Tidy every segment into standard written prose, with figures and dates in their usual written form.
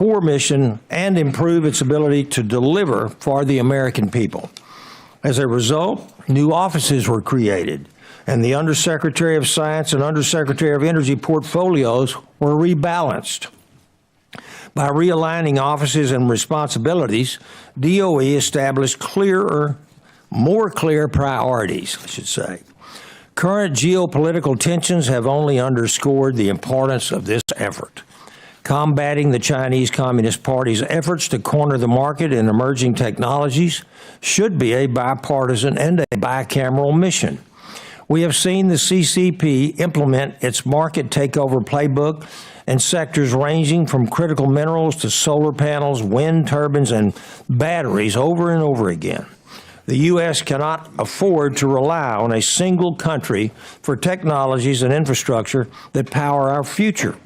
core mission and improve its ability to deliver for the American people. As a result, new offices were created, and the Undersecretary of Science and Undersecretary of Energy portfolios were rebalanced. By realigning offices and responsibilities, DOE established more clear priorities, I should say. Current geopolitical tensions have only underscored the importance of this effort. Combating the Chinese Communist Party's efforts to corner the market in emerging technologies should be a bipartisan and a bicameral mission. We have seen the CCP implement its market takeover playbook in sectors ranging from critical minerals to solar panels, wind turbines, and batteries over and over again. The U.S. cannot afford to rely on a single country for technologies and infrastructure that power our future.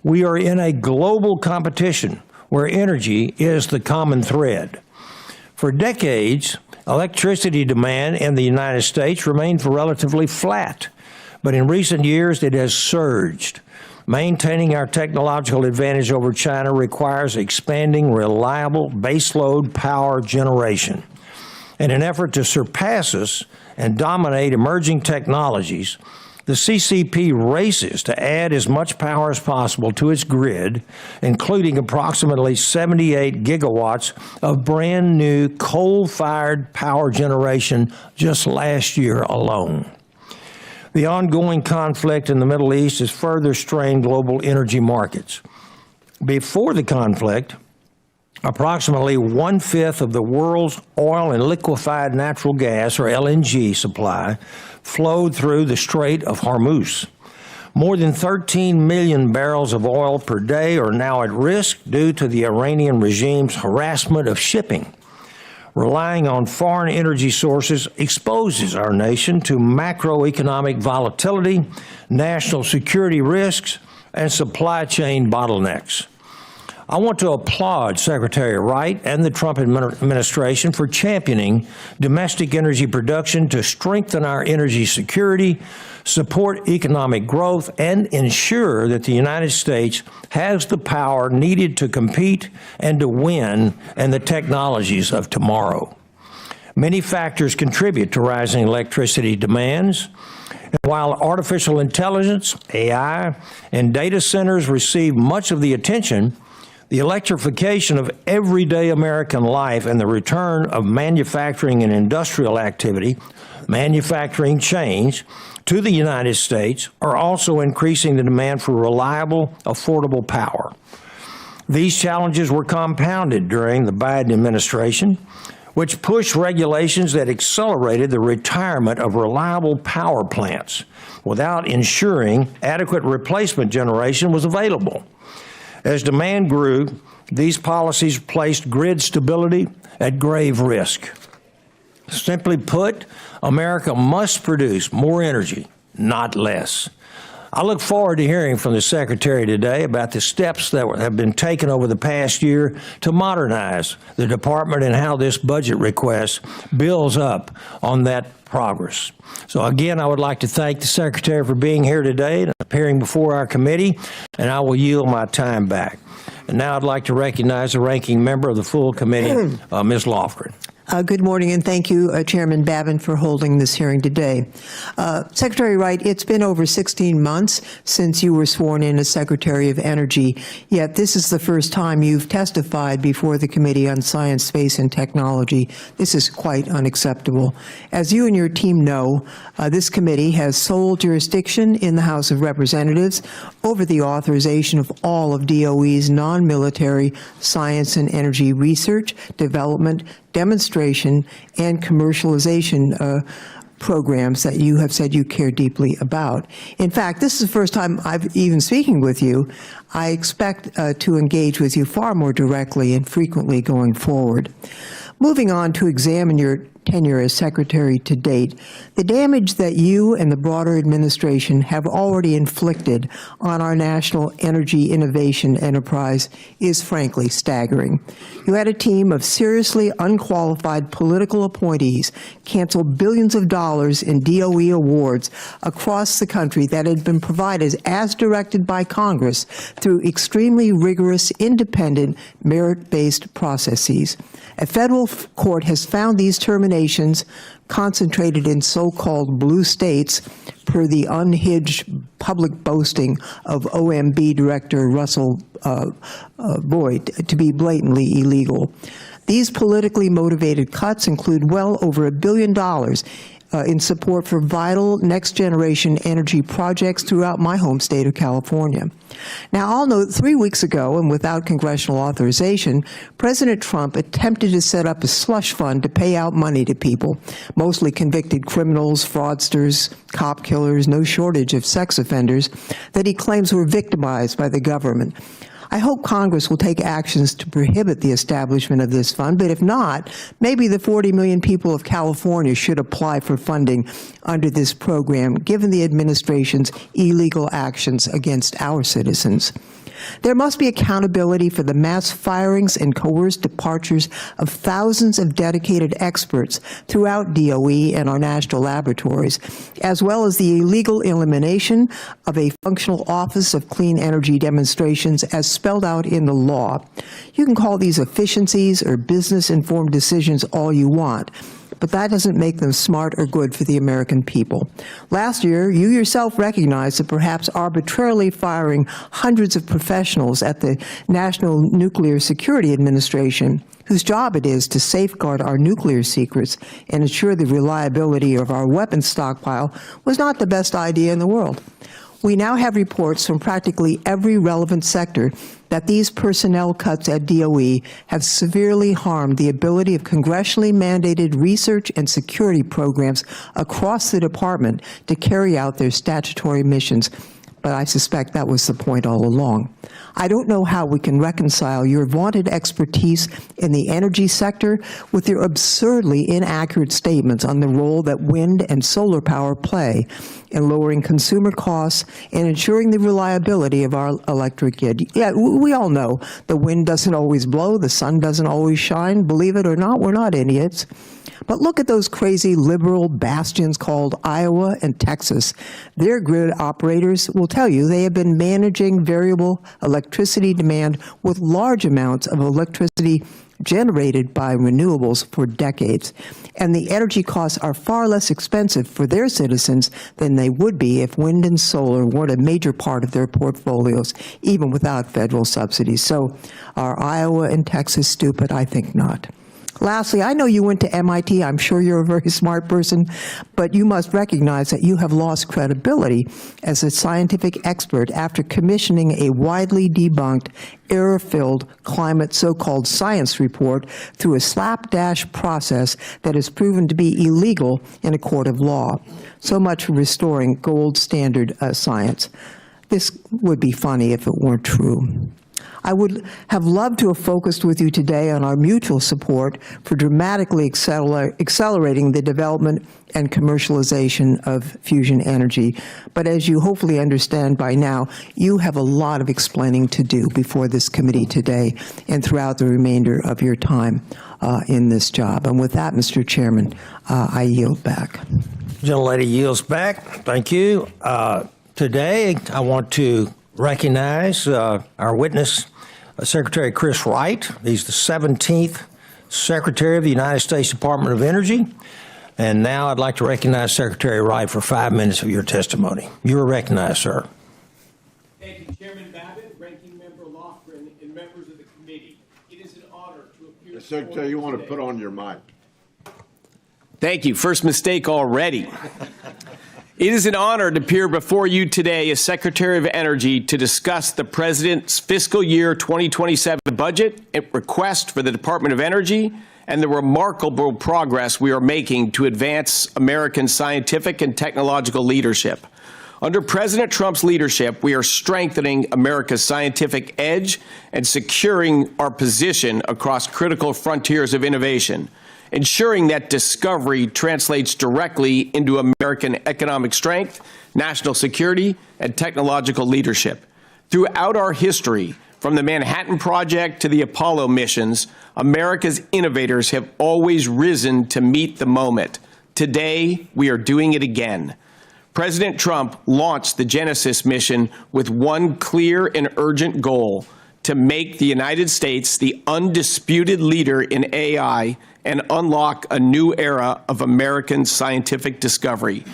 We are in a global competition where energy is the common thread. For decades, electricity demand in the United States remained relatively flat, but in recent years it has surged. Maintaining our technological advantage over China requires expanding reliable baseload power generation. In an effort to surpass us and dominate emerging technologies, the CCP races to add as much power as possible to its grid, including approximately 78 gigawatts of brand new coal-fired power generation just last year alone. The ongoing conflict in the Middle East has further strained global energy markets. Before the conflict, approximately 1/5 of the world's oil and liquefied natural gas, or LNG, supply flowed through the Strait of Hormuz. More than 13 million barrels of oil per day are now at risk due to the Iranian regime's harassment of shipping. Relying on foreign energy sources exposes our nation to macroeconomic volatility, national security risks, and supply chain bottlenecks. I want to applaud Secretary Wright and the Trump administration for championing domestic energy production to strengthen our energy security, support economic growth, and ensure that the United States has the power needed to compete and to win in the technologies of tomorrow. Many factors contribute to rising electricity demands. And while artificial intelligence, AI, and data centers receive much of the attention, the electrification of everyday American life and the return of manufacturing and industrial activity, manufacturing change, to the United States are also increasing the demand for reliable, affordable power. These challenges were compounded during the Biden administration, which pushed regulations that accelerated the retirement of reliable power plants without ensuring adequate replacement generation was available. As demand grew, these policies placed grid stability at grave risk. Simply put, America must produce more energy, not less. I look forward to hearing from the Secretary today about the steps that have been taken over the past year to modernize the department and how this budget request builds up on that progress. So again, I would like to thank the Secretary for being here today and appearing before our committee, and I will yield my time back. And now I'd like to recognize the ranking member of the full committee, Ms. Lofgren. Good morning, and thank you, Chairman Babin, for holding this hearing today. Secretary Wright, it's been over 16 months since you were sworn in as Secretary of Energy, yet this is the first time you've testified before the Committee on Science, Space, and Technology. This is quite unacceptable. As you and your team know, this committee has sole jurisdiction in the House of Representatives over the authorization of all of DOE's non-military science and energy research, development, demonstration, and commercialization programs that you have said you care deeply about. In fact, this is the first time I've even speaking with you. I expect to engage with you far more directly and frequently going forward. Moving on to examine your tenure as Secretary to date, the damage that you and the broader administration have already inflicted on our national energy innovation enterprise is frankly staggering. You had a team of seriously unqualified political appointees cancel billions of dollars in DOE awards across the country that had been provided as directed by Congress through extremely rigorous, independent, merit-based processes. A federal court has found these terminations concentrated in so-called blue states, per the unhinged public boasting of OMB Director Russell Boyd, to be blatantly illegal. These politically motivated cuts include well over $1 billion in support for vital next-generation energy projects throughout my home state of California. Now, I'll note 3 weeks ago, and without congressional authorization, President Trump attempted to set up a slush fund to pay out money to people, mostly convicted criminals, fraudsters, cop killers, no shortage of sex offenders, that he claims were victimized by the government. I hope Congress will take actions to prohibit the establishment of this fund, but if not, maybe the 40 million people of California should apply for funding under this program, given the administration's illegal actions against our citizens. There must be accountability for the mass firings and coerced departures of thousands of dedicated experts throughout DOE and our national laboratories, as well as the illegal elimination of a functional Office of Clean Energy Demonstrations as spelled out in the law. You can call these efficiencies or business-informed decisions all you want, but that doesn't make them smart or good for the American people. Last year, you yourself recognized that perhaps arbitrarily firing hundreds of professionals at the National Nuclear Security Administration, whose job it is to safeguard our nuclear secrets and ensure the reliability of our weapons stockpile, was not the best idea in the world. We now have reports from practically every relevant sector that these personnel cuts at DOE have severely harmed the ability of congressionally mandated research and security programs across the department to carry out their statutory missions. But I suspect that was the point all along. I don't know how we can reconcile your vaunted expertise in the energy sector with your absurdly inaccurate statements on the role that wind and solar power play in lowering consumer costs and ensuring the reliability of our electric grid. Yeah, we all know the wind doesn't always blow, the sun doesn't always shine. Believe it or not, we're not idiots. But look at those crazy liberal bastions called Iowa and Texas. Their grid operators will tell you they have been managing variable electricity demand with large amounts of electricity generated by renewables for decades. And the energy costs are far less expensive for their citizens than they would be if wind and solar weren't a major part of their portfolios, even without federal subsidies. So are Iowa and Texas stupid? I think not. Lastly, I know you went to MIT. I'm sure you're a very smart person, but you must recognize that you have lost credibility as a scientific expert after commissioning a widely debunked, error-filled climate so-called science report through a slapdash process that has proven to be illegal in a court of law. So much for restoring gold standard science. This would be funny if it weren't true. I would have loved to have focused with you today on our mutual support for dramatically accelerating the development and commercialization of fusion energy. But as you hopefully understand by now, you have a lot of explaining to do before this committee today and throughout the remainder of your time in this job. And with that, Mr. Chairman, I yield back. Gentlelady yields back. Thank you. Today, I want to recognize our witness, Secretary Chris Wright. He's the 17th Secretary of the United States Department of Energy. And now I'd like to recognize Secretary Wright for 5 minutes of your testimony. You are recognized, sir. Thank you, Chairman Babbitt, Ranking Member Lofgren, and members of the committee. It is an honor to appear. Secretary, you want to put on your mic. Thank you. First mistake already. It is an honor to appear before you today as Secretary of Energy to discuss the President's fiscal year 2027 budget and request for the Department of Energy and the remarkable progress we are making to advance American scientific and technological leadership. Under President Trump's leadership, we are strengthening America's scientific edge and securing our position across critical frontiers of innovation. ensuring that discovery translates directly into American economic strength, national security, and technological leadership. Throughout our history, from the Manhattan Project to the Apollo missions, America's innovators have always risen to meet the moment. Today, we are doing it again. President Trump launched the Genesis mission with one clear and urgent goal: to make the United States the undisputed leader in AI and unlock a new era of American scientific discovery.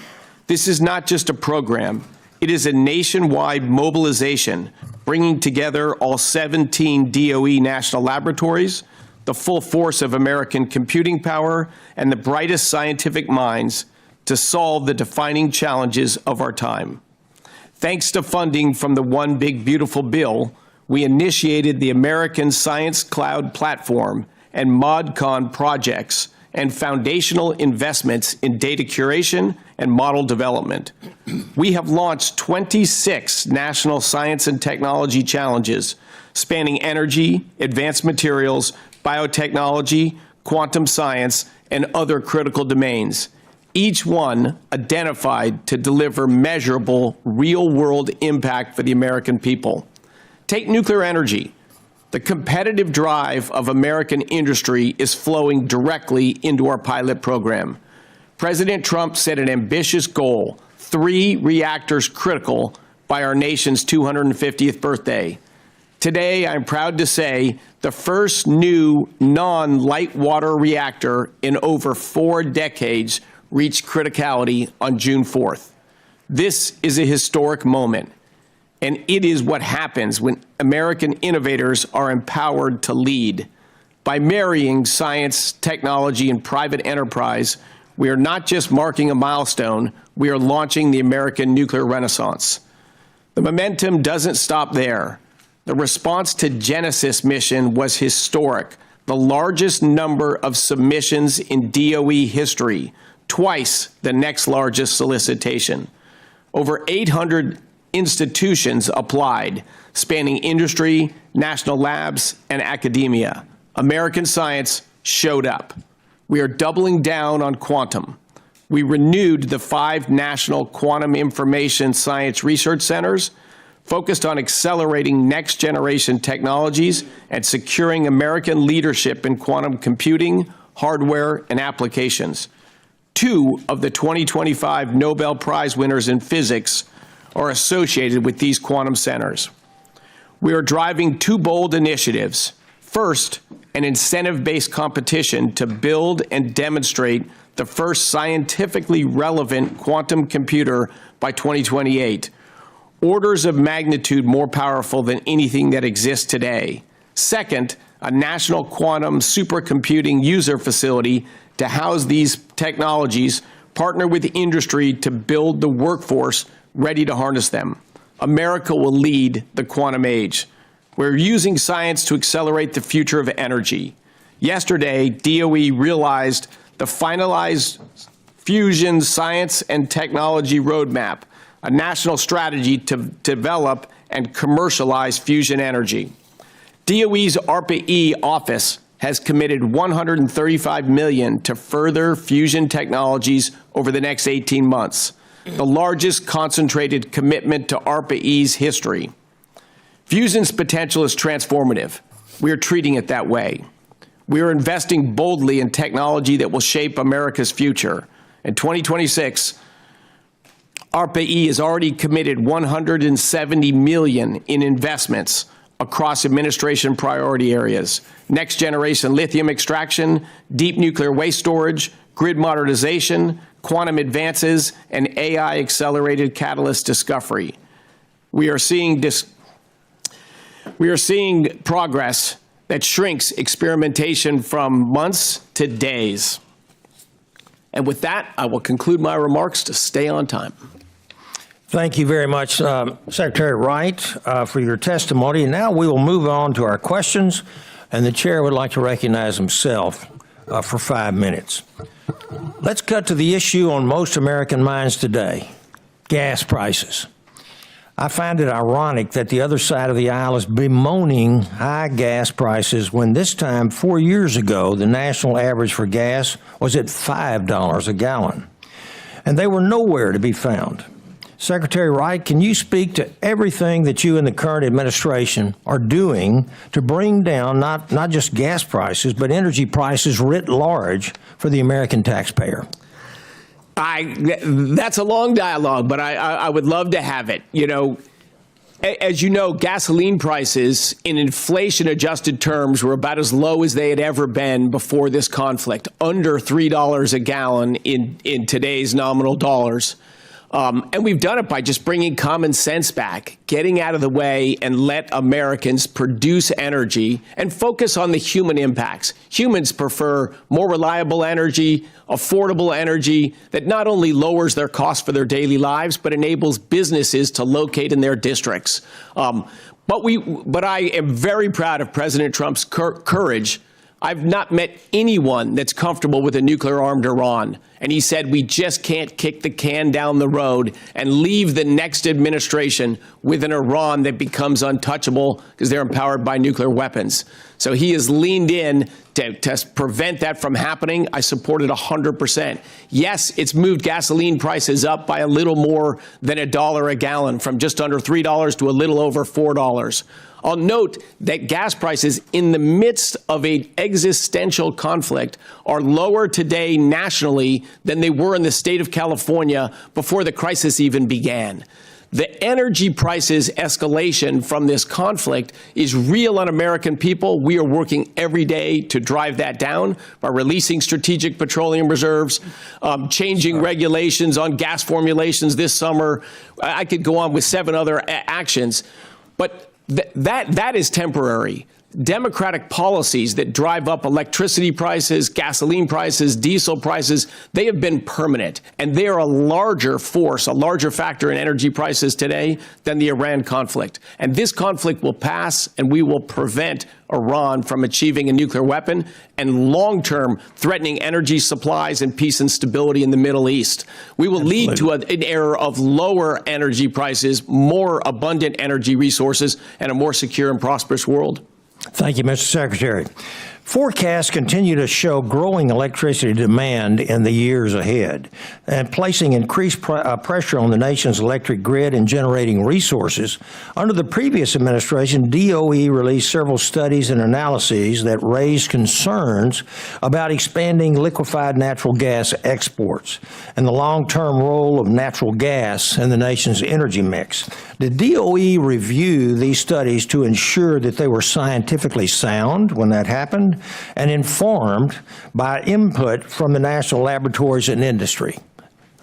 This is not just a program. It is a nationwide mobilization, bringing together all 17 DOE national laboratories, the full force of American computing power, and the brightest scientific minds to solve the defining challenges of our time. Thanks to funding from the One Big Beautiful Bill, we initiated the American Science Cloud Platform and ModCon projects and foundational investments in data curation and model development. We have launched 26 national science and technology challenges spanning energy, advanced materials, biotechnology, quantum science, and other critical domains, each one identified to deliver measurable, real-world impact for the American people. Take nuclear energy. The competitive drive of American industry is flowing directly into our pilot program. President Trump set an ambitious goal: 3 reactors critical by our nation's 250th birthday. Today, I'm proud to say the first new non-light water reactor in over 4 decades reached criticality on June 4th. This is a historic moment, and it is what happens when American innovators are empowered to lead. By marrying science, technology, and private enterprise, we are not just marking a milestone, we are launching the American nuclear renaissance. The momentum doesn't stop there. The response to Genesis mission was historic, the largest number of submissions in DOE history, twice the next largest solicitation. Over 800 institutions applied, spanning industry, national labs, and academia. American science showed up. We are doubling down on quantum. We renewed the 5 national quantum information science research centers, focused on accelerating next-generation technologies and securing American leadership in quantum computing, hardware, and applications. 2 of the 2025 Nobel Prize winners in physics are associated with these quantum centers. We are driving 2 bold initiatives. First, an incentive-based competition to build and demonstrate the first scientifically relevant quantum computer by 2028, orders of magnitude more powerful than anything that exists today. Second, a national quantum supercomputing user facility to house these technologies, partner with the industry to build the workforce ready to harness them. America will lead the quantum age. We're using science to accelerate the future of energy. Yesterday, DOE realized the finalized fusion science and technology roadmap, a national strategy to develop and commercialize fusion energy. DOE's ARPA-E office has committed $135 million to further fusion technologies over the next 18 months, the largest concentrated commitment to ARPA-E's history. Fusion's potential is transformative. We are treating it that way. We are investing boldly in technology that will shape America's future. In 2026, ARPA-E has already committed $170 million in investments across administration priority areas: next-generation lithium extraction, deep nuclear waste storage, grid modernization, quantum advances, and AI-accelerated catalyst discovery. We are seeing progress that shrinks experimentation from months to days. And with that, I will conclude my remarks to stay on time. Thank you very much, Secretary Wright, for your testimony. And now we will move on to our questions, and the chair would like to recognize himself for 5 minutes. Let's cut to the issue on most American minds today: gas prices. I find it ironic that the other side of the aisle is bemoaning high gas prices when this time 4 years ago, the national average for gas was at $5 a gallon, and they were nowhere to be found. Secretary Wright, can you speak to everything that you and the current administration are doing to bring down not just gas prices, but energy prices writ large for the American taxpayer? That's a long dialogue, but I would love to have it. You know, as you know, gasoline prices in inflation-adjusted terms were about as low as they had ever been before this conflict, under $3 a gallon in today's nominal dollars. And we've done it by just bringing common sense back, getting out of the way and let Americans produce energy and focus on the human impacts. Humans prefer more reliable energy, affordable energy that not only lowers their costs for their daily lives, but enables businesses to locate in their districts. But I am very proud of President Trump's courage. I've not met anyone that's comfortable with a nuclear-armed Iran. And he said, we just can't kick the can down the road and leave the next administration with an Iran that becomes untouchable because they're empowered by nuclear weapons. So he has leaned in to prevent that from happening. I support it 100%. Yes, it's moved gasoline prices up by a little more than $1 a gallon, from just under $3 to a little over $4. I'll note that gas prices in the midst of an existential conflict are lower today nationally than they were in the state of California before the crisis even began. The energy prices escalation from this conflict is real on American people. We are working every day to drive that down by releasing strategic petroleum reserves, changing regulations on gas formulations this summer. I could go on with 7 other actions, but that is temporary. Democratic policies that drive up electricity prices, gasoline prices, diesel prices, they have been permanent. And they are a larger force, a larger factor in energy prices today than the Iran conflict. And this conflict will pass, and we will prevent Iran from achieving a nuclear weapon and long-term threatening energy supplies and peace and stability in the Middle East. We will lead to an era of lower energy prices, more abundant energy resources, and a more secure and prosperous world. Thank you, Mr. Secretary. Forecasts continue to show growing electricity demand in the years ahead, and placing increased pressure on the nation's electric grid and generating resources. Under the previous administration, DOE released several studies and analyses that raised concerns about expanding liquefied natural gas exports and the long-term role of natural gas in the nation's energy mix. Did DOE review these studies to ensure that they were scientifically sound when that happened and informed by input from the national laboratories and industry?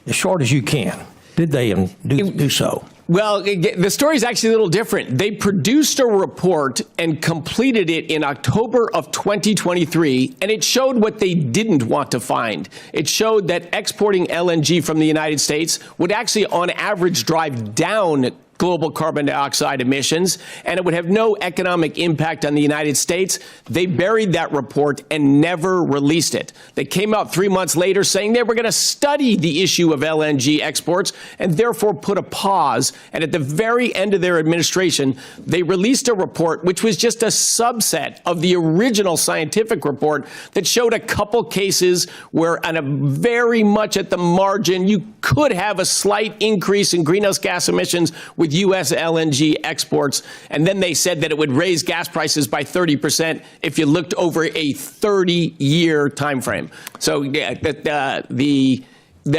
As short as you can, did they do so? Well, the story is actually a little different. They produced a report and completed it in October of 2023, and it showed what they didn't want to find. It showed that exporting LNG from the United States would actually, on average, drive down global carbon dioxide emissions, and it would have no economic impact on the United States. They buried that report and never released it. They came out 3 months later saying they were going to study the issue of LNG exports and therefore put a pause. And at the very end of their administration, they released a report which was just a subset of the original scientific report that showed a couple cases where, on a very much at the margin, you could have a slight increase in greenhouse gas emissions with U.S. LNG exports. And then they said that it would raise gas prices by 30% if you looked over a 30-year time frame. So the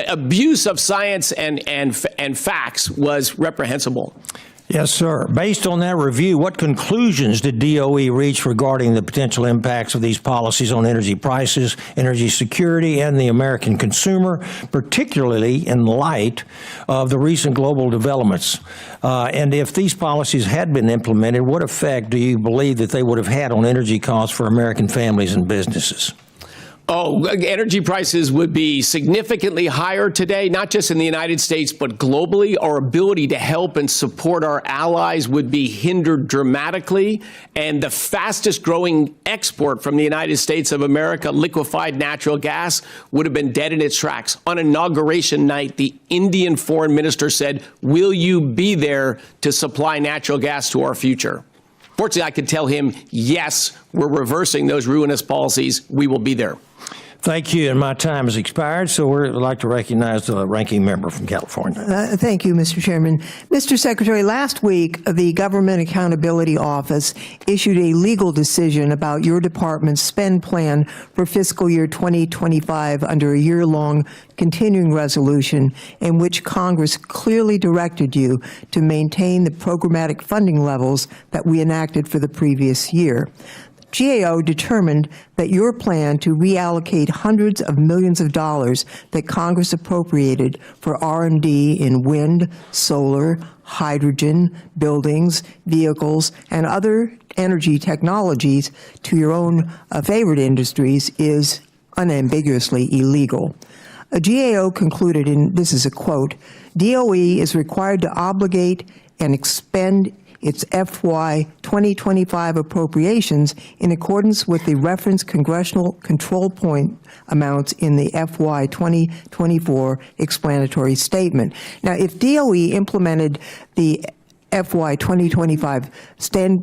abuse of science and facts was reprehensible. Yes, sir. Based on that review, what conclusions did DOE reach regarding the potential impacts of these policies on energy prices, energy security, and the American consumer, particularly in light of the recent global developments? And if these policies had been implemented, what effect do you believe that they would have had on energy costs for American families and businesses? Oh, energy prices would be significantly higher today, not just in the United States, but globally. Our ability to help and support our allies would be hindered dramatically. And the fastest growing export from the United States of America, liquefied natural gas, would have been dead in its tracks. On inauguration night, the Indian foreign minister said, "Will you be there to supply natural gas to our future?" Fortunately, I could tell him, yes, we're reversing those ruinous policies. We will be there. Thank you, and my time has expired, so we'd like to recognize the ranking member from California. Thank you, Mr. Chairman. Mr. Secretary, last week, the Government Accountability Office issued a legal decision about your department's spend plan for fiscal year 2025 under a year-long continuing resolution in which Congress clearly directed you to maintain the programmatic funding levels that we enacted for the previous year. GAO determined that your plan to reallocate hundreds of millions of dollars that Congress appropriated for R&D in wind, solar, hydrogen, buildings, vehicles, and other energy technologies to your own favorite industries is unambiguously illegal. A GAO concluded, and this is a quote, DOE is required to obligate and expend its FY 2025 appropriations in accordance with the reference congressional control point amounts in the FY 2024 explanatory statement. Now, if DOE implemented the FY 2025 spend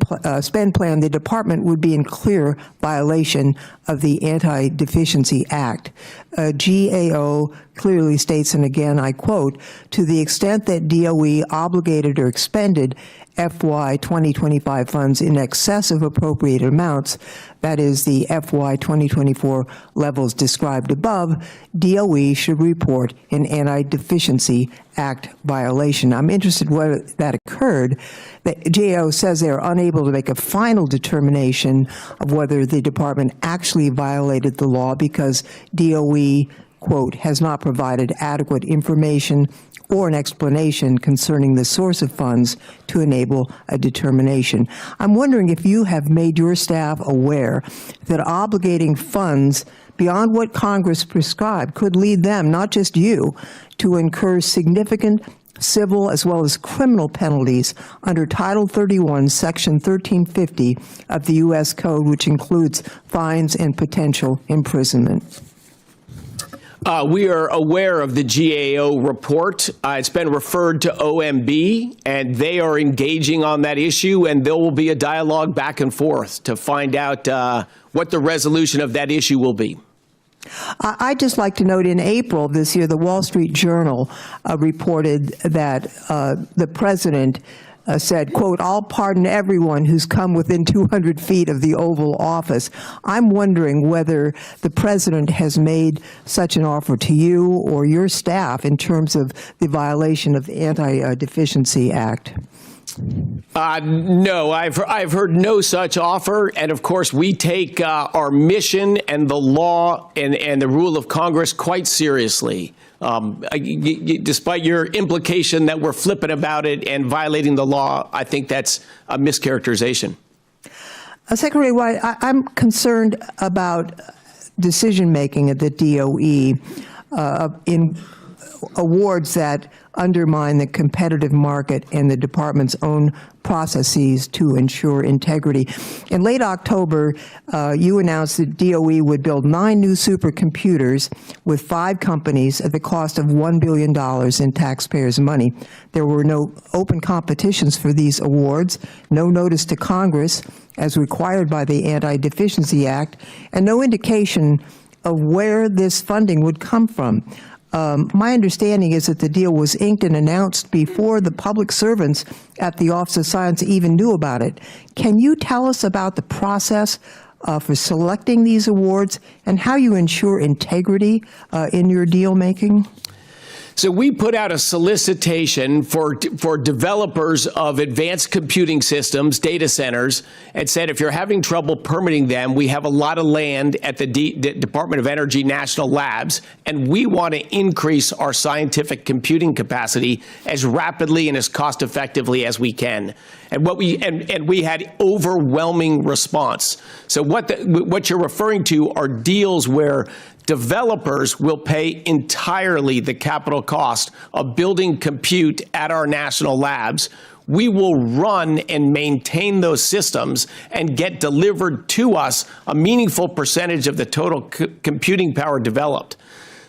plan, the department would be in clear violation of the Anti-Deficiency Act. GAO clearly states, and again I quote, to the extent that DOE obligated or expended FY 2025 funds in excess of appropriated amounts, that is the FY 2024 levels described above, DOE should report an Anti-Deficiency Act violation. I'm interested whether that occurred. The GAO says they are unable to make a final determination of whether the department actually violated the law because DOE, quote, has not provided adequate information or an explanation concerning the source of funds to enable a determination. I'm wondering if you have made your staff aware that obligating funds beyond what Congress prescribed could lead them, not just you, to incur significant civil as well as criminal penalties under Title 31, Section 1350 of the U.S. Code, which includes fines and potential imprisonment. We are aware of the GAO report. It's been referred to OMB, and they are engaging on that issue, and there will be a dialogue back and forth to find out what the resolution of that issue will be. I'd just like to note in April this year, the Wall Street Journal reported that the president said, quote, I'll pardon everyone who's come within 200 feet of the Oval Office. I'm wondering whether the president has made such an offer to you or your staff in terms of the violation of the Anti-Deficiency Act. No, I've heard no such offer. And of course, we take our mission and the law and the rule of Congress quite seriously. Despite your implication that we're flippant about it and violating the law, I think that's a mischaracterization. Secretary Wright, I'm concerned about decision-making at the DOE in awards that undermine the competitive market and the department's own processes to ensure integrity. In late October, you announced that DOE would build 9 new supercomputers with 5 companies at the cost of $1 billion in taxpayers' money. There were no open competitions for these awards, no notice to Congress as required by the Anti-Deficiency Act, and no indication of where this funding would come from. My understanding is that the deal was inked and announced before the public servants at the Office of Science even knew about it. Can you tell us about the process for selecting these awards and how you ensure integrity in your deal making? So we put out a solicitation for developers of advanced computing systems, data centers, and said if you're having trouble permitting them, we have a lot of land at the Department of Energy National Labs, and we want to increase our scientific computing capacity as rapidly and as cost effectively as we can. And we had overwhelming response. So what you're referring to are deals where developers will pay entirely the capital cost of building compute at our national labs. We will run and maintain those systems and get delivered to us a meaningful percentage of the total computing power developed.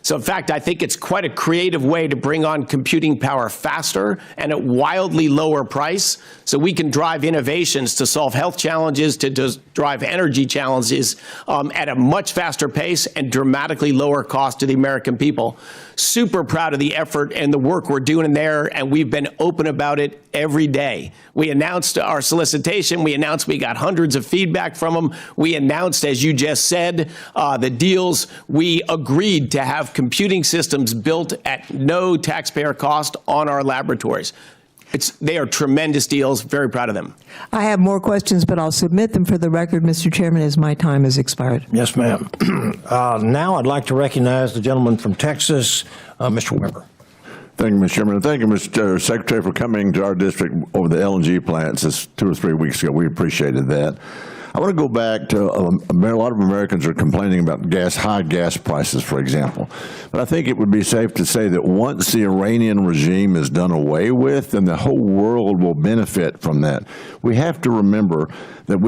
So in fact, I think it's quite a creative way to bring on computing power faster and at wildly lower price, so we can drive innovations to solve health challenges, to drive energy challenges at a much faster pace and dramatically lower cost to the American people. Super proud of the effort and the work we're doing in there, and we've been open about it every day. We announced our solicitation. We announced we got hundreds of feedback from them. We announced, as you just said, the deals. We agreed to have computing systems built at no taxpayer cost on our laboratories. They are tremendous deals. Very proud of them. I have more questions, but I'll submit them for the record, Mr. Chairman, as my time has expired. Yes, ma'am. Now I'd like to recognize the gentleman from Texas, Mr. Weber. Thank you, Mr. Chairman, and thank you, Mr. Secretary, for coming to our district over the LNG plants just 2 or 3 weeks ago. We appreciated that. I want to go back to a lot of Americans are complaining about high gas prices, for example. But I think it would be safe to say that once the Iranian regime is done away with, then the whole world will benefit from that. We have to remember that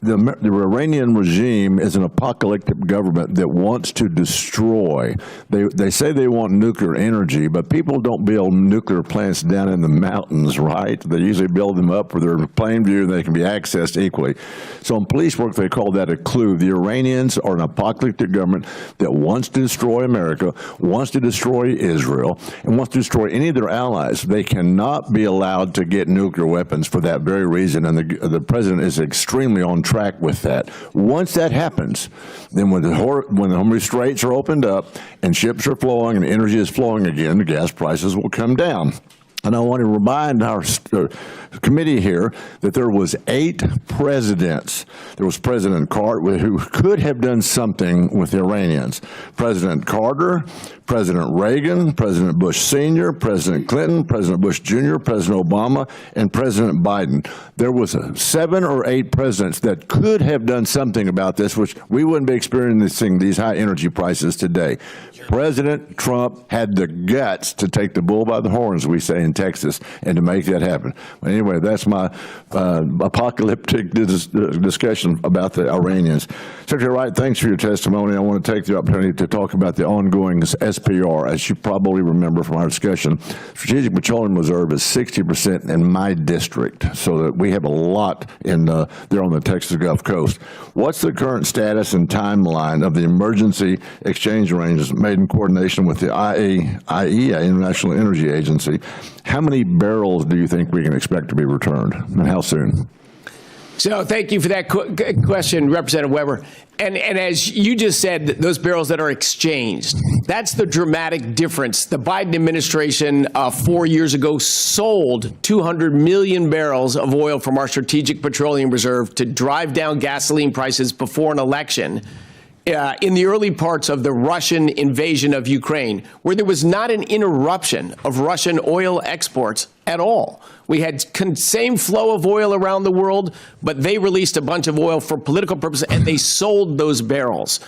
the Iranian regime is an apocalyptic government that wants to destroy. They say they want nuclear energy, but people don't build nuclear plants down in the mountains, right? They usually build them up where they're in plain view and they can be accessed equally. So in police work, they call that a clue. The Iranians are an apocalyptic government that wants to destroy America, wants to destroy Israel, and wants to destroy any of their allies. They cannot be allowed to get nuclear weapons for that very reason, and the president is extremely on track with that. Once that happens, then when the Hormuz Straits are opened up and ships are flowing and energy is flowing again, the gas prices will come down. And I want to remind our committee here that there was 8 presidents. There was President Carter, who could have done something with the Iranians. President Carter, President Reagan, President Bush Sr., President Clinton, President Bush Jr., President Obama, and President Biden. There was 7 or 8 presidents that could have done something about this, which we wouldn't be experiencing these high energy prices today. President Trump had the guts to take the bull by the horns, we say in Texas, and to make that happen. But anyway, that's my apocalyptic discussion about the Iranians. Secretary Wright, thanks for your testimony. I want to take the opportunity to talk about the ongoing SPR. As you probably remember from our discussion, Strategic Petroleum Reserve is 60% in my district, so that we have a lot in there on the Texas Gulf Coast. What's the current status and timeline of the emergency exchange arrangements made in coordination with the IEA, International Energy Agency? How many barrels do you think we can expect to be returned, and how soon? So thank you for that question, Representative Weber. And as you just said, those barrels that are exchanged, that's the dramatic difference. The Biden administration 4 years ago sold 200 million barrels of oil from our Strategic Petroleum Reserve to drive down gasoline prices before an election. In the early parts of the Russian invasion of Ukraine, where there was not an interruption of Russian oil exports at all. We had same flow of oil around the world, but they released a bunch of oil for political purposes, and they sold those barrels.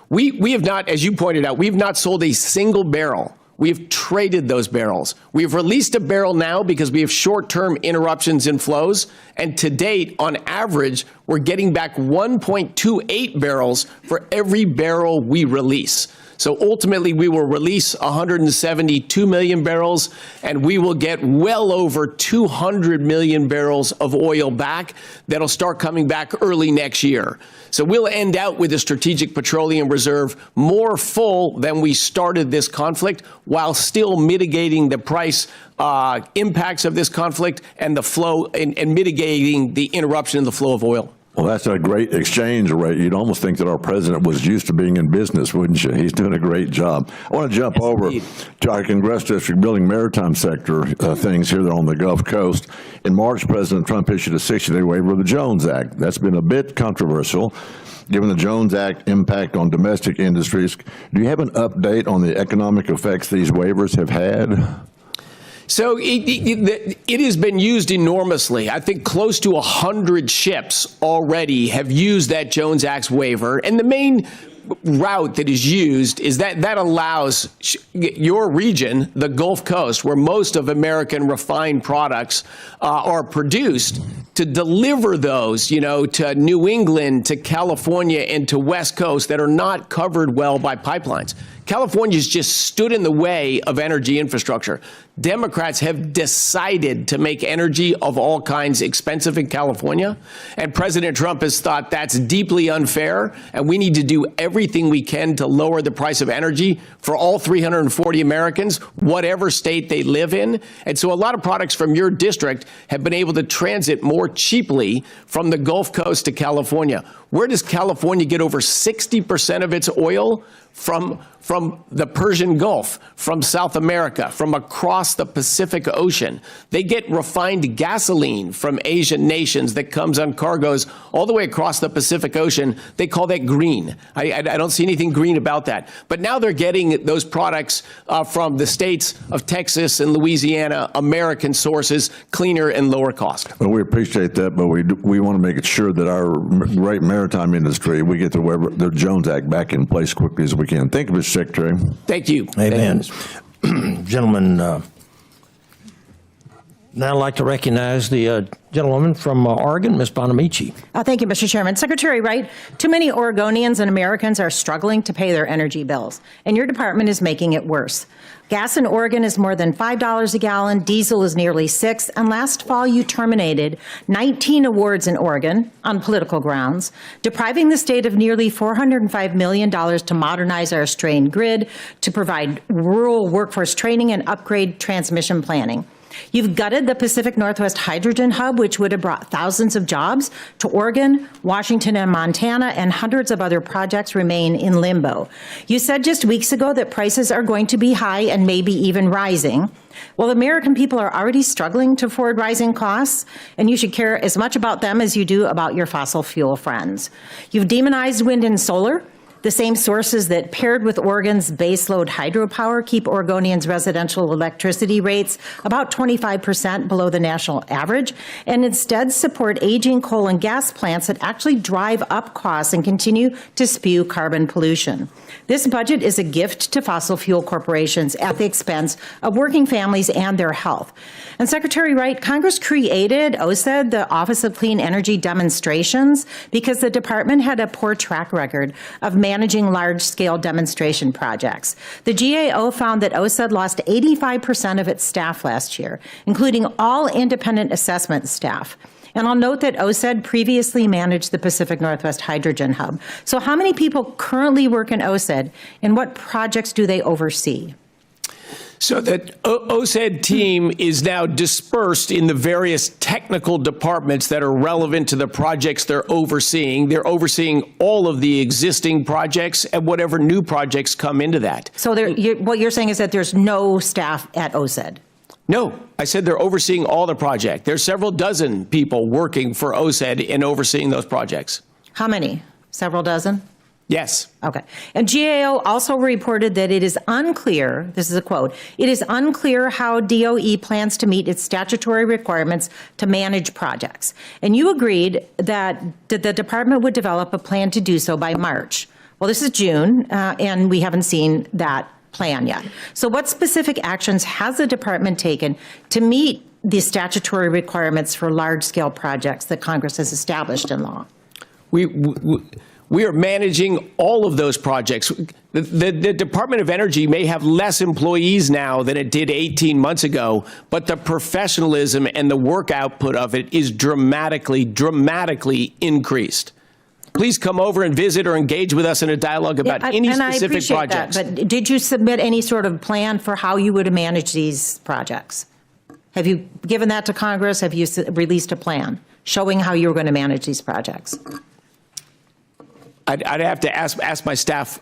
We have not, as you pointed out, we have not sold a single barrel. We've traded those barrels. We've released a barrel now because we have short-term interruptions in flows. And to date, on average, we're getting back 1.28 barrels for every barrel we release. So ultimately, we will release 172 million barrels, and we will get well over 200 million barrels of oil back that'll start coming back early next year. So we'll end out with a Strategic Petroleum Reserve more full than we started this conflict, while still mitigating the price impacts of this conflict and the flow and mitigating the interruption in the flow of oil. Well, that's a great exchange rate. You'd almost think that our president was used to being in business, wouldn't you? He's doing a great job. I want to jump over to our Congress district building maritime sector things here on the Gulf Coast. In March, President Trump issued a 60-day waiver of the Jones Act. That's been a bit controversial, given the Jones Act impact on domestic industries. Do you have an update on the economic effects these waivers have had? So it has been used enormously. I think close to 100 ships already have used that Jones Act waiver. And the main route that is used is that allows your region, the Gulf Coast, where most of American refined products are produced, to deliver those, to New England, to California, and to West Coast that are not covered well by pipelines. California's just stood in the way of energy infrastructure. Democrats have decided to make energy of all kinds expensive in California, and President Trump has thought that's deeply unfair, and we need to do everything we can to lower the price of energy for all 340 Americans, whatever state they live in. And so a lot of products from your district have been able to transit more cheaply from the Gulf Coast to California. Where does California get over 60% of its oil? From the Persian Gulf, from South America, from across the Pacific Ocean. They get refined gasoline from Asian nations that comes on cargoes all the way across the Pacific Ocean. They call that green. I don't see anything green about that. But now they're getting those products from the states of Texas and Louisiana, American sources, cleaner and lower cost. Well, we appreciate that, but we want to make it sure that our great maritime industry, we get the Jones Act back in place quickly as we can. Thank you, Mr. Secretary. Thank you. Amen. Gentlemen, now I'd like to recognize the gentlewoman from Oregon, Ms. Bonamici. Thank you, Mr. Chairman. Secretary Wright, too many Oregonians and Americans are struggling to pay their energy bills, and your department is making it worse. Gas in Oregon is more than $5 a gallon, diesel is nearly $6, and last fall you terminated 19 awards in Oregon on political grounds, depriving the state of nearly $405 million to modernize our strained grid, to provide rural workforce training and upgrade transmission planning. You've gutted the Pacific Northwest Hydrogen Hub, which would have brought thousands of jobs to Oregon, Washington, and Montana, and hundreds of other projects remain in limbo. You said just weeks ago that prices are going to be high and maybe even rising. Well, American people are already struggling to afford rising costs, and you should care as much about them as you do about your fossil fuel friends. You've demonized wind and solar, the same sources that, paired with Oregon's baseload hydropower, keep Oregonians' residential electricity rates about 25% below the national average, and instead support aging coal and gas plants that actually drive up costs and continue to spew carbon pollution. This budget is a gift to fossil fuel corporations at the expense of working families and their health. And Secretary Wright, Congress created OSED, the Office of Clean Energy Demonstrations, because the department had a poor track record of managing large-scale demonstration projects. The GAO found that OSED lost 85% of its staff last year, including all independent assessment staff. And I'll note that OSED previously managed the Pacific Northwest Hydrogen Hub. So how many people currently work in OSED, and what projects do they oversee? So that OSED team is now dispersed in the various technical departments that are relevant to the projects they're overseeing. They're overseeing all of the existing projects and whatever new projects come into that. So what you're saying is that there's no staff at OSED? No, I said they're overseeing all the project. There's several dozen people working for OSED and overseeing those projects. How many? Several dozen? Yes. Okay. And GAO also reported that it is unclear, this is a quote, it is unclear how DOE plans to meet its statutory requirements to manage projects. And you agreed that the department would develop a plan to do so by March. Well, this is June, and we haven't seen that plan yet. So what specific actions has the department taken to meet the statutory requirements for large-scale projects that Congress has established in law? We are managing all of those projects. The Department of Energy may have less employees now than it did 18 months ago, but the professionalism and the work output of it is dramatically increased. Please come over and visit or engage with us in a dialogue about any specific projects. But did you submit any sort of plan for how you would manage these projects? Have you given that to Congress? Have you released a plan? showing how you were going to manage these projects. I'd have to ask my staff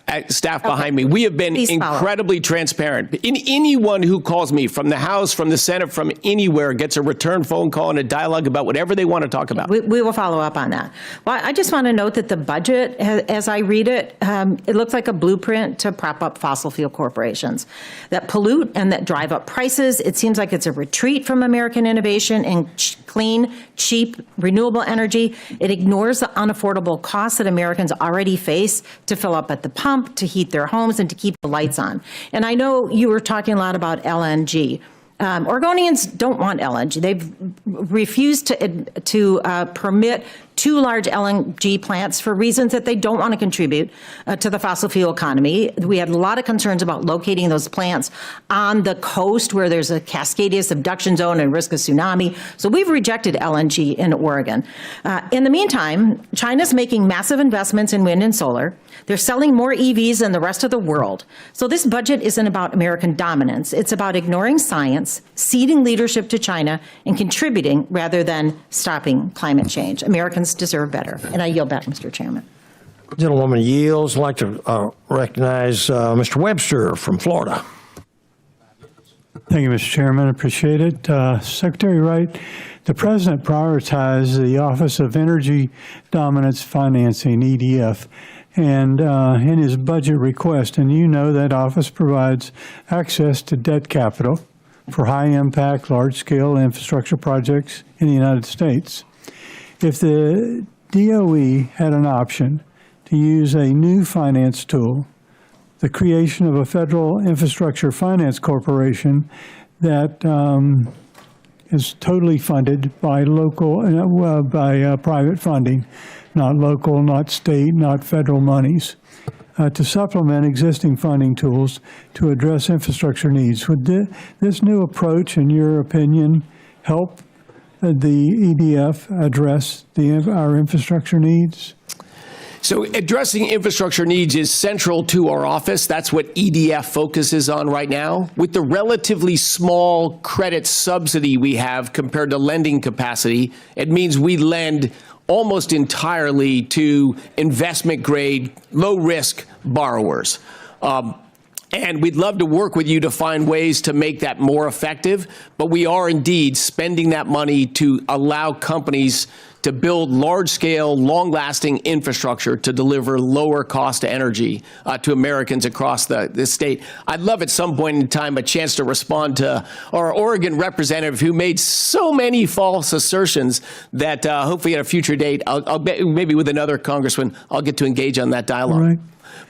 behind me. We have been Please follow. incredibly transparent. Anyone who calls me from the House, from the Senate, from anywhere gets a return phone call and a dialogue about whatever they want to talk about. We will follow up on that. Well, I just want to note that the budget, as I read it, it looks like a blueprint to prop up fossil fuel corporations that pollute and that drive up prices. It seems like it's a retreat from American innovation and clean, cheap, renewable energy. It ignores the unaffordable costs that Americans already face to fill up at the pump, to heat their homes, and to keep the lights on. And I know you were talking a lot about LNG. Oregonians don't want LNG. They've refused to permit 2 large LNG plants for reasons that they don't want to contribute to the fossil fuel economy. We had a lot of concerns about locating those plants on the coast where there's a Cascadia subduction zone and risk of tsunami. So we've rejected LNG in Oregon. In the meantime, China's making massive investments in wind and solar. They're selling more EVs than the rest of the world. So this budget isn't about American dominance. It's about ignoring science, ceding leadership to China, and contributing rather than stopping climate change. Americans deserve better. And I yield back, Mr. Chairman. Gentlewoman yields. I'd like to recognize Mr. Webster from Florida. Thank you, Mr. Chairman. I appreciate it. Secretary Wright, the President prioritized the Office of Energy Dominance Financing, EDF, and in his budget request, and you know that office provides access to debt capital for high-impact, large-scale infrastructure projects in the United States. If the DOE had an option to use a new finance tool, the creation of a federal infrastructure finance corporation that is totally funded by private funding, not local, not state, not federal monies, to supplement existing funding tools to address infrastructure needs. Would this new approach, in your opinion, help the EDF address our infrastructure needs? So addressing infrastructure needs is central to our office. That's what EDF focuses on right now. With the relatively small credit subsidy we have compared to lending capacity, it means we lend almost entirely to investment-grade, low-risk borrowers. And we'd love to work with you to find ways to make that more effective, but we are indeed spending that money to allow companies to build large-scale, long-lasting infrastructure to deliver lower cost energy to Americans across the state. I'd love at some point in time a chance to respond to our Oregon representative who made so many false assertions that hopefully at a future date, I'll maybe with another congressman, I'll get to engage on that dialogue. Right.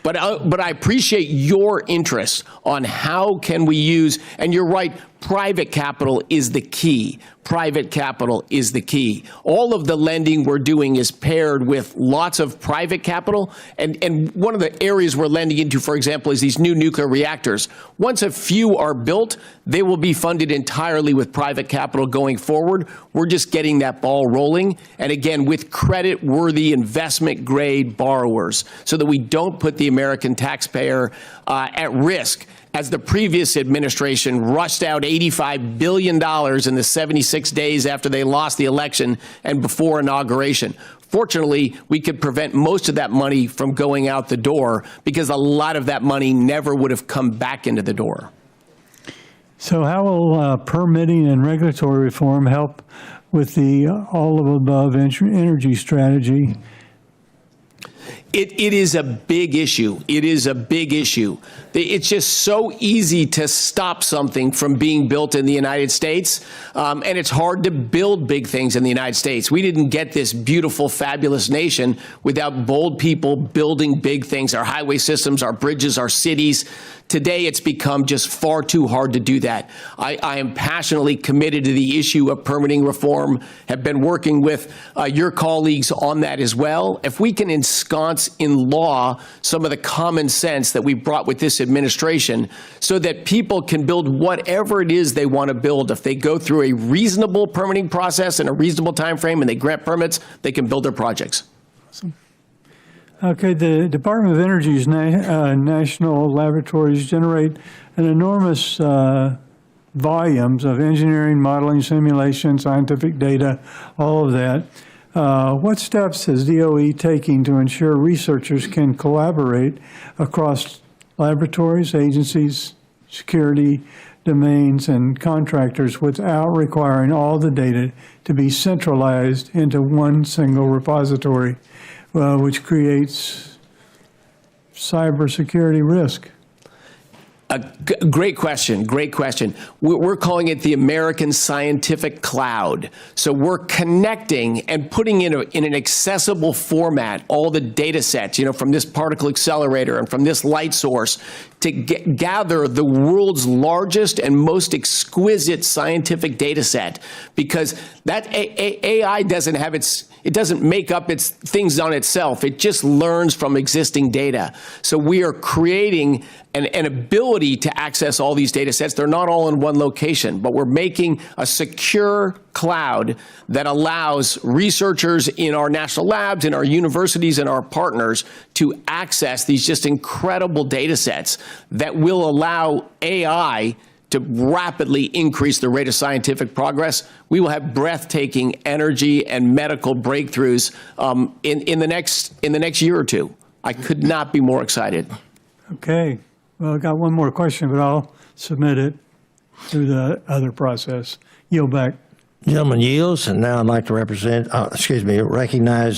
But I appreciate your interest on how can we use, and you're right, private capital is the key. Private capital is the key. All of the lending we're doing is paired with lots of private capital. And one of the areas we're lending into, for example, is these new nuclear reactors. Once a few are built, they will be funded entirely with private capital going forward. We're just getting that ball rolling. And again, with credit-worthy investment-grade borrowers so that we don't put the American taxpayer at risk, as the previous administration rushed out $85 billion in the 76 days after they lost the election and before inauguration. Fortunately, we could prevent most of that money from going out the door because a lot of that money never would have come back into the door. So how will permitting and regulatory reform help with the all-of-above energy strategy? It is a big issue. It is a big issue. It's just so easy to stop something from being built in the United States, and it's hard to build big things in the United States. We didn't get this beautiful, fabulous nation without bold people building big things, our highway systems, our bridges, our cities. Today, it's become just far too hard to do that. I am passionately committed to the issue of permitting reform, have been working with your colleagues on that as well. If we can ensconce in law some of the common sense that we brought with this administration so that people can build whatever it is they want to build, if they go through a reasonable permitting process in a reasonable time frame and they grant permits, they can build their projects. Awesome. Okay, the Department of Energy's national laboratories generate an enormous volumes of engineering, modeling, simulation, scientific data, all of that. What steps is DOE taking to ensure researchers can collaborate across laboratories, agencies, security domains, and contractors without requiring all the data to be centralized into one single repository, which creates cybersecurity risk? Great question. Great question. We're calling it the American Scientific Cloud. So we're connecting and putting in an accessible format all the data sets, from this particle accelerator and from this light source to gather the world's largest and most exquisite scientific data set, because that AI doesn't have it doesn't make up its things on itself. It just learns from existing data. So we are creating an ability to access all these data sets. They're not all in one location, but we're making a secure cloud that allows researchers in our national labs, in our universities, and our partners to access these just incredible data sets that will allow AI to rapidly increase the rate of scientific progress. We will have breathtaking energy and medical breakthroughs in the next year or two. I could not be more excited. Okay. Well, I got one more question, but I'll submit it through the other process. Yield back. Gentleman yields, and now I'd like to recognize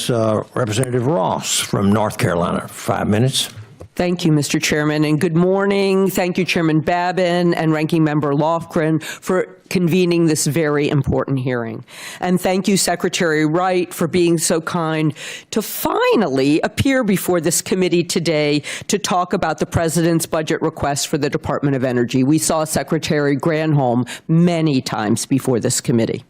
Representative Ross from North Carolina. 5 minutes. Thank you, Mr. Chairman, and good morning. Thank you, Chairman Babin and Ranking Member Lofgren, for convening this very important hearing. And thank you, Secretary Wright, for being so kind to finally appear before this committee today to talk about the President's budget request for the Department of Energy. We saw Secretary Granholm many times before this committee.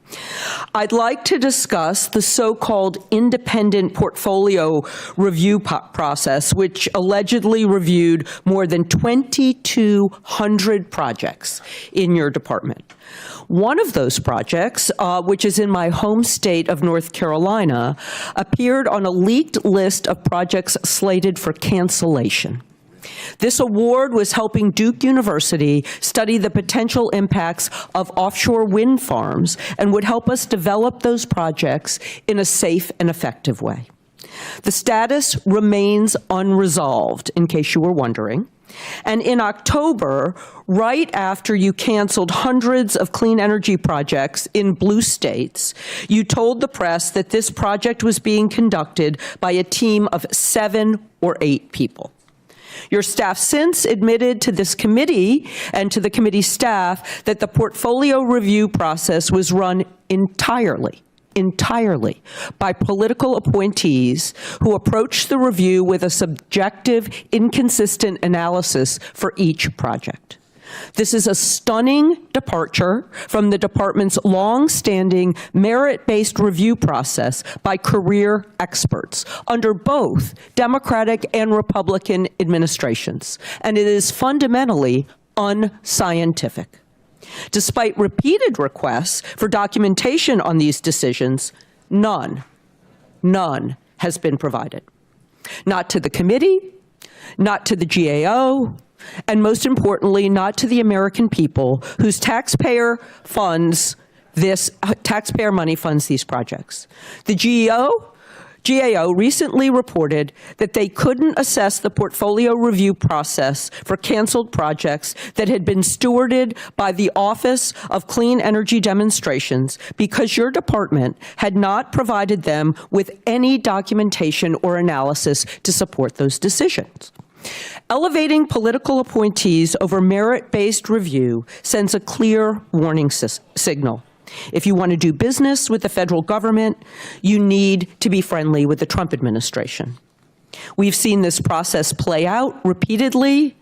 I'd like to discuss the so-called independent portfolio review process, which allegedly reviewed more than 2,200 projects in your department. One of those projects, which is in my home state of North Carolina, appeared on a leaked list of projects slated for cancellation. This award was helping Duke University study the potential impacts of offshore wind farms and would help us develop those projects in a safe and effective way. The status remains unresolved, in case you were wondering. And in October, right after you canceled hundreds of clean energy projects in blue states, you told the press that this project was being conducted by a team of 7 or 8 people. Your staff since admitted to this committee and to the committee staff that the portfolio review process was run entirely by political appointees who approached the review with a subjective, inconsistent analysis for each project. This is a stunning departure from the department's long-standing merit-based review process by career experts under both Democratic and Republican administrations, and it is fundamentally unscientific. Despite repeated requests for documentation on these decisions, none has been provided. Not to the committee, not to the GAO, and most importantly, not to the American people whose taxpayer money funds these projects. The GAO recently reported that they couldn't assess the portfolio review process for canceled projects that had been stewarded by the Office of Clean Energy Demonstrations because your department had not provided them with any documentation or analysis to support those decisions. Elevating political appointees over merit-based review sends a clear warning signal. If you want to do business with the federal government, you need to be friendly with the Trump administration. We've seen this process play out repeatedly,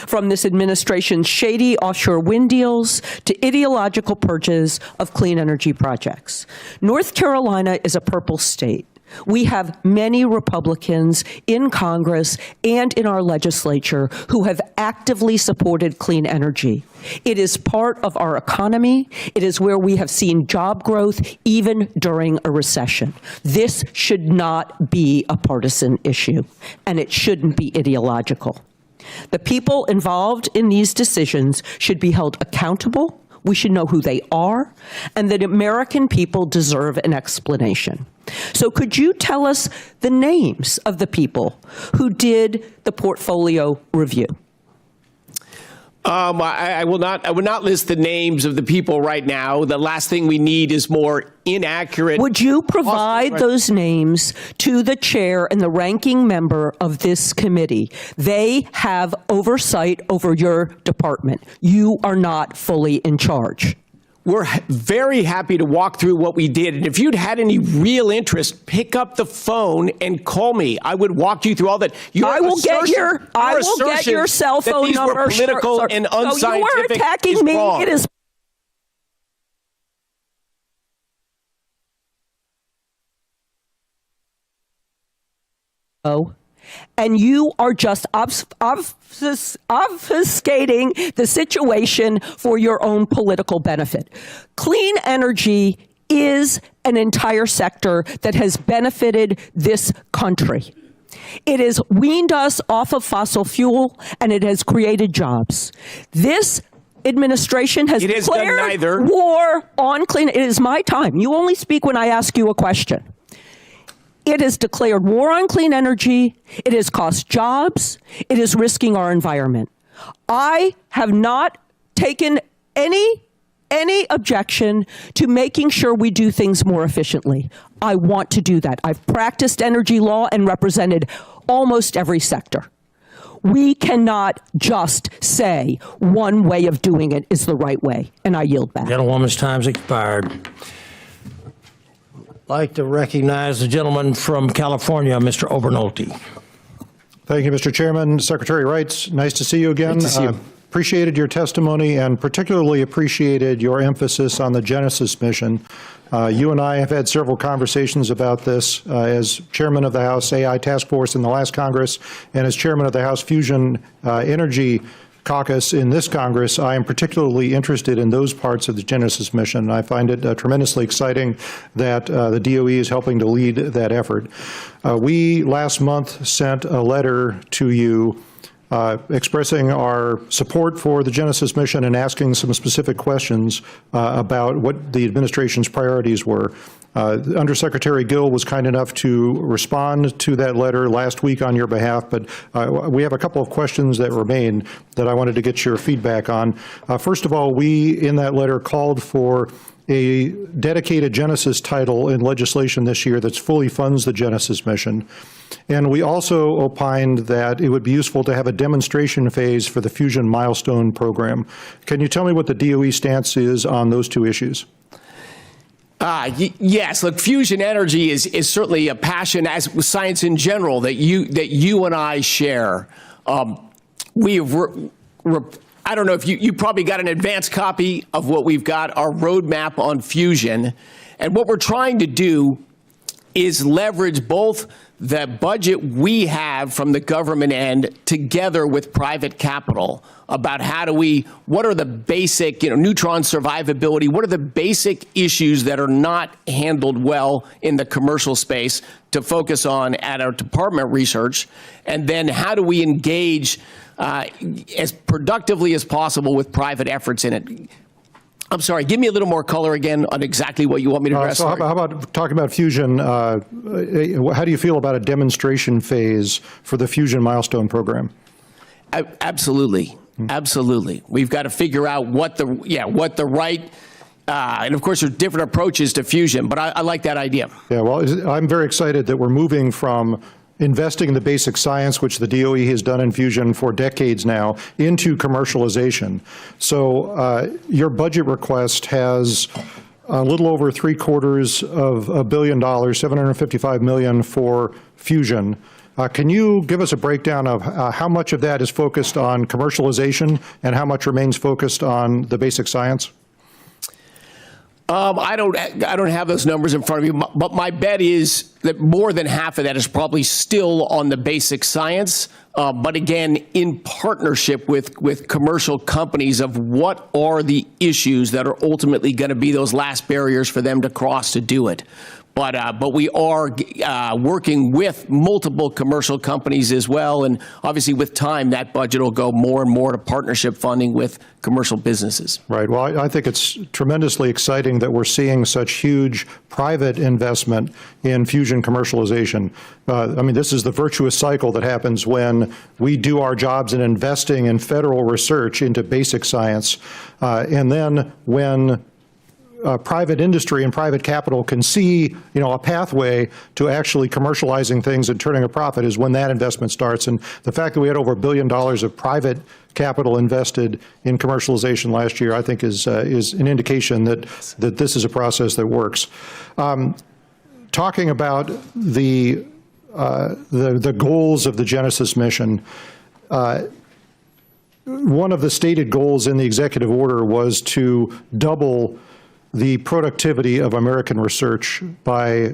from this administration's shady offshore wind deals to ideological purges of clean energy projects. North Carolina is a purple state. We have many Republicans in Congress and in our legislature who have actively supported clean energy. It is part of our economy. It is where we have seen job growth even during a recession. This should not be a partisan issue, and it shouldn't be ideological. The people involved in these decisions should be held accountable. We should know who they are, and that American people deserve an explanation. So could you tell us the names of the people who did the portfolio review? I will not list the names of the people right now. The last thing we need is more inaccurate. Would you provide those names to the chair and the ranking member of this committee? They have oversight over your department. You are not fully in charge. We're very happy to walk through what we did. And if you'd had any real interest, pick up the phone and call me. I would walk you through all that. I will get your cell phone number. Were political and unscientific. So you are attacking me. Wrong. It is. And you are just obfuscating the situation for your own political benefit. Clean energy is an entire sector that has benefited this country. It has weaned us off of fossil fuel, and it has created jobs. This administration has declared war on clean. It is my time. You only speak when I ask you a question. It has declared war on clean energy. It has cost jobs. It is risking our environment. I have not taken any objection to making sure we do things more efficiently. I want to do that. I've practiced energy law and represented almost every sector. We cannot just say one way of doing it is the right way, and I yield back. Gentlewoman's time's expired. I'd like to recognize the gentleman from California, Mr. Obernolte. Thank you, Mr. Chairman. Secretary Wright, nice to see you again. Nice to see you. Appreciated your testimony and particularly appreciated your emphasis on the Genesis mission. You and I have had several conversations about this as chairman of the House AI Task Force in the last Congress and as chairman of the House Fusion Energy Caucus in this Congress. I am particularly interested in those parts of the Genesis mission. I find it tremendously exciting that the DOE is helping to lead that effort. We last month sent a letter to you expressing our support for the Genesis mission and asking some specific questions about what the administration's priorities were. Undersecretary Gill was kind enough to respond to that letter last week on your behalf, but we have a couple of questions that remain that I wanted to get your feedback on. First of all, we, in that letter, called for a dedicated Genesis title in legislation this year that fully funds the Genesis mission. And we also opined that it would be useful to have a demonstration phase for the Fusion Milestone program. Can you tell me what the DOE stance is on those two issues? Yes, look, fusion energy is certainly a passion, as with science in general, that you and I share. I don't know if you probably got an advanced copy of what we've got, our roadmap on fusion. And what we're trying to do is leverage both the budget we have from the government end together with private capital about what are the basic, neutron survivability, what are the basic issues that are not handled well in the commercial space to focus on at our department research, and then how do we engage as productively as possible with private efforts in it. I'm sorry, give me a little more color again on exactly what you want me to address. So how about talking about fusion? How do you feel about a demonstration phase for the Fusion Milestone program? Absolutely. Absolutely. We've got to figure out what the right, and of course there's different approaches to fusion, but I like that idea. Yeah, well, I'm very excited that we're moving from investing in the basic science, which the DOE has done in fusion for decades now, into commercialization. So your budget request has a little over $750 million, $755 million for fusion. Can you give us a breakdown of how much of that is focused on commercialization and how much remains focused on the basic science? I don't have those numbers in front of me, but my bet is that more than half of that is probably still on the basic science, but again, in partnership with commercial companies of what are the issues that are ultimately going to be those last barriers for them to cross to do it. But we are working with multiple commercial companies as well, and obviously with time, that budget will go more and more to partnership funding with commercial businesses. Right. Well, I think it's tremendously exciting that we're seeing such huge private investment in fusion commercialization. I mean, this is the virtuous cycle that happens when we do our jobs in investing in federal research into basic science, and then when private industry and private capital can see, a pathway to actually commercializing things and turning a profit is when that investment starts. And the fact that we had over $1 billion of private capital invested in commercialization last year, I think is an indication that this is a process that works. Talking about the goals of the Genesis mission, one of the stated goals in the executive order was to double the productivity of American research by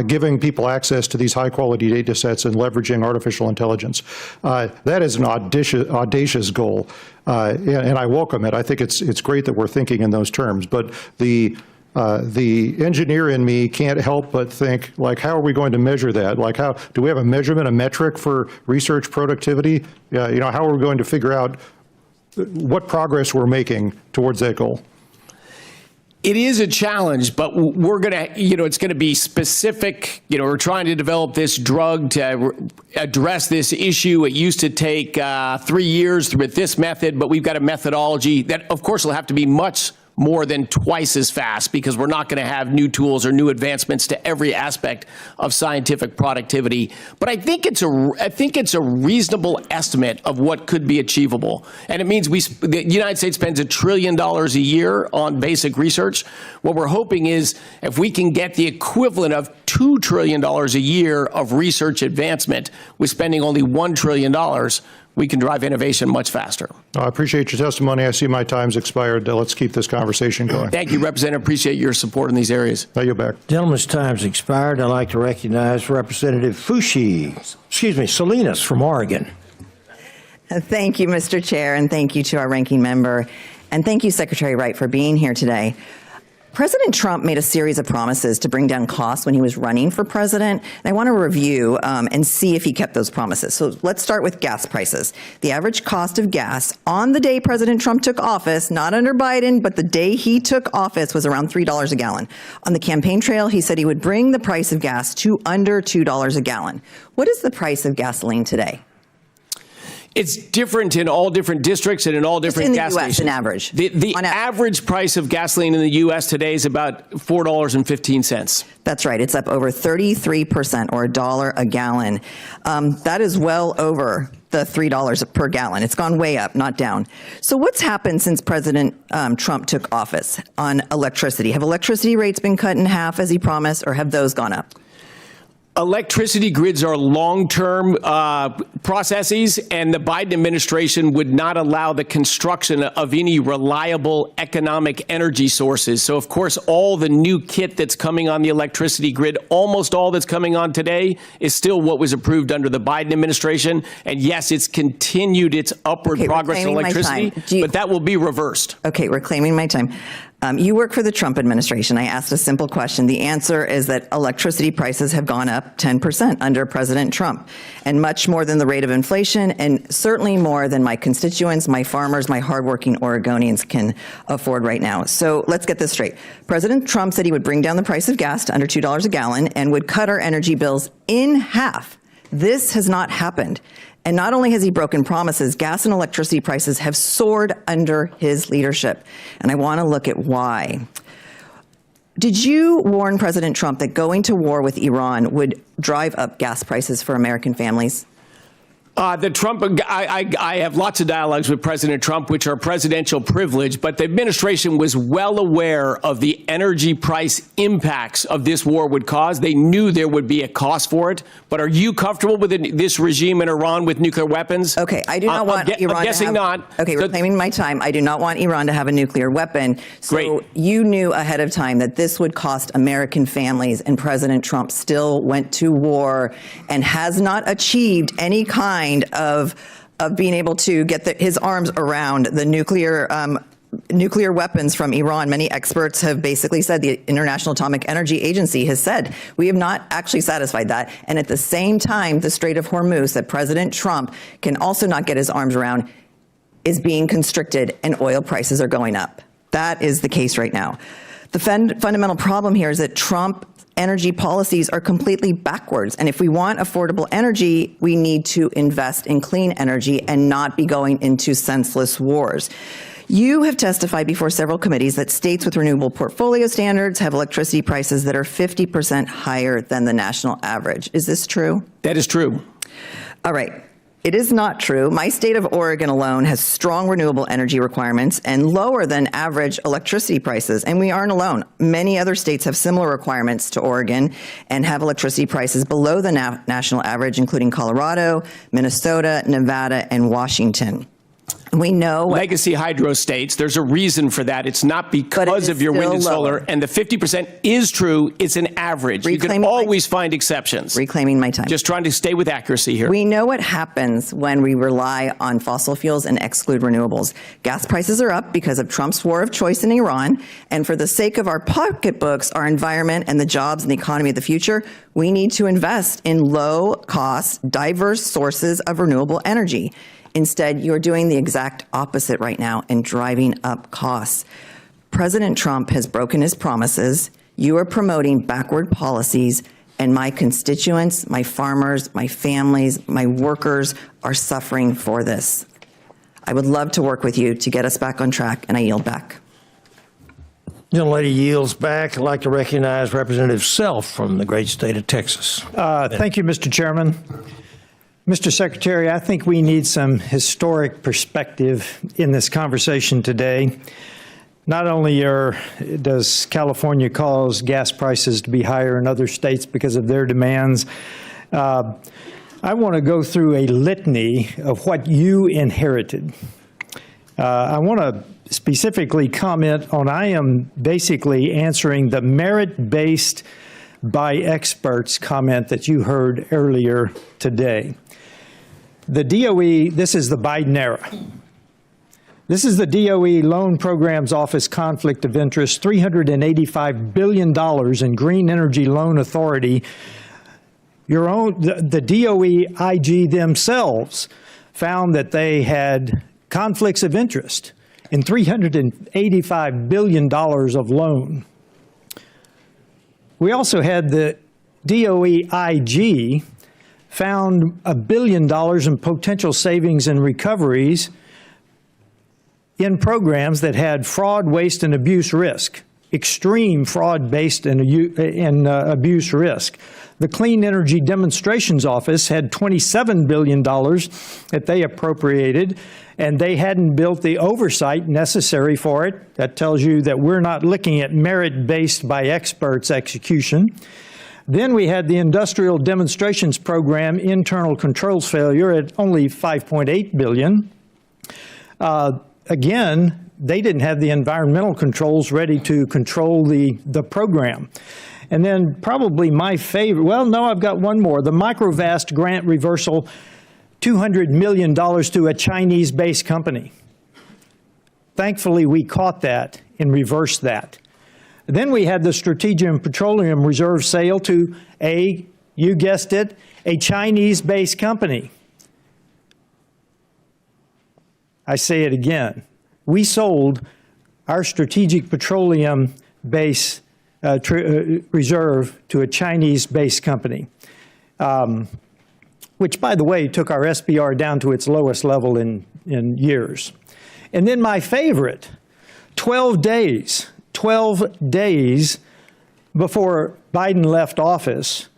giving people access to these high-quality data sets and leveraging artificial intelligence. That is an audacious goal, and I welcome it. I think it's great that we're thinking in those terms. But the engineer in me can't help but think, like, how are we going to measure that? Like, how do we have a measurement, a metric for research productivity? How are we going to figure out what progress we're making towards that goal? It is a challenge, but we're going to, it's going to be specific. We're trying to develop this drug to address this issue. It used to take 3 years with this method, but we've got a methodology that, of course, will have to be much more than twice as fast because we're not going to have new tools or new advancements to every aspect of scientific productivity. But I think it's a reasonable estimate of what could be achievable. And it means the United States spends $1 trillion a year on basic research. What we're hoping is if we can get the equivalent of $2 trillion a year of research advancement with spending only $1 trillion, we can drive innovation much faster. I appreciate your testimony. I see my time's expired. Let's keep this conversation going. Thank you, Representative. Appreciate your support in these areas. I yield back. Gentleman's time's expired. I'd like to recognize Representative Salinas from Oregon. Thank you, Mr. Chair, and thank you to our ranking member. And thank you, Secretary Wright, for being here today. President Trump made a series of promises to bring down costs when he was running for president. And I want to review and see if he kept those promises. So let's start with gas prices. The average cost of gas on the day President Trump took office, not under Biden, but the day he took office, was around $3 a gallon. On the campaign trail, he said he would bring the price of gas to under $2 a gallon. What is the price of gasoline today? It's different in all different districts and in all different gas stations. In the U.S. on average. The average price of gasoline in the U.S. today is about $4.15. That's right. It's up over 33%, or $1 a gallon. That is well over the $3 per gallon. It's gone way up, not down. So what's happened since President Trump took office on electricity? Have electricity rates been cut in half as he promised, or have those gone up? Electricity grids are long-term processes, and the Biden administration would not allow the construction of any reliable economic energy sources. So, of course, all the new kit that's coming on the electricity grid, almost all that's coming on today, is still what was approved under the Biden administration. And yes, it's continued its upward progress in electricity, but that will be reversed. Okay, reclaiming my time. You work for the Trump administration. I asked a simple question. The answer is that electricity prices have gone up 10% under President Trump, and much more than the rate of inflation, and certainly more than my constituents, my farmers, my hardworking Oregonians can afford right now. So let's get this straight. President Trump said he would bring down the price of gas to under $2 a gallon and would cut our energy bills in half. This has not happened. And not only has he broken promises, gas and electricity prices have soared under his leadership. And I want to look at why. Did you warn President Trump that going to war with Iran would drive up gas prices for American families? I have lots of dialogues with President Trump, which are presidential privilege, but the administration was well aware of the energy price impacts of this war would cause. They knew there would be a cost for it. But are you comfortable with this regime in Iran with nuclear weapons? Okay, I do not want Iran I'm guessing to have, not. Okay, reclaiming my time. I do not want Iran to have a nuclear weapon. So Great. You knew ahead of time that this would cost American families, and President Trump still went to war and has not achieved any kind of being able to get his arms around the nuclear nuclear weapons from Iran. Many experts have basically said, the International Atomic Energy Agency has said, we have not actually satisfied that. And at the same time, the Strait of Hormuz that President Trump can also not get his arms around is being constricted and oil prices are going up. That is the case right now. The fundamental problem here is that Trump energy policies are completely backwards. And if we want affordable energy, we need to invest in clean energy and not be going into senseless wars. You have testified before several committees that states with renewable portfolio standards have electricity prices that are 50% higher than the national average. Is this true? That is true. All right. It is not true. My state of Oregon alone has strong renewable energy requirements and lower than average electricity prices, and we aren't alone. Many other states have similar requirements to Oregon and have electricity prices below the national average, including Colorado, Minnesota, Nevada, and Washington. We know legacy hydro states, there's a reason for that. It's not because of your wind and solar. And the 50% is true. It's an average. You can always find exceptions. Reclaiming my time. Just trying to stay with accuracy here. We know what happens when we rely on fossil fuels and exclude renewables. Gas prices are up because of Trump's war of choice in Iran. And for the sake of our pocketbooks, our environment, and the jobs and the economy of the future, we need to invest in low-cost, diverse sources of renewable energy. Instead, you're doing the exact opposite right now and driving up costs. President Trump has broken his promises. You are promoting backward policies, and my constituents, my farmers, my families, my workers are suffering for this. I would love to work with you to get us back on track, and I yield back. Young lady yields back. I'd like to recognize Representative Self from the great state of Texas. Thank you, Mr. Chairman. Mr. Secretary, I think we need some historic perspective in this conversation today. Not only does California cause gas prices to be higher in other states because of their demands, I want to go through a litany of what you inherited. I want to specifically comment on, I am basically answering the merit-based by experts comment that you heard earlier today. The DOE, this is the Biden era. This is the DOE Loan Programs Office conflict of interest, $385 billion in Green Energy Loan Authority. The DOE IG themselves found that they had conflicts of interest in $385 billion of loan. We also had the DOE IG found $1 billion in potential savings and recoveries in programs that had fraud, waste, and abuse risk, extreme fraud-based and abuse risk. The Clean Energy Demonstrations Office had $27 billion that they appropriated, and they hadn't built the oversight necessary for it. That tells you that we're not looking at merit-based by experts execution. Then we had the Industrial Demonstrations Program internal controls failure at only $5.8 billion. Again, they didn't have the environmental controls ready to control the program. And then probably my favorite, well, no, I've got one more. The Microvast grant reversal, $200 million to a Chinese-based company. Thankfully, we caught that and reversed that. Then we had the Strategic Petroleum Reserve sale to you guessed it, a Chinese-based company. I say it again. We sold our Strategic Petroleum base reserve to a Chinese-based company, which, by the way, took our SPR down to its lowest level in years. And then my favorite, 12 days before Biden left office,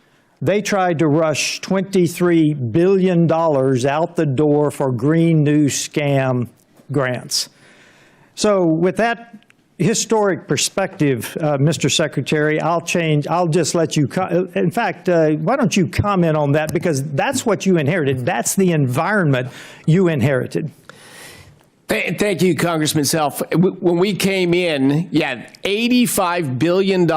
they tried to rush $23 billion out the door for Green New Scam grants. So with that historic perspective, Mr. Secretary, I'll just let you, in fact, why don't you comment on that? Because that's what you inherited. That's the environment you inherited. Thank you, Congressman Self. When we came in, $85 billion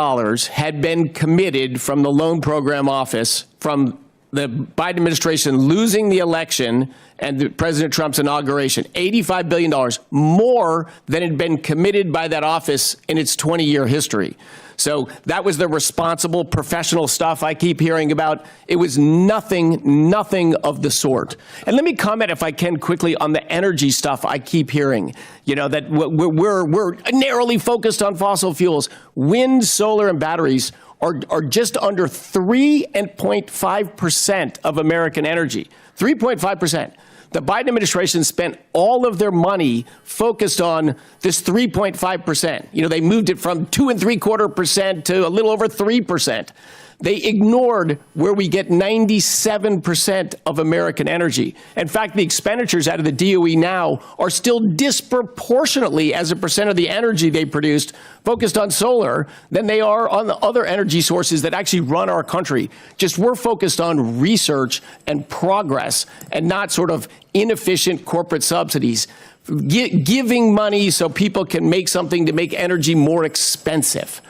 had been committed from the Loan Program Office from the Biden administration losing the election and President Trump's inauguration, $85 billion, more than had been committed by that office in its 20-year history. So that was the responsible professional stuff I keep hearing about. It was nothing of the sort. And let me comment, if I can, quickly on the energy stuff I keep hearing. You know, that we're narrowly focused on fossil fuels. Wind, solar, and batteries are just under 3.5% of American energy. 3.5%. The Biden administration spent all of their money focused on this 3.5%. You know, they moved it from 2.75% to a little over 3%. They ignored where we get 97% of American energy. In fact, the expenditures out of the DOE now are still disproportionately, as a percent of the energy they produced, focused on solar than they are on the other energy sources that actually run our country. Just we're focused on research and progress and not sort of inefficient corporate subsidies, giving money so people can make something to make energy more expensive.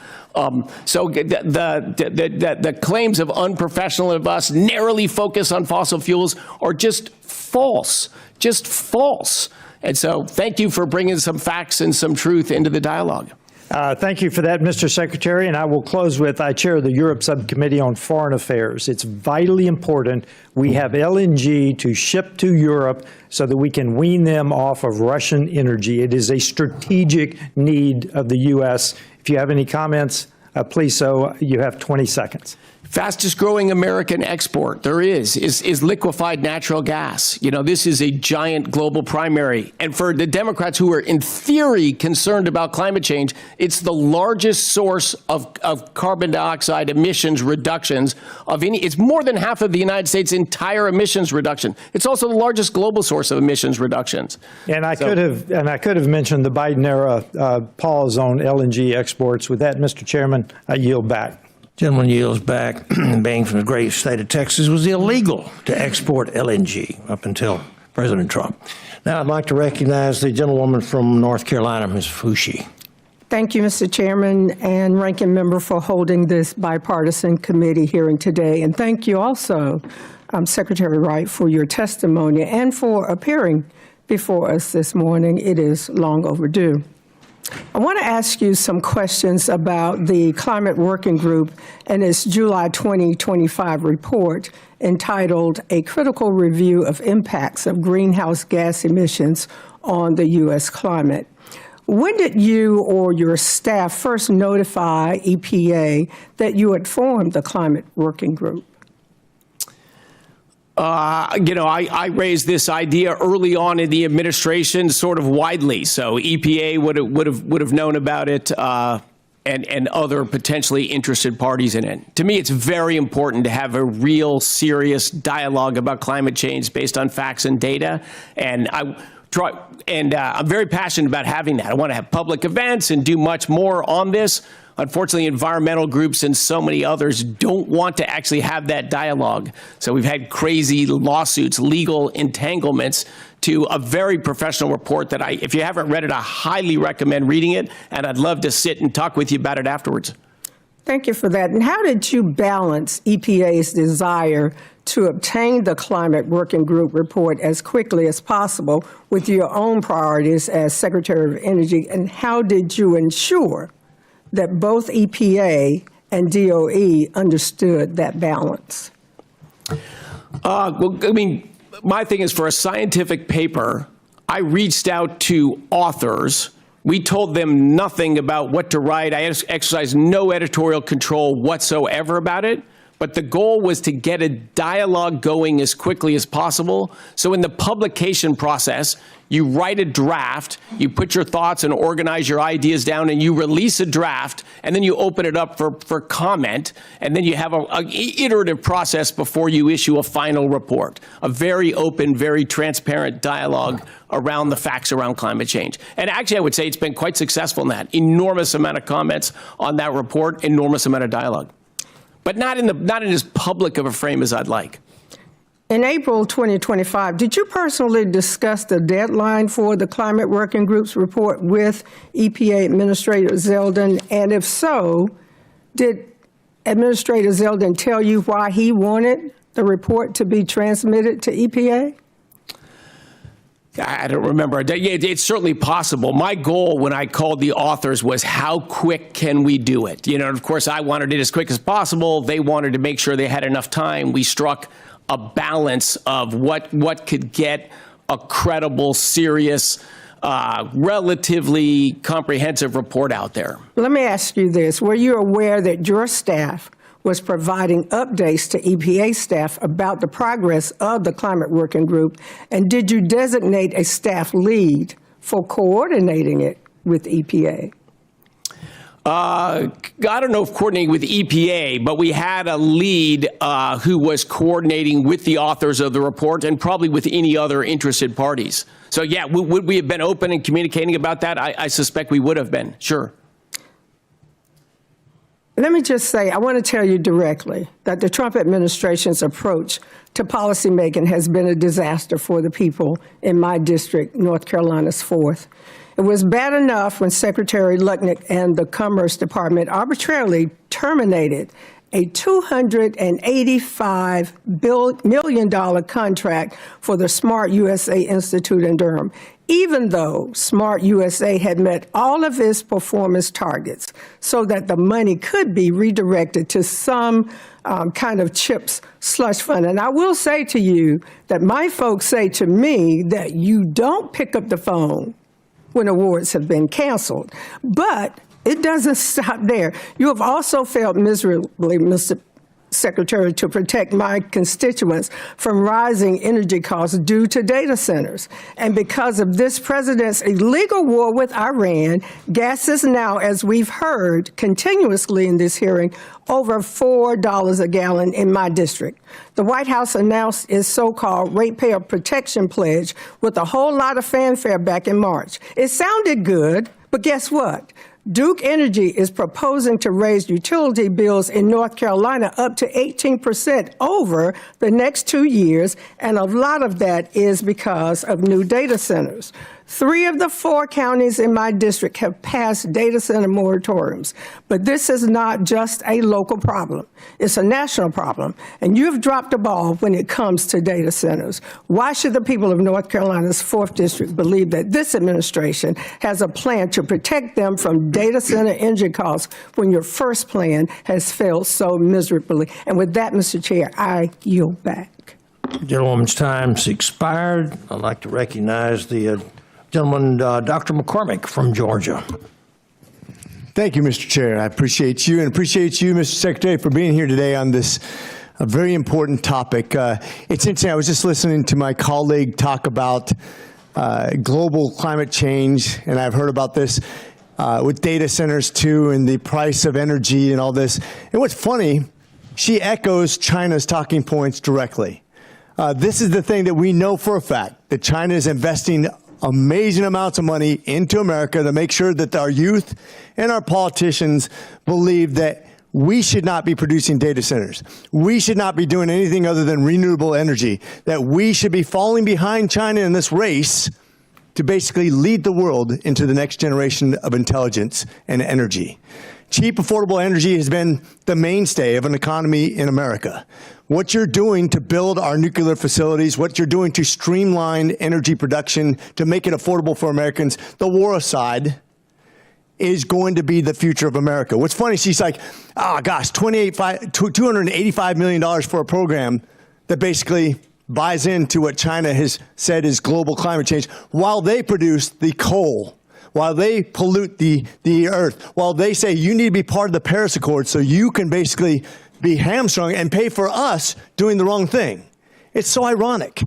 So the claims of unprofessional of us narrowly focus on fossil fuels are just false. And so thank you for bringing some facts and some truth into the dialogue. Thank you for that, Mr. Secretary. And I will close with, I chair the Europe Subcommittee on Foreign Affairs. It's vitally important we have LNG to ship to Europe so that we can wean them off of Russian energy. It is a strategic need of the U.S. If you have any comments, please so. You have 20 seconds. Fastest growing American export there is liquefied natural gas. You know, this is a giant global primary. And for the Democrats who are in theory concerned about climate change, it's the largest source of carbon dioxide emissions reductions of any. It's more than half of the United States' entire emissions reduction. It's also the largest global source of emissions reductions. And I could have mentioned the Biden era pause on LNG exports. With that, Mr. Chairman, I yield back. Gentleman yields back. Being from the great state of Texas, it was illegal to export LNG up until President Trump. Now I'd like to recognize the gentlewoman from North Carolina, Ms. Fushi. Thank you, Mr. Chairman and Ranking Member, for holding this bipartisan committee hearing today. And thank you also, Secretary Wright, for your testimony and for appearing before us this morning. It is long overdue. I want to ask you some questions about the Climate Working Group and its July 2025 report entitled A Critical Review of Impacts of Greenhouse Gas Emissions on the U.S. Climate. When did you or your staff first notify EPA that you had formed the Climate Working Group? I raised this idea early on in the administration, sort of widely. So EPA would have known about it, and other potentially interested parties in it. To me, it's very important to have a real, serious dialogue about climate change based on facts and data. And I'm very passionate about having that. I want to have public events and do much more on this. Unfortunately, environmental groups and so many others don't want to actually have that dialogue. So we've had crazy lawsuits, legal entanglements to a very professional report that if you haven't read it, I highly recommend reading it, and I'd love to sit and talk with you about it afterwards. Thank you for that. And how did you balance EPA's desire to obtain the Climate Working Group report as quickly as possible with your own priorities as Secretary of Energy, and how did you ensure that both EPA and DOE understood that balance? Well, I mean, my thing is, for a scientific paper, I reached out to authors. We told them nothing about what to write. I exercised no editorial control whatsoever about it. But the goal was to get a dialogue going as quickly as possible. So in the publication process, you write a draft, you put your thoughts and organize your ideas down, and you release a draft, and then you open it up for comment, and then you have an iterative process before you issue a final report. A very open, very transparent dialogue around the facts around climate change. And actually, I would say it's been quite successful in that. Enormous amount of comments on that report, enormous amount of dialogue. But not in as public of a frame as I'd like. In April 2025, did you personally discuss the deadline for the Climate Working Group's report with EPA Administrator Zeldin? And if so, did Administrator Zeldin tell you why he wanted the report to be transmitted to EPA? I don't remember. It's certainly possible. My goal when I called the authors was how quick can we do it? You know, of course, I wanted it as quick as possible. They wanted to make sure they had enough time. We struck a balance of what could get a credible, serious, relatively comprehensive report out there. Let me ask you this. Were you aware that your staff was providing updates to EPA staff about the progress of the climate working group? And did you designate a staff lead for coordinating it with EPA? I don't know if coordinating with EPA, but we had a lead who was coordinating with the authors of the report and probably with any other interested parties. So yeah, would we have been open and communicating about that? I suspect we would have been, sure. Let me just say, I want to tell you directly that the Trump administration's approach to policymaking has been a disaster for the people in my district, North Carolina's 4th. It was bad enough when Secretary Lutnick and the Commerce Department arbitrarily terminated a $285 million contract for the Smart USA Institute in Durham, even though Smart USA had met all of its performance targets, so that the money could be redirected to some kind of CHIPS slush fund. And I will say to you that my folks say to me that you don't pick up the phone when awards have been canceled. But it doesn't stop there. You have also failed miserably, Mr. Secretary, to protect my constituents from rising energy costs due to data centers. And because of this president's illegal war with Iran, gas is now, as we've heard continuously in this hearing, over $4 a gallon in my district. The White House announced its so-called ratepayer protection pledge with a whole lot of fanfare back in March. It sounded good, but guess what? Duke Energy is proposing to raise utility bills in North Carolina up to 18% over the next 2 years, and a lot of that is because of new data centers. 3 of the 4 counties in my district have passed data center moratoriums. But this is not just a local problem. It's a national problem. And you've dropped the ball when it comes to data centers. Why should the people of North Carolina's 4th District believe that this administration has a plan to protect them from data center energy costs when your first plan has failed so miserably? And with that, Mr. Chair, I yield back. Gentlewoman's time's expired. I'd like to recognize the gentleman, Dr. McCormick from Georgia. Thank you, Mr. Chair. I appreciate you and appreciate you, Mr. Secretary, for being here today on this very important topic. It's interesting. I was just listening to my colleague talk about global climate change, and I've heard about this with data centers too, and the price of energy and all this. And what's funny, she echoes China's talking points directly. This is the thing that we know for a fact, that China is investing amazing amounts of money into America to make sure that our youth and our politicians believe that we should not be producing data centers. We should not be doing anything other than renewable energy, that we should be falling behind China in this race to basically lead the world into the next generation of intelligence and energy. Cheap, affordable energy has been the mainstay of an economy in America. What you're doing to build our nuclear facilities, what you're doing to streamline energy production, to make it affordable for Americans, the war aside, is going to be the future of America. What's funny, she's like, oh gosh, $285 million for a program that basically buys into what China has said is global climate change, while they produce the coal, while they pollute the earth, while they say you need to be part of the Paris Accord so you can basically be hamstrung and pay for us doing the wrong thing. It's so ironic.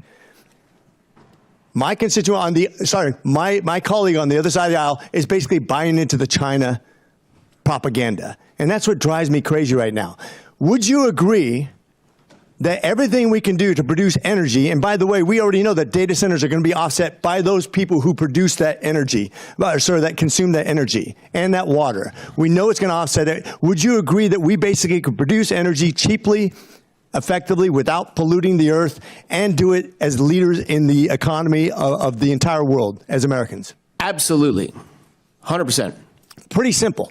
My constituent on the, my colleague on the other side of the aisle is basically buying into the China propaganda. And that's what drives me crazy right now. Would you agree that everything we can do to produce energy, and by the way, we already know that data centers are going to be offset by those people who produce that energy, that consume that energy and that water. We know it's going to offset it. Would you agree that we basically could produce energy cheaply, effectively, without polluting the earth, and do it as leaders in the economy of the entire world as Americans? Absolutely. 100%. Pretty simple.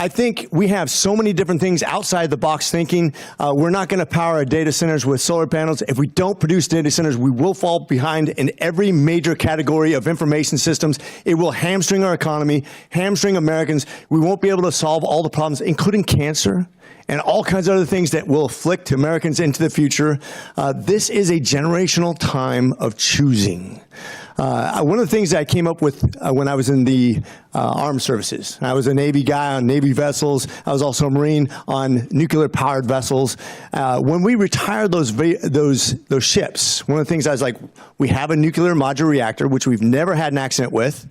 I think we have so many different things outside the box thinking. We're not going to power our data centers with solar panels. If we don't produce data centers, we will fall behind in every major category of information systems. It will hamstring our economy, hamstring Americans. We won't be able to solve all the problems, including cancer and all kinds of other things that will afflict Americans into the future. This is a generational time of choosing. One of the things that I came up with when I was in the armed services, I was a Navy guy on Navy vessels. I was also a Marine on nuclear-powered vessels. When we retired those ships, one of the things I was like, we have a nuclear modular reactor, which we've never had an accident with,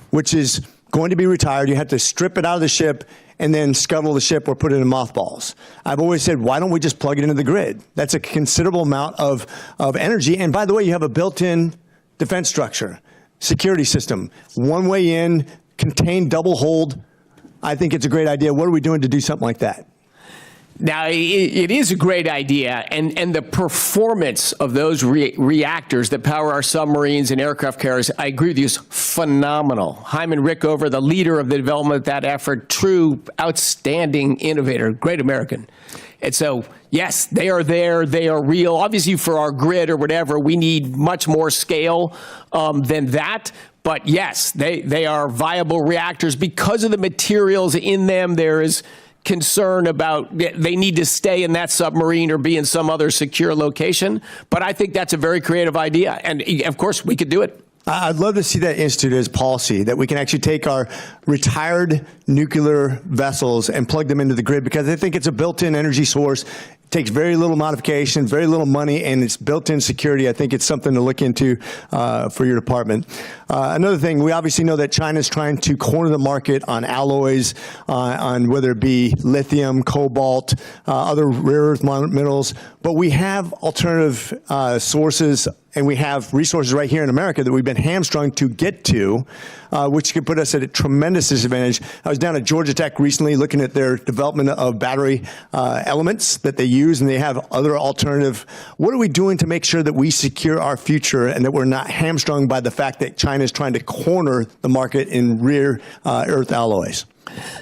which is going to be retired. You have to strip it out of the ship and then scuttle the ship or put it in mothballs. I've always said, why don't we just plug it into the grid? That's a considerable amount of energy. And by the way, you have a built-in defense structure, security system, one way in, contained, double hold. I think it's a great idea. What are we doing to do something like that? Now, it is a great idea, and the performance of those reactors that power our submarines and aircraft carriers, I agree with you, is phenomenal. Hyman Rickover, the leader of the development of that effort, true, outstanding innovator, great American. And so, yes, they are there, they are real. Obviously, for our grid or whatever, we need much more scale than that. But yes, they are viable reactors. Because of the materials in them, there is concern about they need to stay in that submarine or be in some other secure location. But I think that's a very creative idea. And of course, we could do it. I'd love to see that instituted as policy, that we can actually take our retired nuclear vessels and plug them into the grid, because I think it's a built-in energy source. It takes very little modification, very little money, and it's built-in security. I think it's something to look into for your department. Another thing, we obviously know that China's trying to corner the market on alloys, on whether it be lithium, cobalt, other rare earth minerals, but we have alternative sources, and we have resources right here in America that we've been hamstrung to get to, which could put us at a tremendous disadvantage. I was down at Georgia Tech recently looking at their development of battery elements that they use, and they have other alternative. What are we doing to make sure that we secure our future and that we're not hamstrung by the fact that China is trying to corner the market in rare earth alloys?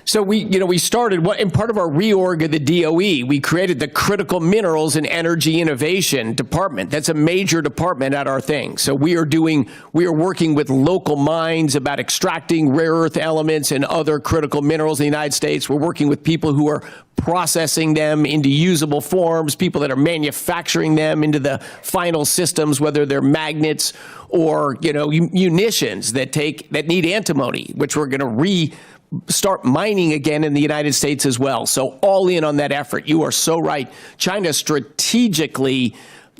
So we started in part of our reorg of the DOE. We created the Critical Minerals and Energy Innovation Department. That's a major department at our thing. So we are working with local mines about extracting rare earth elements and other critical minerals in the United States. We're working with people who are processing them into usable forms, people that are manufacturing them into the final systems, whether they're magnets or munitions that need antimony, which we're going to start mining again in the United States as well. So all in on that effort. You are so right. China strategically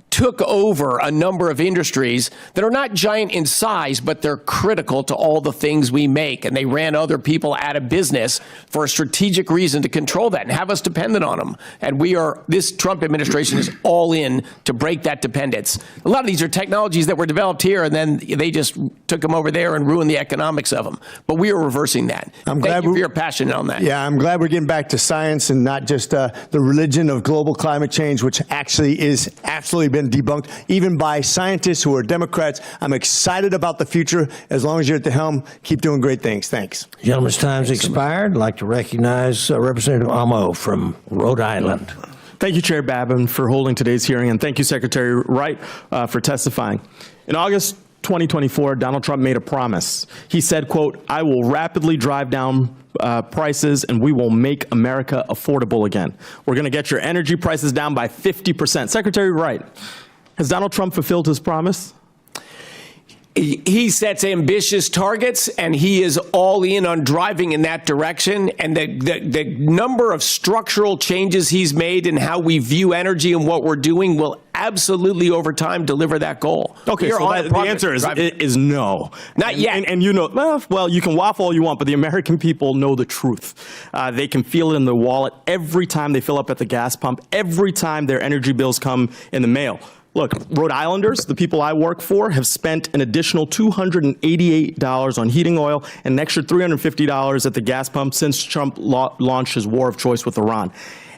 took over a number of industries that are not giant in size, but they're critical to all the things we make. And they ran other people out of business for a strategic reason to control that and have us dependent on them. And this Trump administration is all in to break that dependence. A lot of these are technologies that were developed here, and then they just took them over there and ruined the economics of them. But we are reversing that. Thank you for your passion on that. Yeah, I'm glad we're getting back to science and not just the religion of global climate change, which actually is absolutely been debunked, even by scientists who are Democrats. I'm excited about the future. As long as you're at the helm, keep doing great things. Thanks. Gentleman's time's expired. I'd like to recognize Representative Amo from Rhode Island. Thank you, Chair Babin, for holding today's hearing, and thank you, Secretary Wright, for testifying. In August 2024, Donald Trump made a promise. He said, quote, "I will rapidly drive down prices and we will make America affordable again. We're going to get your energy prices down by 50%. Secretary Wright, has Donald Trump fulfilled his promise? He sets ambitious targets, and he is all in on driving in that direction. And the number of structural changes he's made in how we view energy and what we're doing will absolutely, over time, deliver that goal. Okay, so the answer is no. Not yet. And you know, well, you can waffle all you want, but the American people know the truth. They can feel it in their wallet every time they fill up at the gas pump, every time their energy bills come in the mail. Look, Rhode Islanders, the people I work for, have spent an additional $288 on heating oil and an extra $350 at the gas pump since Trump launched his war of choice with Iran.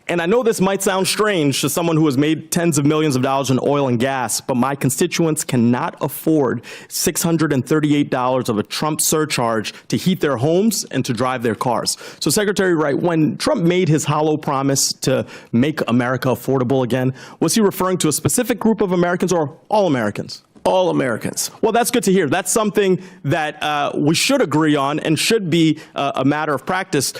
And I know this might sound strange to someone who has made tens of millions of dollars in oil and gas, but my constituents cannot afford $638 of a Trump surcharge to heat their homes and to drive their cars. So Secretary Wright, when Trump made his hollow promise to make America affordable again, was he referring to a specific group of Americans or all Americans? All Americans. Well, that's good to hear. That's something that we should agree on and should be a matter of practice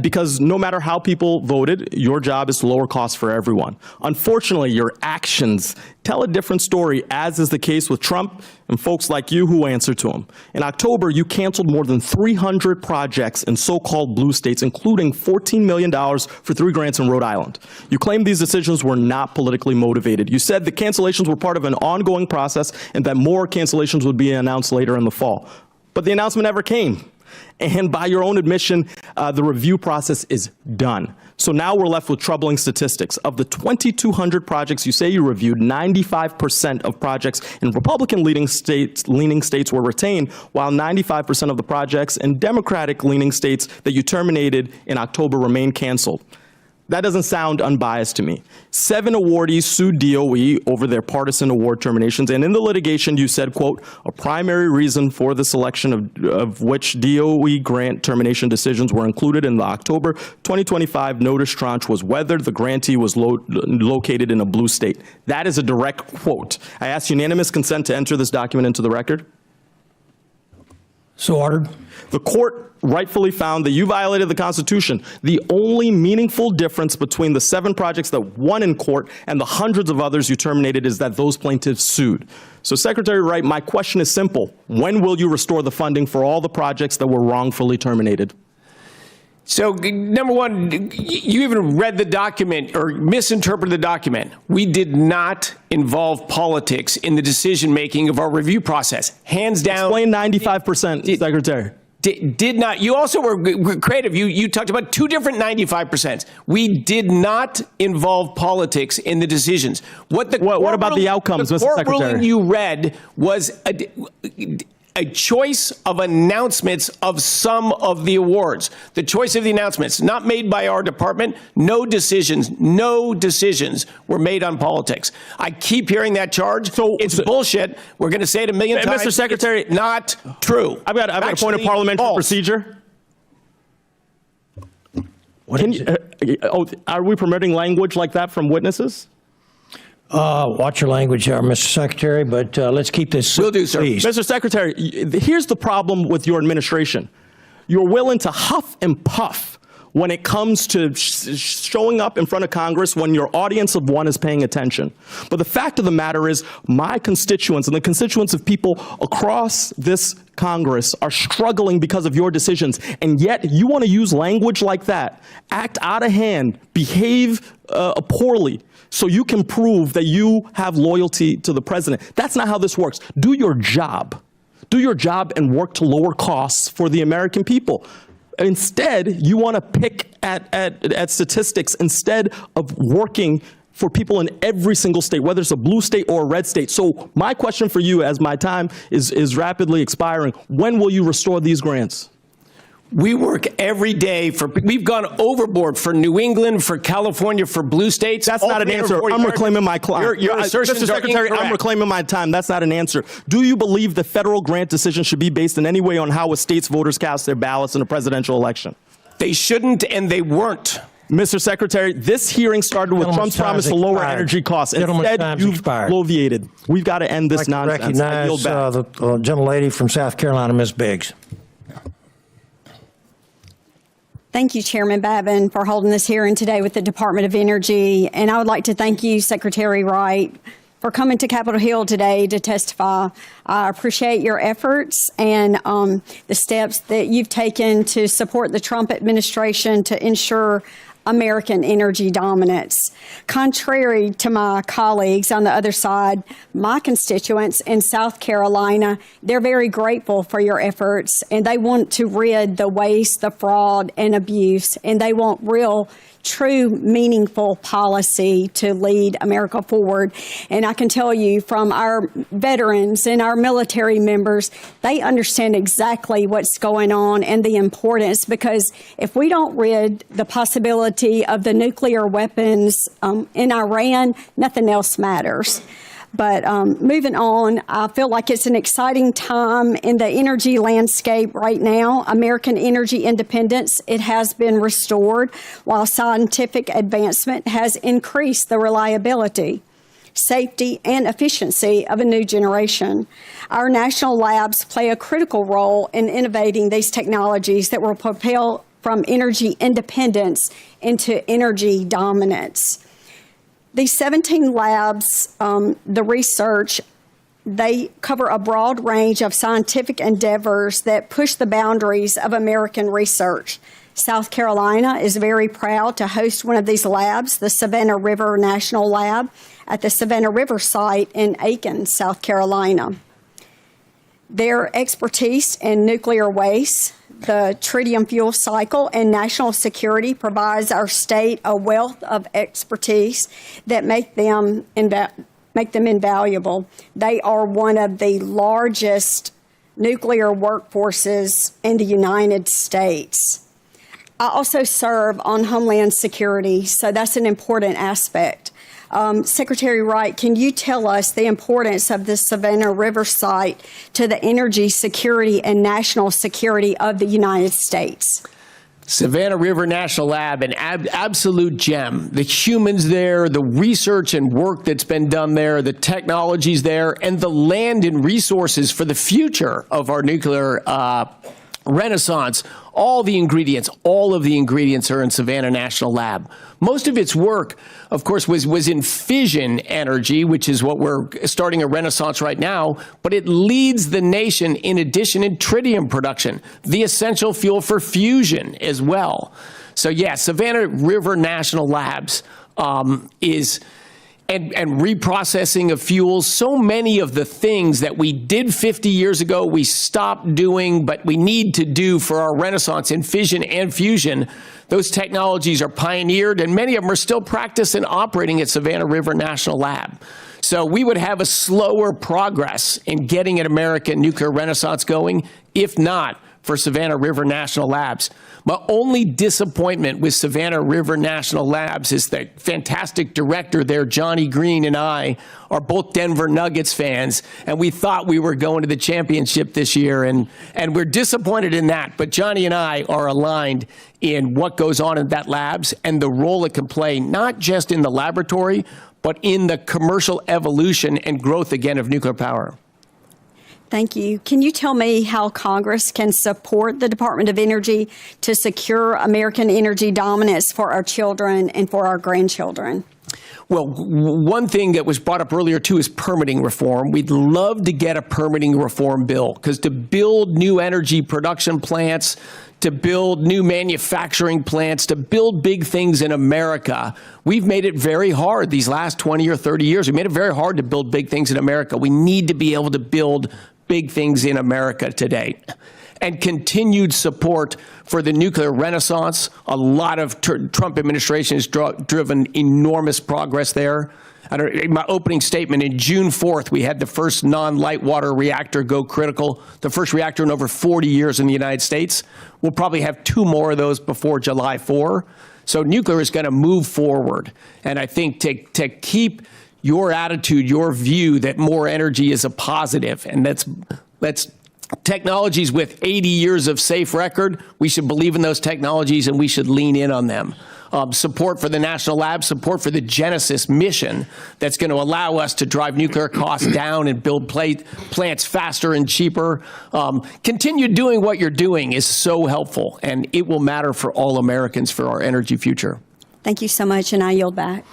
because no matter how people voted, your job is to lower costs for everyone. Unfortunately, your actions tell a different story, as is the case with Trump and folks like you who answer to him. In October, you canceled more than 300 projects in so-called blue states, including $14 million for 3 grants in Rhode Island. You claimed these decisions were not politically motivated. You said the cancellations were part of an ongoing process and that more cancellations would be announced later in the fall. But the announcement never came. And by your own admission, the review process is done. So now we're left with troubling statistics. Of the 2,200 projects you say you reviewed, 95% of projects in Republican-leaning states were retained, while 95% of the projects in Democratic-leaning states that you terminated in October remain canceled. That doesn't sound unbiased to me. 7 awardees sued DOE over their partisan award terminations, and in the litigation you said, quote, a primary reason for the selection of which DOE grant termination decisions were included in the October 2025 notice tranche was whether the grantee was located in a blue state. That is a direct quote. I ask unanimous consent to enter this document into the record. So ordered. The court rightfully found that you violated the Constitution. The only meaningful difference between the 7 projects that won in court and the hundreds of others you terminated is that those plaintiffs sued. So Secretary Wright, my question is simple. When will you restore the funding for all the projects that were wrongfully terminated? So, number one, you even read the document or misinterpreted the document. We did not involve politics in the decision-making of our review process. Hands down. Explain 95%, Secretary. Did not. You also were creative. You talked about 2 different 95%. We did not involve politics in the decisions. What about the outcomes, Mr. Secretary? The court ruling you read was a choice of announcements of some of the awards. The choice of the announcements, not made by our department. No decisions were made on politics. I keep hearing that charge. It's bullshit. We're going to say it a million times. Mr. Secretary, it's not true. I've got a point of parliamentary procedure. Are we permitting language like that from witnesses? Watch your language, Mr. Secretary, but let's keep this. Will do, sir. Please. Mr. Secretary, here's the problem with your administration. You're willing to huff and puff when it comes to showing up in front of Congress when your audience of one is paying attention. But the fact of the matter is my constituents and the constituents of people across this Congress are struggling because of your decisions. And yet you want to use language like that, act out of hand, behave poorly, so you can prove that you have loyalty to the president. That's not how this works. Do your job. Do your job and work to lower costs for the American people. Instead, you want to pick at statistics instead of working for people in every single state, whether it's a blue state or a red state. So my question for you, as my time is rapidly expiring, when will you restore these grants? We work every day we've gone overboard for New England, for California, for blue states. That's not an answer. I'm reclaiming my time. Your assertions Mr. Secretary, are I'm reclaiming my time. That's not an answer. Do you believe the federal grant decision should be based in any way on how a state's voters cast their ballots in a presidential election? They shouldn't, and they weren't. Mr. Secretary, this hearing started with Trump's promise to lower energy costs. Instead, you've bloviated. We've got to end this nonsense. I recognize the gentlelady from South Carolina, Ms. Biggs. Thank you, Chairman Babin, for holding this hearing today with the Department of Energy. And I would like to thank you, Secretary Wright, for coming to Capitol Hill today to testify. I appreciate your efforts and the steps that you've taken to support the Trump administration to ensure American energy dominance. Contrary to my colleagues on the other side, my constituents in South Carolina, they're very grateful for your efforts, and they want to rid the waste, the fraud, and abuse, and they want real true, meaningful policy to lead America forward. And I can tell you from our veterans and our military members, they understand exactly what's going on and the importance, because if we don't rid the possibility of the nuclear weapons in Iran, nothing else matters. But moving on, I feel like it's an exciting time in the energy landscape right now. American energy independence, it has been restored, while scientific advancement has increased the reliability, safety, and efficiency of a new generation. Our national labs play a critical role in innovating these technologies that will propel from energy independence into energy dominance. These 17 labs, the research, they cover a broad range of scientific endeavors that push the boundaries of American research. South Carolina is very proud to host one of these labs, the Savannah River National Lab, at the Savannah River site in Aiken, South Carolina. Their expertise in nuclear waste, the tritium fuel cycle, and national security provides our state a wealth of expertise that make them invaluable. They are one of the largest nuclear workforces in the United States. I also serve on Homeland Security, so that's an important aspect. Secretary Wright, can you tell us the importance of the Savannah River site to the energy security and national security of the United States? Savannah River National Lab, an absolute gem. The humans there, the research and work that's been done there, the technologies there, and the land and resources for the future of our nuclear renaissance. All of the ingredients are in Savannah National Lab. Most of its work, of course, was in fission energy, which is what we're starting a renaissance right now, but it leads the nation in addition in tritium production, the essential fuel for fusion as well. So yeah, Savannah River National Labs is and reprocessing of fuels. So many of the things that we did 50 years ago, we stopped doing, but we need to do for our renaissance in fission and fusion. Those technologies are pioneered, and many of them are still practiced and operating at Savannah River National Lab. So we would have a slower progress in getting an American nuclear renaissance going, if not for Savannah River National Labs. My only disappointment with Savannah River National Labs is the fantastic director there, Johnny Green, and I are both Denver Nuggets fans, and we thought we were going to the championship this year, and we're disappointed in that. But Johnny and I are aligned in what goes on in that labs and the role it can play, not just in the laboratory, but in the commercial evolution and growth again of nuclear power. Thank you. Can you tell me how Congress can support the Department of Energy to secure American energy dominance for our children and for our grandchildren? Well, one thing that was brought up earlier, too, is permitting reform. We'd love to get a permitting reform bill, because to build new energy production plants, to build new manufacturing plants, to build big things in America, we've made it very hard these last 20 or 30 years. We made it very hard to build big things in America. We need to be able to build big things in America today. And continued support for the nuclear renaissance. A lot of Trump administration has driven enormous progress there. In my opening statement, in June 4th, we had the first non-light water reactor go critical, the first reactor in over 40 years in the United States. We'll probably have 2 more of those before July 4. So nuclear is going to move forward. And I think to keep your attitude, your view that more energy is a positive, and that's technologies with 80 years of safe record, we should believe in those technologies and we should lean in on them. Support for the National Lab, support for the Genesis mission that's going to allow us to drive nuclear costs down and build plants faster and cheaper. Continue doing what you're doing is so helpful, and it will matter for all Americans for our energy future. Thank you so much, and I yield back.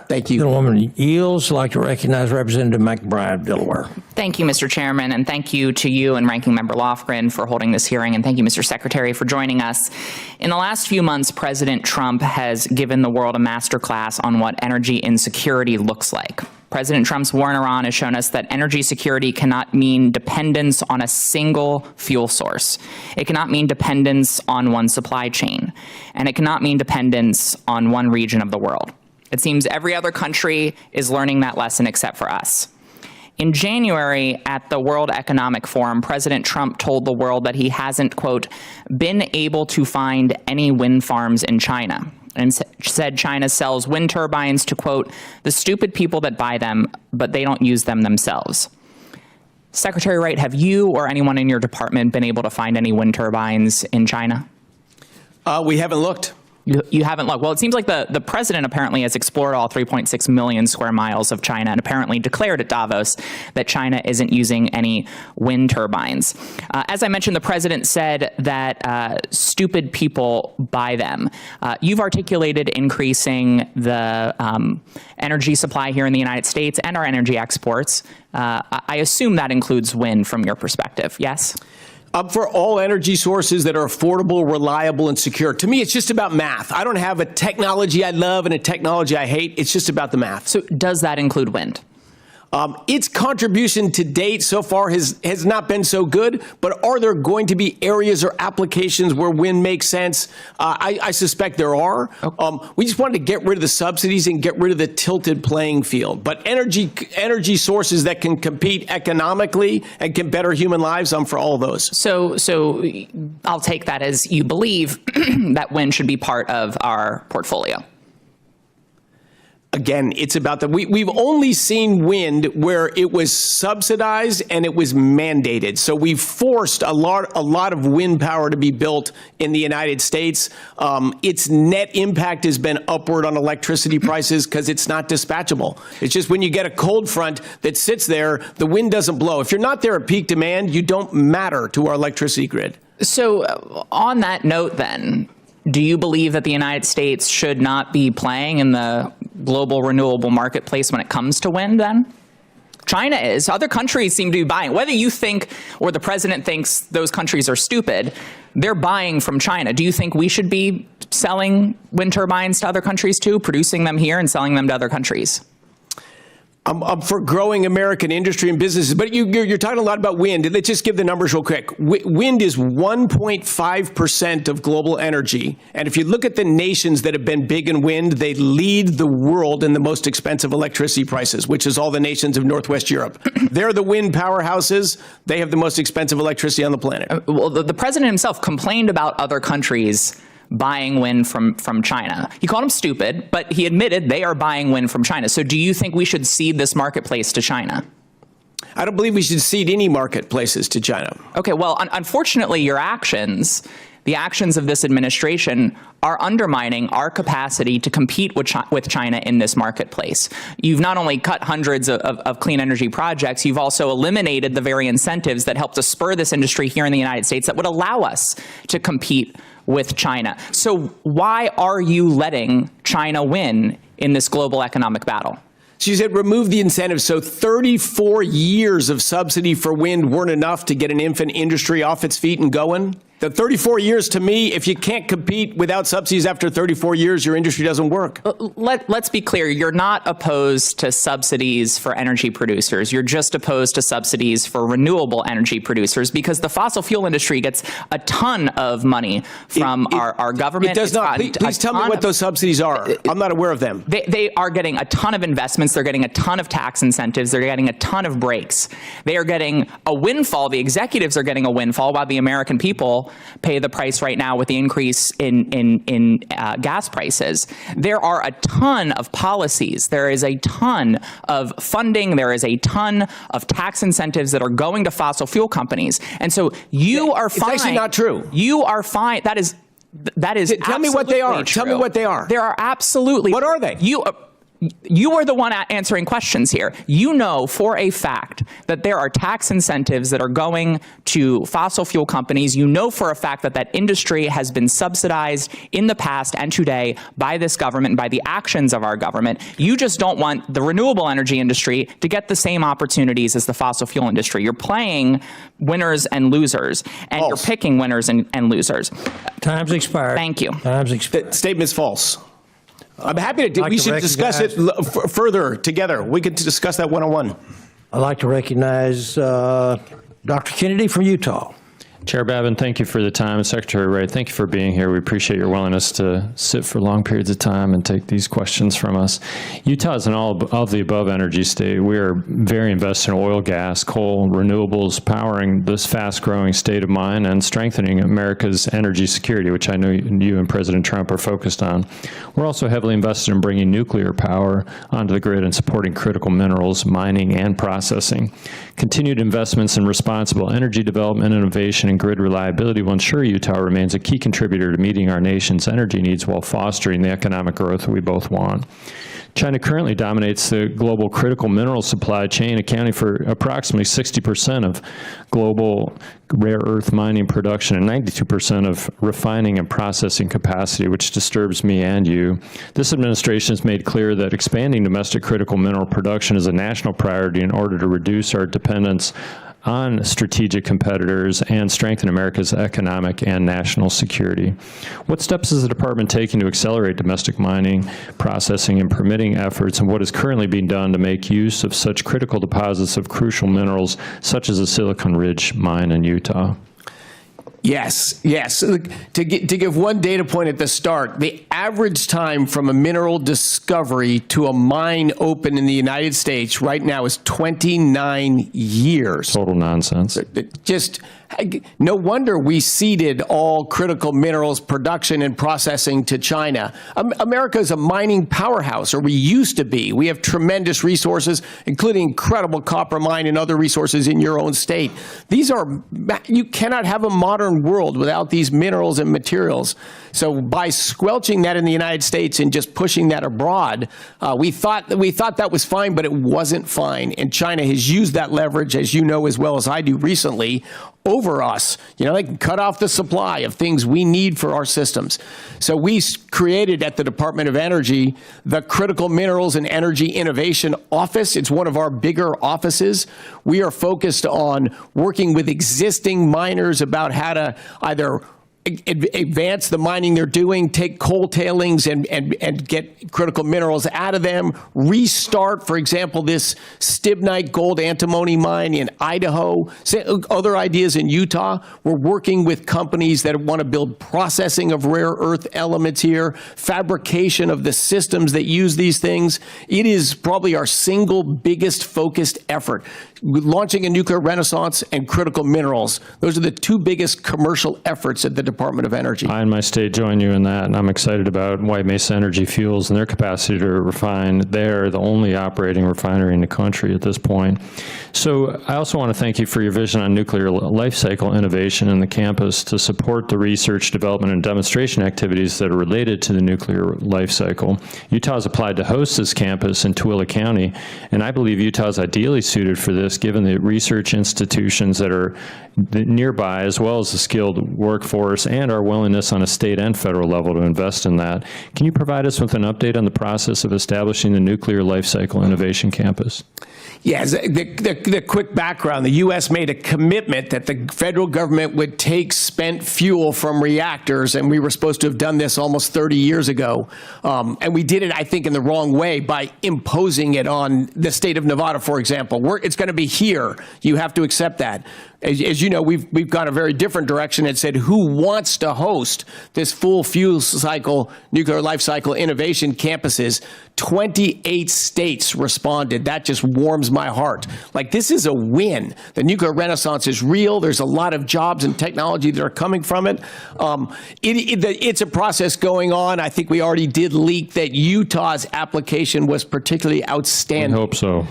Thank you. Gentlewoman yields. I'd like to recognize Representative McBride of Delaware. Thank you, Mr. Chairman, and thank you to you and Ranking Member Lofgren for holding this hearing, and thank you, Mr. Secretary, for joining us. In the last few months, President Trump has given the world a masterclass on what energy insecurity looks like. President Trump's war in Iran has shown us that energy security cannot mean dependence on a single fuel source. It cannot mean dependence on one supply chain, and it cannot mean dependence on one region of the world. It seems every other country is learning that lesson except for us. In January, at the World Economic Forum, President Trump told the world that he hasn't, quote, been able to find any wind farms in China, and said China sells wind turbines to, quote, the stupid people that buy them, but they don't use them themselves. Secretary Wright, have you or anyone in your department been able to find any wind turbines in China? We haven't looked. You haven't looked. Well, it seems like the president apparently has explored all 3.6 million square miles of China and apparently declared at Davos that China isn't using any wind turbines. As I mentioned, the president said that stupid people buy them. You've articulated increasing the energy supply here in the United States and our energy exports. I assume that includes wind from your perspective, yes? For all energy sources that are affordable, reliable, and secure. To me, it's just about math. I don't have a technology I love and a technology I hate. It's just about the math. So does that include wind? Its contribution to date so far has not been so good, but are there going to be areas or applications where wind makes sense? I suspect there are. Okay. We just wanted to get rid of the subsidies and get rid of the tilted playing field. But energy sources that can compete economically and can better human lives, I'm for all those. So I'll take that as you believe that wind should be part of our portfolio. Again, it's about we've only seen wind where it was subsidized and it was mandated. So we've forced a lot of wind power to be built in the United States. Its net impact has been upward on electricity prices because it's not dispatchable. It's just when you get a cold front that sits there, the wind doesn't blow. If you're not there at peak demand, you don't matter to our electricity grid. So on that note then, do you believe that the United States should not be playing in the global renewable marketplace when it comes to wind then? China is. Other countries seem to be buying. Whether you think or the president thinks those countries are stupid, they're buying from China. Do you think we should be selling wind turbines to other countries too, producing them here and selling them to other countries? I'm for growing American industry and businesses, but you're talking a lot about wind. Let's just give the numbers real quick. Wind is 1.5% of global energy. And if you look at the nations that have been big in wind, they lead the world in the most expensive electricity prices, which is all the nations of Northwest Europe. They're the wind powerhouses. They have the most expensive electricity on the planet. Well, the president himself complained about other countries buying wind from China. He called them stupid, but he admitted they are buying wind from China. So do you think we should cede this marketplace to China? I don't believe we should cede any marketplaces to China. Okay, well, unfortunately, your actions, the actions of this administration, are undermining our capacity to compete with China in this marketplace. You've not only cut hundreds of clean energy projects, you've also eliminated the very incentives that help to spur this industry here in the United States that would allow us to compete with China. So why are you letting China win in this global economic battle? She said remove the incentives. So 34 years of subsidy for wind weren't enough to get an infant industry off its feet and going. The 34 years, to me, if you can't compete without subsidies after 34 years, your industry doesn't work. Let's be clear. You're not opposed to subsidies for energy producers. You're just opposed to subsidies for renewable energy producers because the fossil fuel industry gets a ton of money from our government. It does not. Please tell me what those subsidies are. I'm not aware of them. They are getting a ton of investments. They're getting a ton of tax incentives. They're getting a ton of breaks. They are getting a windfall. The executives are getting a windfall while the American people pay the price right now with the increase in gas prices. There are a ton of policies. There is a ton of funding. There is a ton of tax incentives that are going to fossil fuel companies. And so you are fine. It's actually not true. You are fine. That is Tell me what they are. True. Tell me what they are. There are absolutely. What are they? You are the one answering questions here. You know for a fact that there are tax incentives that are going to fossil fuel companies. You know for a fact that that industry has been subsidized in the past and today by this government and by the actions of our government. You just don't want the renewable energy industry to get the same opportunities as the fossil fuel industry. You're playing winners and losers, and You're picking winners and losers. Time's expired. Thank you. Time's expired. Statement's false. I'm happy to. I'd like We to should discuss it further together. We could discuss that one-on-one. I'd like to recognize Dr. Kennedy from Utah. Chair Babin, thank you for the time. Secretary Wright, thank you for being here. We appreciate your willingness to sit for long periods of time and take these questions from us. Utah is an all of the above energy state. We are very invested in oil, gas, coal, renewables, powering this fast-growing state of mind and strengthening America's energy security, which I know you and President Trump are focused on. We're also heavily invested in bringing nuclear power onto the grid and supporting critical minerals, mining, and processing. Continued investments in responsible energy development, innovation, and grid reliability will ensure Utah remains a key contributor to meeting our nation's energy needs while fostering the economic growth that we both want. China currently dominates the global critical mineral supply chain, accounting for approximately 60% of global rare earth mining production and 92% of refining and processing capacity, which disturbs me and you. This administration has made clear that expanding domestic critical mineral production is a national priority in order to reduce our dependence on strategic competitors and strengthen America's economic and national security. What steps is the department taking to accelerate domestic mining, processing, and permitting efforts, and what is currently being done to make use of such critical deposits of crucial minerals such as the Silicon Ridge mine in Utah? Yes. To give one data point at the start, the average time from a mineral discovery to a mine open in the United States right now is 29 years. Total nonsense. Just no wonder we ceded all critical minerals production and processing to China. America is a mining powerhouse, or we used to be. We have tremendous resources, including incredible copper mine and other resources in your own state. You cannot have a modern world without these minerals and materials. So by squelching that in the United States and just pushing that abroad, we thought that was fine, but it wasn't fine. And China has used that leverage, as you know as well as I do recently, over us. They can cut off the supply of things we need for our systems. So we created at the Department of Energy the Critical Minerals and Energy Innovation Office. It's one of our bigger offices. We are focused on working with existing miners about how to either advance the mining they're doing, take coal tailings and get critical minerals out of them, restart, for example, this stibnite gold antimony mine in Idaho, other ideas in Utah. We're working with companies that want to build processing of rare earth elements here, fabrication of the systems that use these things. It is probably our single biggest focused effort. Launching a nuclear renaissance and critical minerals. Those are the two biggest commercial efforts at the Department of Energy. I and my state join you in that, and I'm excited about White Mesa Energy Fuels and their capacity to refine. They're the only operating refinery in the country at this point. So I also want to thank you for your vision on nuclear life cycle innovation in the campus to support the research, development, and demonstration activities that are related to the nuclear life cycle. Utah has applied to host this campus in Tooele County, and I believe Utah is ideally suited for this given the research institutions that are nearby, as well as the skilled workforce and our willingness on a state and federal level to invest in that. Can you provide us with an update on the process of establishing the Nuclear Life Cycle Innovation Campus? Yes, the quick background, the U.S. made a commitment that the federal government would take spent fuel from reactors, and we were supposed to have done this almost 30 years ago. And we did it, I think, in the wrong way by imposing it on the state of Nevada, for example. It's going to be here. You have to accept that. As you know, we've gone a very different direction and said who wants to host this full fuel cycle, nuclear life cycle innovation campuses. 28 states responded. That just warms my heart. Like, this is a win. The nuclear renaissance is real. There's a lot of jobs and technology that are coming from it. It's a process going on. I think we already did leak that Utah's application was particularly outstanding. I hope so.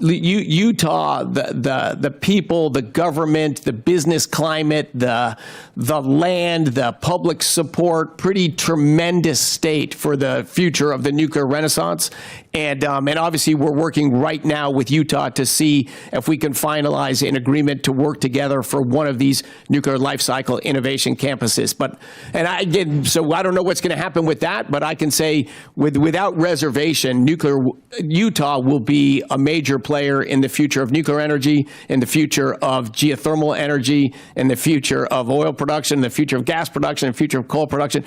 Utah, the people, the government, the business climate, the land, the public support, pretty tremendous state for the future of the nuclear renaissance. And obviously we're working right now with Utah to see if we can finalize an agreement to work together for one of these nuclear life cycle innovation campuses. So I don't know what's going to happen with that, but I can say without reservation, Utah will be a major player in the future of nuclear energy, in the future of geothermal energy, in the future of oil production, the future of gas production, the future of coal production.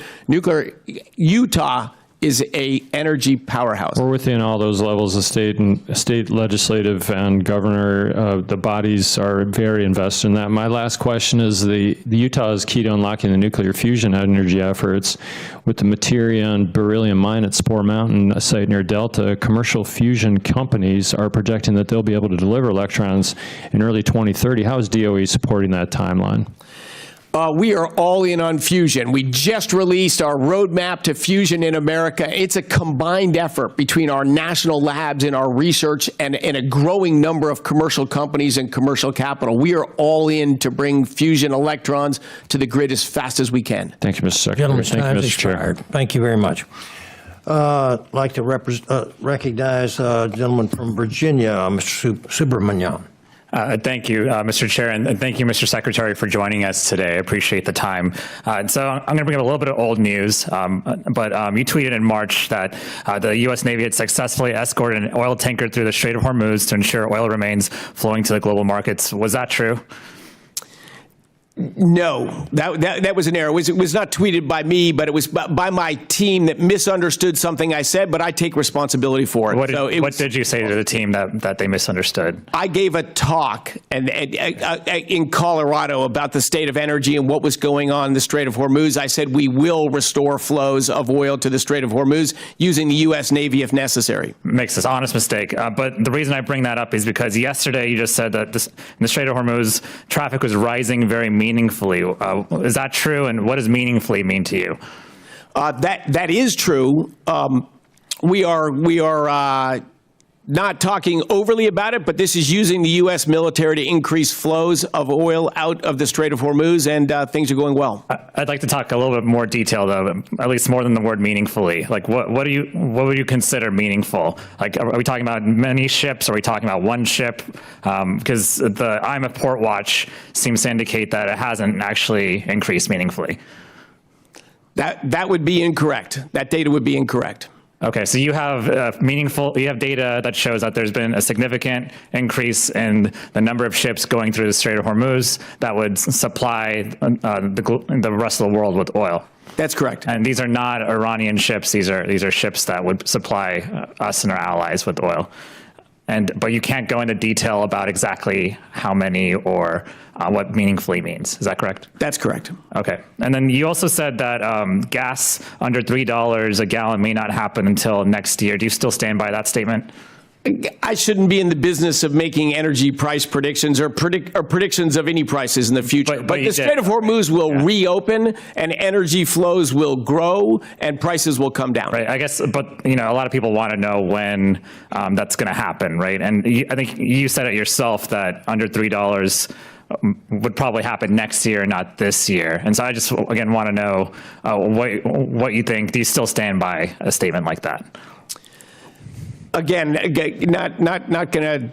Utah is a energy powerhouse. We're within all those levels of state legislative and governor. The bodies are very invested in that. My last question is the Utah is key to unlocking the nuclear fusion energy efforts. With the materia and beryllium mine at Spore Mountain, a site near Delta, commercial fusion companies are projecting that they'll be able to deliver electrons in early 2030. How is DOE supporting that timeline? We are all in on fusion. We just released our roadmap to fusion in America. It's a combined effort between our national labs and our research and a growing number of commercial companies and commercial capital. We are all in to bring fusion electrons to the grid as fast as we can. Thank you, Mr. Secretary. Gentleman's Thank you, time Mr. is Chair. expired. Thank you very much. I'd like to recognize a gentleman from Virginia, Mr. Subramanian. Thank you, Mr. Chair, and thank you, Mr. Secretary, for joining us today. I appreciate the time. So I'm going to bring up a little bit of old news, but you tweeted in March that the U.S. Navy had successfully escorted an oil tanker through the Strait of Hormuz to ensure oil remains flowing to the global markets. Was that true? No, that was an error. It was not tweeted by me, but it was by my team that misunderstood something I said, but I take responsibility for it. What did you say to the team that they misunderstood? I gave a talk in Colorado about the state of energy and what was going on in the Strait of Hormuz. I said we will restore flows of oil to the Strait of Hormuz using the U.S. Navy if necessary. Makes this honest mistake. But the reason I bring that up is because yesterday you just said that in the Strait of Hormuz, traffic was rising very meaningfully. Is that true? And what does meaningfully mean to you? That is true. We are not talking overly about it, but this is using the U.S. military to increase flows of oil out of the Strait of Hormuz, and things are going well. I'd like to talk a little bit more detail, though, at least more than the word meaningfully. Like, what would you consider meaningful? Like, are we talking about many ships? Are we talking about one ship? Because the IMF Port Watch seems to indicate that it hasn't actually increased meaningfully. That would be incorrect. That data would be incorrect. Okay, so you have you have data that shows that there's been a significant increase in the number of ships going through the Strait of Hormuz that would supply the rest of the world with oil. That's correct. And these are not Iranian ships. These are ships that would supply us and our allies with oil. But you can't go into detail about exactly how many or what meaningfully means. Is that correct? That's correct. Okay. And then you also said that gas under $3 a gallon may not happen until next year. Do you still stand by that statement? I shouldn't be in the business of making energy price predictions or predictions of any prices in the future. But the Strait of Hormuz will reopen, and energy flows will grow, and prices will come down. Right. I guess, but a lot of people want to know when that's going to happen, right? And I think you said it yourself that under $3 would probably happen next year, not this year. And so I just again want to know what you think. Do you still stand by a statement like that? Again, not going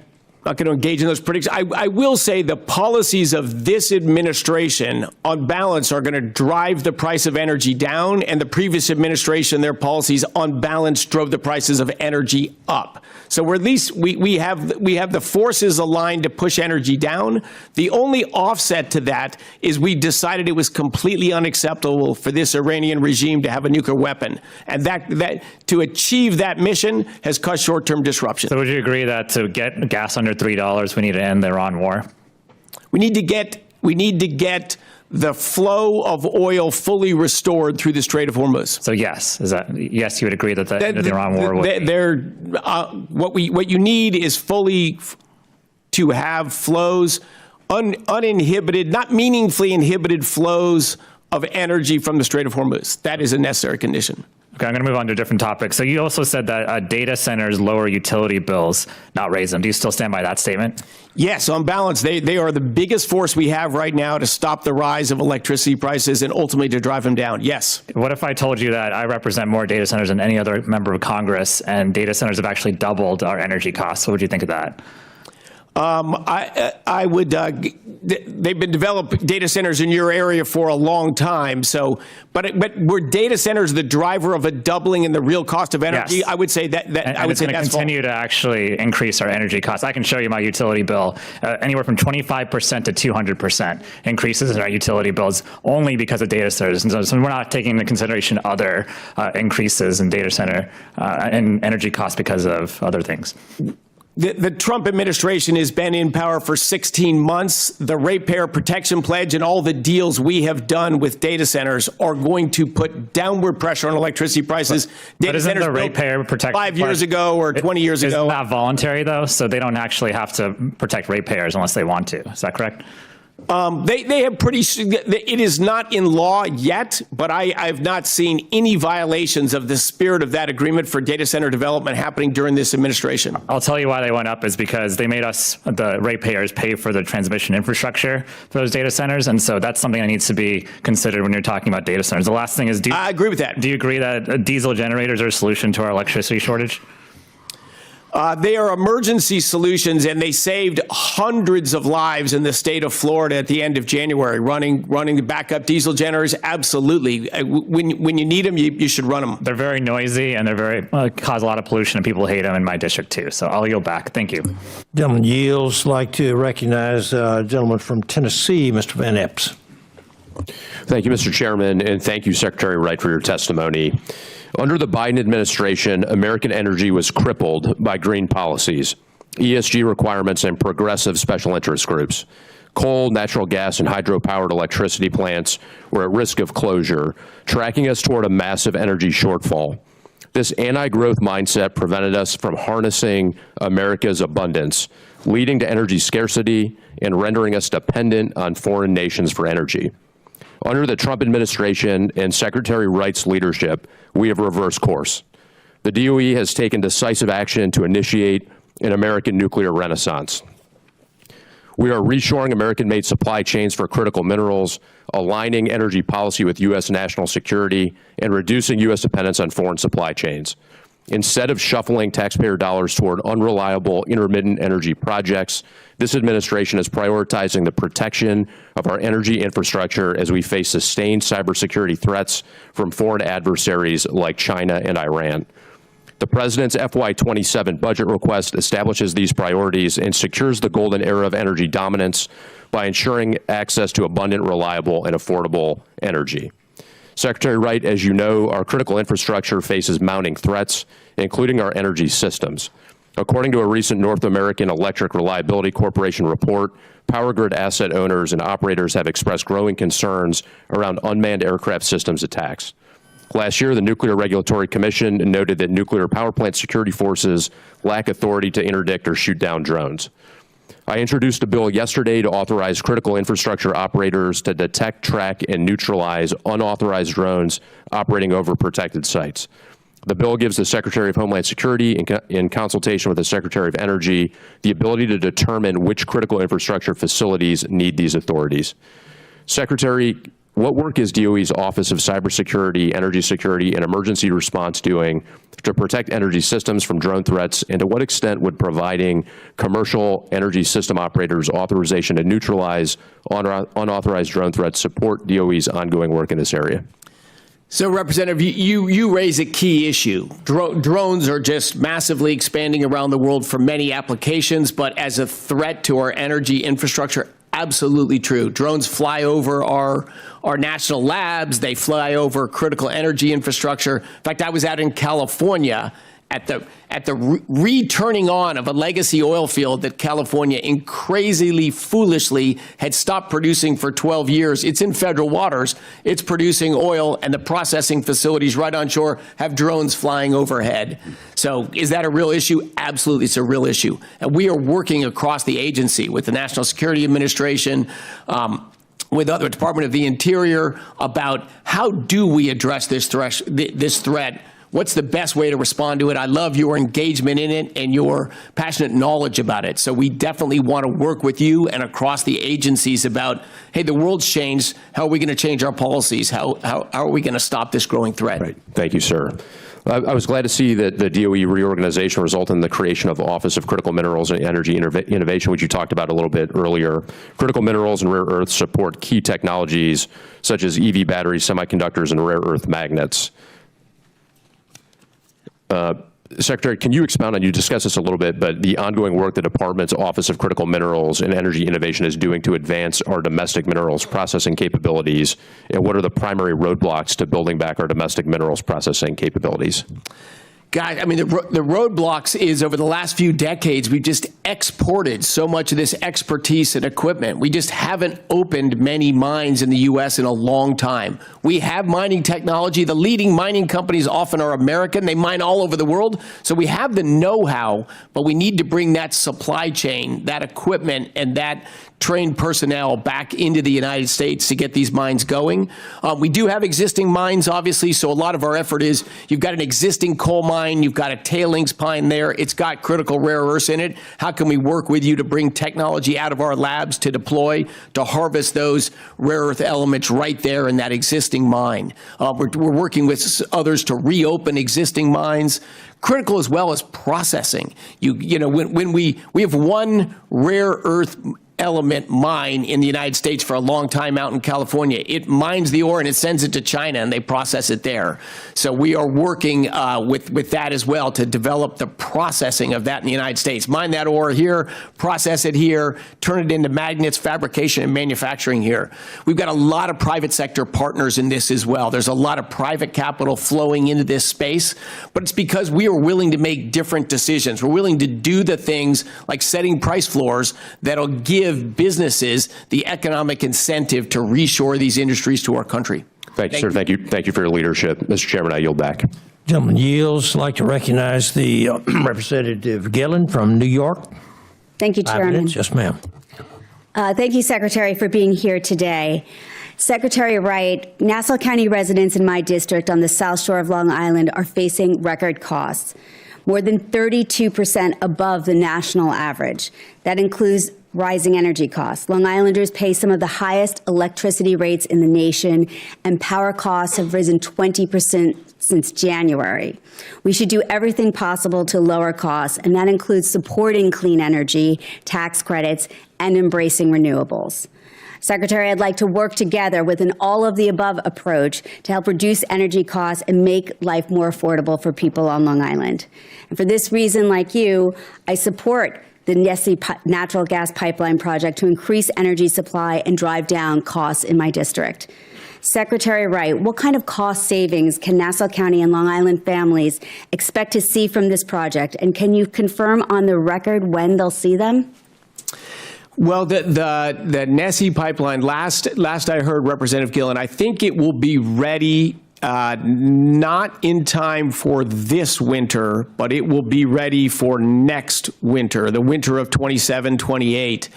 to engage in those predictions. I will say the policies of this administration, on balance, are going to drive the price of energy down, and the previous administration, their policies, on balance, drove the prices of energy up. So we're at least we have the forces aligned to push energy down. The only offset to that is we decided it was completely unacceptable for this Iranian regime to have a nuclear weapon, and that to achieve that mission has caused short-term disruption. So would you agree that to get gas under $3, we need to end the Iran war? We need to get the flow of oil fully restored through the Strait of Hormuz. So yes, yes, you would agree that the end of the Iran war would be. What you need is fully to have flows, uninhibited, not meaningfully inhibited flows of energy from the Strait of Hormuz. That is a necessary condition. Okay, I'm going to move on to a different topic. So you also said that data centers lower utility bills, not raise them. Do you still stand by that statement? Yes, on balance, they are the biggest force we have right now to stop the rise of electricity prices and ultimately to drive them down. Yes. What if I told you that I represent more data centers than any other member of Congress, and data centers have actually doubled our energy costs? What would you think of that? I would, they've been developing data centers in your area for a long time. So, but were data centers the driver of a doubling in the real cost of energy? Yes. I would say that I would say that's going to continue to actually increase our energy costs. I can show you my utility bill, anywhere from 25% to 200% increases in our utility bills only because of data centers. And so we're not taking into consideration other increases in data center and energy costs because of other things. The Trump administration has been in power for 16 months. The ratepayer protection pledge and all the deals we have done with data centers are going to put downward pressure on electricity prices. But isn't the ratepayer protection 5 years ago or 20 years ago? Isn't that voluntary, though? So they don't actually have to protect ratepayers unless they want to. Is that correct? They have it is not in law yet, but I've not seen any violations of the spirit of that agreement for data center development happening during this administration. I'll tell you why they went up is because they made us, the ratepayers, pay for the transmission infrastructure for those data centers. And so that's something that needs to be considered when you're talking about data centers. The last thing is, I agree with that. Do you agree that diesel generators are a solution to our electricity shortage? They are emergency solutions, and they saved hundreds of lives in the state of Florida at the end of January. Running the backup diesel generators, absolutely. When you need them, you should run them. They're very noisy, and they're very cause a lot of pollution, and people hate them in my district too. So I'll yield back. Thank you. Gentleman yields. Like to recognize a gentleman from Tennessee, Mr. Van Epps. Thank you, Mr. Chairman, and thank you, Secretary Wright, for your testimony. Under the Biden administration, American energy was crippled by green policies, ESG requirements, and progressive special interest groups. Coal, natural gas, and hydro-powered electricity plants were at risk of closure, tracking us toward a massive energy shortfall. This anti-growth mindset prevented us from harnessing America's abundance, leading to energy scarcity and rendering us dependent on foreign nations for energy. Under the Trump administration and Secretary Wright's leadership, we have reversed course. The DOE has taken decisive action to initiate an American nuclear renaissance. We are reshoring American-made supply chains for critical minerals, aligning energy policy with U.S. national security, and reducing U.S. dependence on foreign supply chains. Instead of shuffling taxpayer dollars toward unreliable intermittent energy projects, this administration is prioritizing the protection of our energy infrastructure as we face sustained cybersecurity threats from foreign adversaries like China and Iran. The President's FY27 budget request establishes these priorities and secures the golden era of energy dominance by ensuring access to abundant, reliable, and affordable energy. Secretary Wright, as you know, our critical infrastructure faces mounting threats, including our energy systems. According to a recent North American Electric Reliability Corporation report, power grid asset owners and operators have expressed growing concerns around unmanned aircraft systems attacks. Last year, the Nuclear Regulatory Commission noted that nuclear power plant security forces lack authority to interdict or shoot down drones. I introduced a bill yesterday to authorize critical infrastructure operators to detect, track, and neutralize unauthorized drones operating over protected sites. The bill gives the Secretary of Homeland Security, in consultation with the Secretary of Energy, the ability to determine which critical infrastructure facilities need these authorities. Secretary, what work is DOE's Office of Cybersecurity, Energy Security, and Emergency Response doing to protect energy systems from drone threats, and to what extent would providing commercial energy system operators authorization to neutralize unauthorized drone threats support DOE's ongoing work in this area? So, Representative, you raise a key issue. Drones are just massively expanding around the world for many applications, but as a threat to our energy infrastructure, absolutely true. Drones fly over our national labs. They fly over critical energy infrastructure. In fact, I was out in California at the returning on of a legacy oil field that California crazily, foolishly had stopped producing for 12 years. It's in federal waters. It's producing oil, and the processing facilities right on shore have drones flying overhead. So is that a real issue? Absolutely, it's a real issue. And we are working across the agency with the National Security Administration, with other Department of the Interior, about how do we address this threat what's the best way to respond to it. I love your engagement in it and your passionate knowledge about it. So we definitely want to work with you and across the agencies about, hey, the world's changed. How are we going to change our policies? How are we going to stop this growing threat? Right. Thank you, sir. I was glad to see that the DOE reorganization resulted in the creation of the Office of Critical Minerals and Energy Innovation, which you talked about a little bit earlier. Critical minerals and rare earths support key technologies such as EV batteries, semiconductors, and rare earth magnets. Secretary, can you expound on, you discussed this a little bit, but the ongoing work the Department's Office of Critical Minerals and Energy Innovation is doing to advance our domestic minerals processing capabilities, and what are the primary roadblocks to building back our domestic minerals processing capabilities? God, I mean, the roadblocks is over the last few decades, we've just exported so much of this expertise and equipment. We just haven't opened many mines in the U.S. in a long time. We have mining technology. The leading mining companies often are American. They mine all over the world. So we have the know-how, but we need to bring that supply chain, that equipment, and that trained personnel back into the United States to get these mines going. We do have existing mines, obviously, so a lot of our effort is you've got an existing coal mine, you've got a tailings pine there, it's got critical rare earths in it. How can we work with you to bring technology out of our labs to deploy, to harvest those rare earth elements right there in that existing mine? We're working with others to reopen existing mines. Critical as well as processing. You know, when we have one rare earth element mine in the United States for a long time out in California. It mines the ore and it sends it to China and they process it there. So we are working with that as well to develop the processing of that in the United States. Mine that ore here, process it here, turn it into magnets, fabrication and manufacturing here. We've got a lot of private sector partners in this as well. There's a lot of private capital flowing into this space, but it's because we are willing to make different decisions. We're willing to do the things like setting price floors that'll give businesses the economic incentive to reshore these industries to our country. Thank you, sir. Thank you for your leadership. Mr. Chairman, I yield back. Gentleman yields. I'd like to recognize the Representative Gillen from New York. Thank you, 5 Chairman. minutes. Yes, ma'am. Thank you, Secretary, for being here today. Secretary Wright, Nassau County residents in my district on the South Shore of Long Island are facing record costs, more than 32% above the national average. That includes rising energy costs. Long Islanders pay some of the highest electricity rates in the nation, and power costs have risen 20% since January. We should do everything possible to lower costs, and that includes supporting clean energy, tax credits, and embracing renewables. Secretary, I'd like to work together with an all-of-the-above approach to help reduce energy costs and make life more affordable for people on Long Island. And for this reason, like you, I support the Nessie natural gas pipeline project to increase energy supply and drive down costs in my district. Secretary Wright, what kind of cost savings can Nassau County and Long Island families expect to see from this project? And can you confirm on the record when they'll see them? Well, the Nessie pipeline, last I heard, Representative Gillen, I think it will be ready not in time for this winter, but it will be ready for next winter, the winter of 27, 28.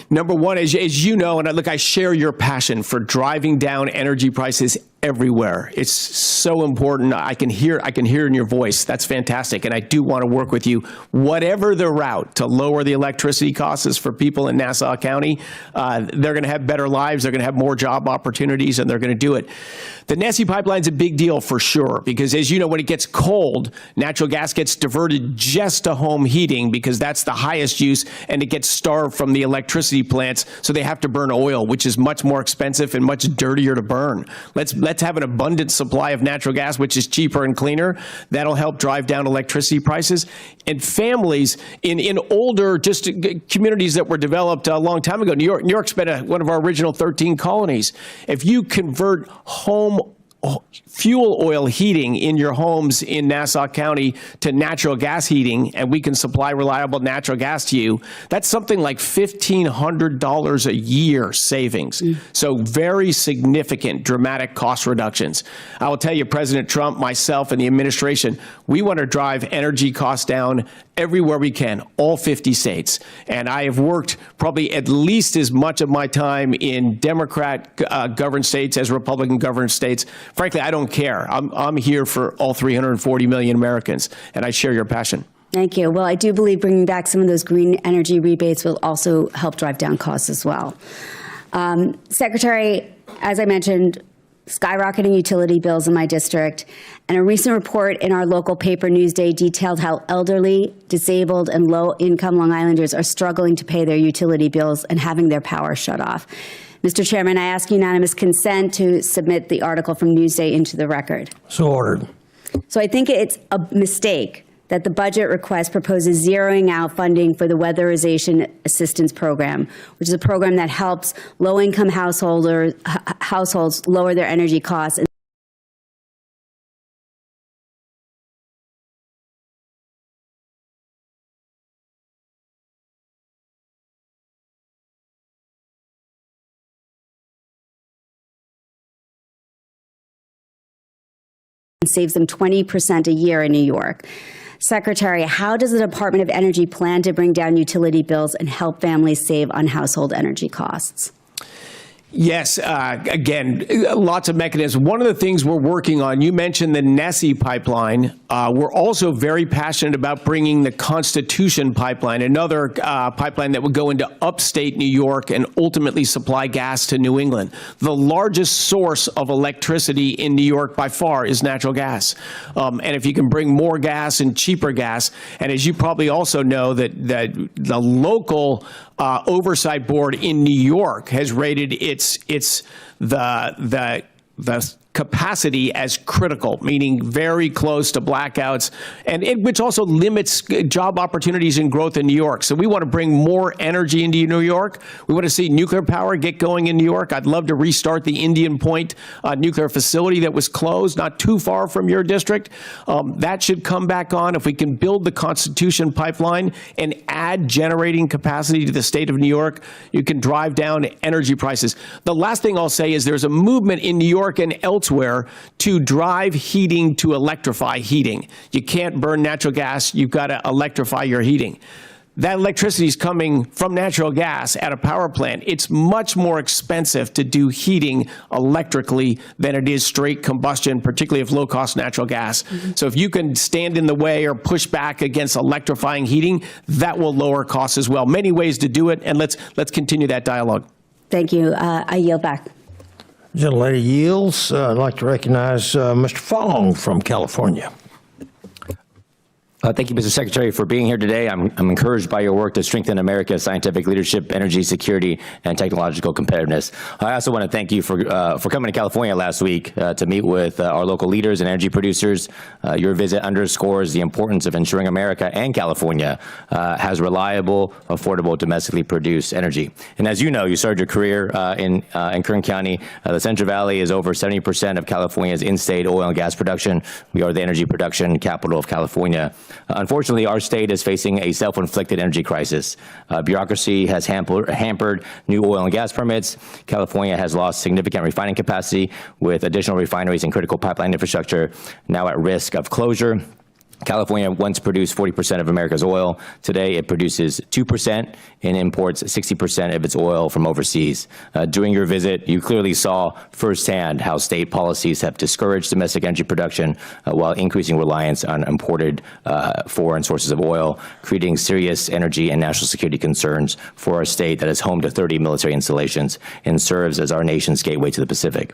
Number one, as you know, and look, I share your passion for driving down energy prices everywhere. It's so important. I can hear in your voice. That's fantastic. And I do want to work with you. Whatever the route to lower the electricity costs for people in Nassau County, they're going to have better lives. They're going to have more job opportunities, and they're going to do it. The Nessie pipeline's a big deal for sure, because as you know, when it gets cold, natural gas gets diverted just to home heating because that's the highest use, and it gets starved from the electricity plants, so they have to burn oil, which is much more expensive and much dirtier to burn. Let's have an abundant supply of natural gas, which is cheaper and cleaner. That'll help drive down electricity prices. And families in older just communities that were developed a long time ago, New York's been one of our original 13 colonies. If you convert home fuel oil heating in your homes in Nassau County to natural gas heating, and we can supply reliable natural gas to you, that's something like $1,500 a year savings. So very significant, dramatic cost reductions. I will tell you, President Trump, myself, and the administration, we want to drive energy costs down everywhere we can, all 50 states. And I have worked probably at least as much of my time in Democrat governed states as Republican governed states. frankly, I don't care. I'm here for all 340 million Americans, and I share your passion. Thank you. Well, I do believe bringing back some of those green energy rebates will also help drive down costs as well. Secretary, as I mentioned, skyrocketing utility bills in my district, and a recent report in our local paper Newsday detailed how elderly, disabled, and low-income Long Islanders are struggling to pay their utility bills and having their power shut off. Mr. Chairman, I ask unanimous consent to submit the article from Newsday into the record. So ordered. So I think it's a mistake that the budget request proposes zeroing out funding for the Weatherization Assistance Program, which is a program that helps low-income households lower their energy costs and saves them 20% a year in New York. Secretary, how does the Department of Energy plan to bring down utility bills and help families save on household energy costs? Yes, again, lots of mechanisms. One of the things we're working on, you mentioned the Nessie pipeline. We're also very passionate about bringing the Constitution pipeline, another pipeline that would go into upstate New York and ultimately supply gas to New England. The largest source of electricity in New York by far is natural gas. And if you can bring more gas and cheaper gas, and as you probably also know, that the local oversight board in New York has rated the capacity as critical, meaning very close to blackouts, and which also limits job opportunities and growth in New York. So we want to bring more energy into New York. We want to see nuclear power get going in New York. I'd love to restart the Indian Point nuclear facility that was closed not too far from your district. That should come back on. If we can build the Constitution pipeline and add generating capacity to the state of New York, you can drive down energy prices. The last thing I'll say is there's a movement in New York and elsewhere to drive heating to electrify heating. You can't burn natural gas, you've got to electrify your heating. That electricity is coming from natural gas at a power plant. It's much more expensive to do heating electrically than it is straight combustion, particularly of low-cost natural gas. So if you can stand in the way or push back against electrifying heating, that will lower costs as well. Many ways to do it, and let's continue that dialogue. Thank you. I yield back. Gentlelady yields. I'd like to recognize Mr. Fong from California. Thank you, Mr. Secretary, for being here today. I'm encouraged by your work to strengthen America's scientific leadership, energy security, and technological competitiveness. I also want to thank you for coming to California last week to meet with our local leaders and energy producers. Your visit underscores the importance of ensuring America and California has reliable, affordable, domestically produced energy. And as you know, you started your career in Kern County. The Central Valley is over 70% of California's in-state oil and gas production. We are the energy production capital of California. Unfortunately, our state is facing a self-inflicted energy crisis. Bureaucracy has hampered new oil and gas permits. California has lost significant refining capacity, with additional refineries and critical pipeline infrastructure now at risk of closure. California once produced 40% of America's oil. Today, it produces 2% and imports 60% of its oil from overseas. During your visit, you clearly saw firsthand how state policies have discouraged domestic energy production while increasing reliance on imported foreign sources of oil, creating serious energy and national security concerns for our state that is home to 30 military installations and serves as our nation's gateway to the Pacific.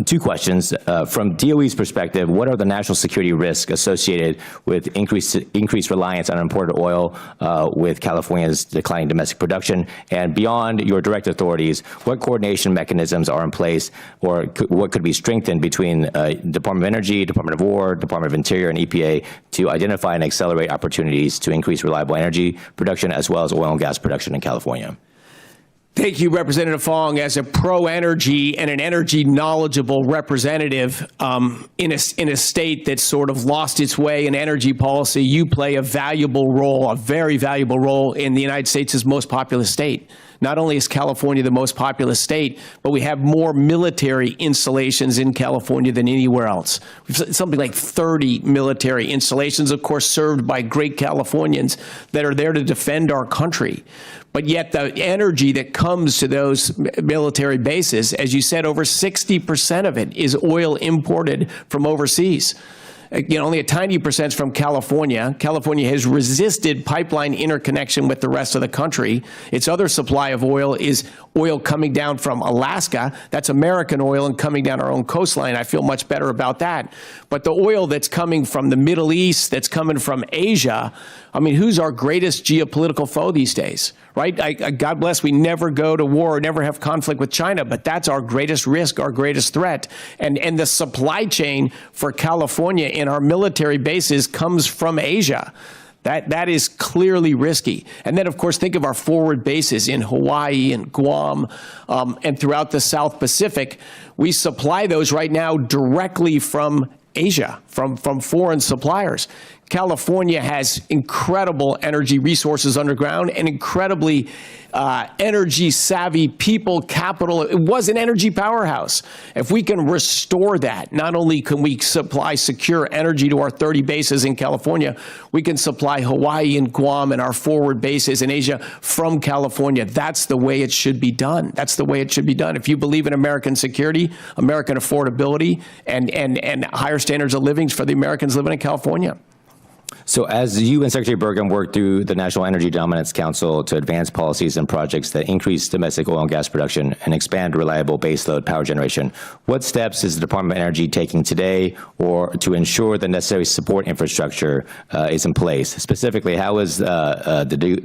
Two questions. From DOE's perspective, what are the national security risks associated with increased reliance on imported oil with California's declining domestic production? And beyond your direct authorities, what coordination mechanisms are in place, or what could be strengthened between Department of Energy, Department of War, Department of Interior, and EPA to identify and accelerate opportunities to increase reliable energy production as well as oil and gas production in California? Thank you, Representative Fong. As a pro-energy and an energy knowledgeable representative in a state that's sort of lost its way in energy policy, you play a valuable role, a very valuable role in the United States' most populous state. Not only is California the most populous state, but we have more military installations in California than anywhere else. Something like 30 military installations, of course, served by great Californians that are there to defend our country. But yet the energy that comes to those military bases, as you said, over 60% of it is oil imported from overseas. Only a tiny percent from California. California has resisted pipeline interconnection with the rest of the country. Its other supply of oil is oil coming down from Alaska. That's American oil and coming down our own coastline. I feel much better about that. But the oil that's coming from the Middle East, that's coming from Asia, I mean, who's our greatest geopolitical foe these days, right? God bless, we never go to war, never have conflict with China, but that's our greatest risk, our greatest threat. And the supply chain for California in our military bases comes from Asia. That is clearly risky. And then, of course, think of our forward bases in Hawaii and Guam and throughout the South Pacific. We supply those right now directly from Asia, from foreign suppliers. California has incredible energy resources underground and incredibly energy-savvy people, capital. It was an energy powerhouse. If we can restore that, not only can we supply secure energy to our 30 bases in California, we can supply Hawaii and Guam and our forward bases in Asia from California. That's the way it should be done. That's the way it should be done. If you believe in American security, American affordability, and higher standards of living for the Americans living in California. So as you and Secretary Burgum work through the National Energy Dominance Council to advance policies and projects that increase domestic oil and gas production and expand reliable baseload power generation, what steps is the Department of Energy taking today or to ensure the necessary support infrastructure is in place? Specifically, how is the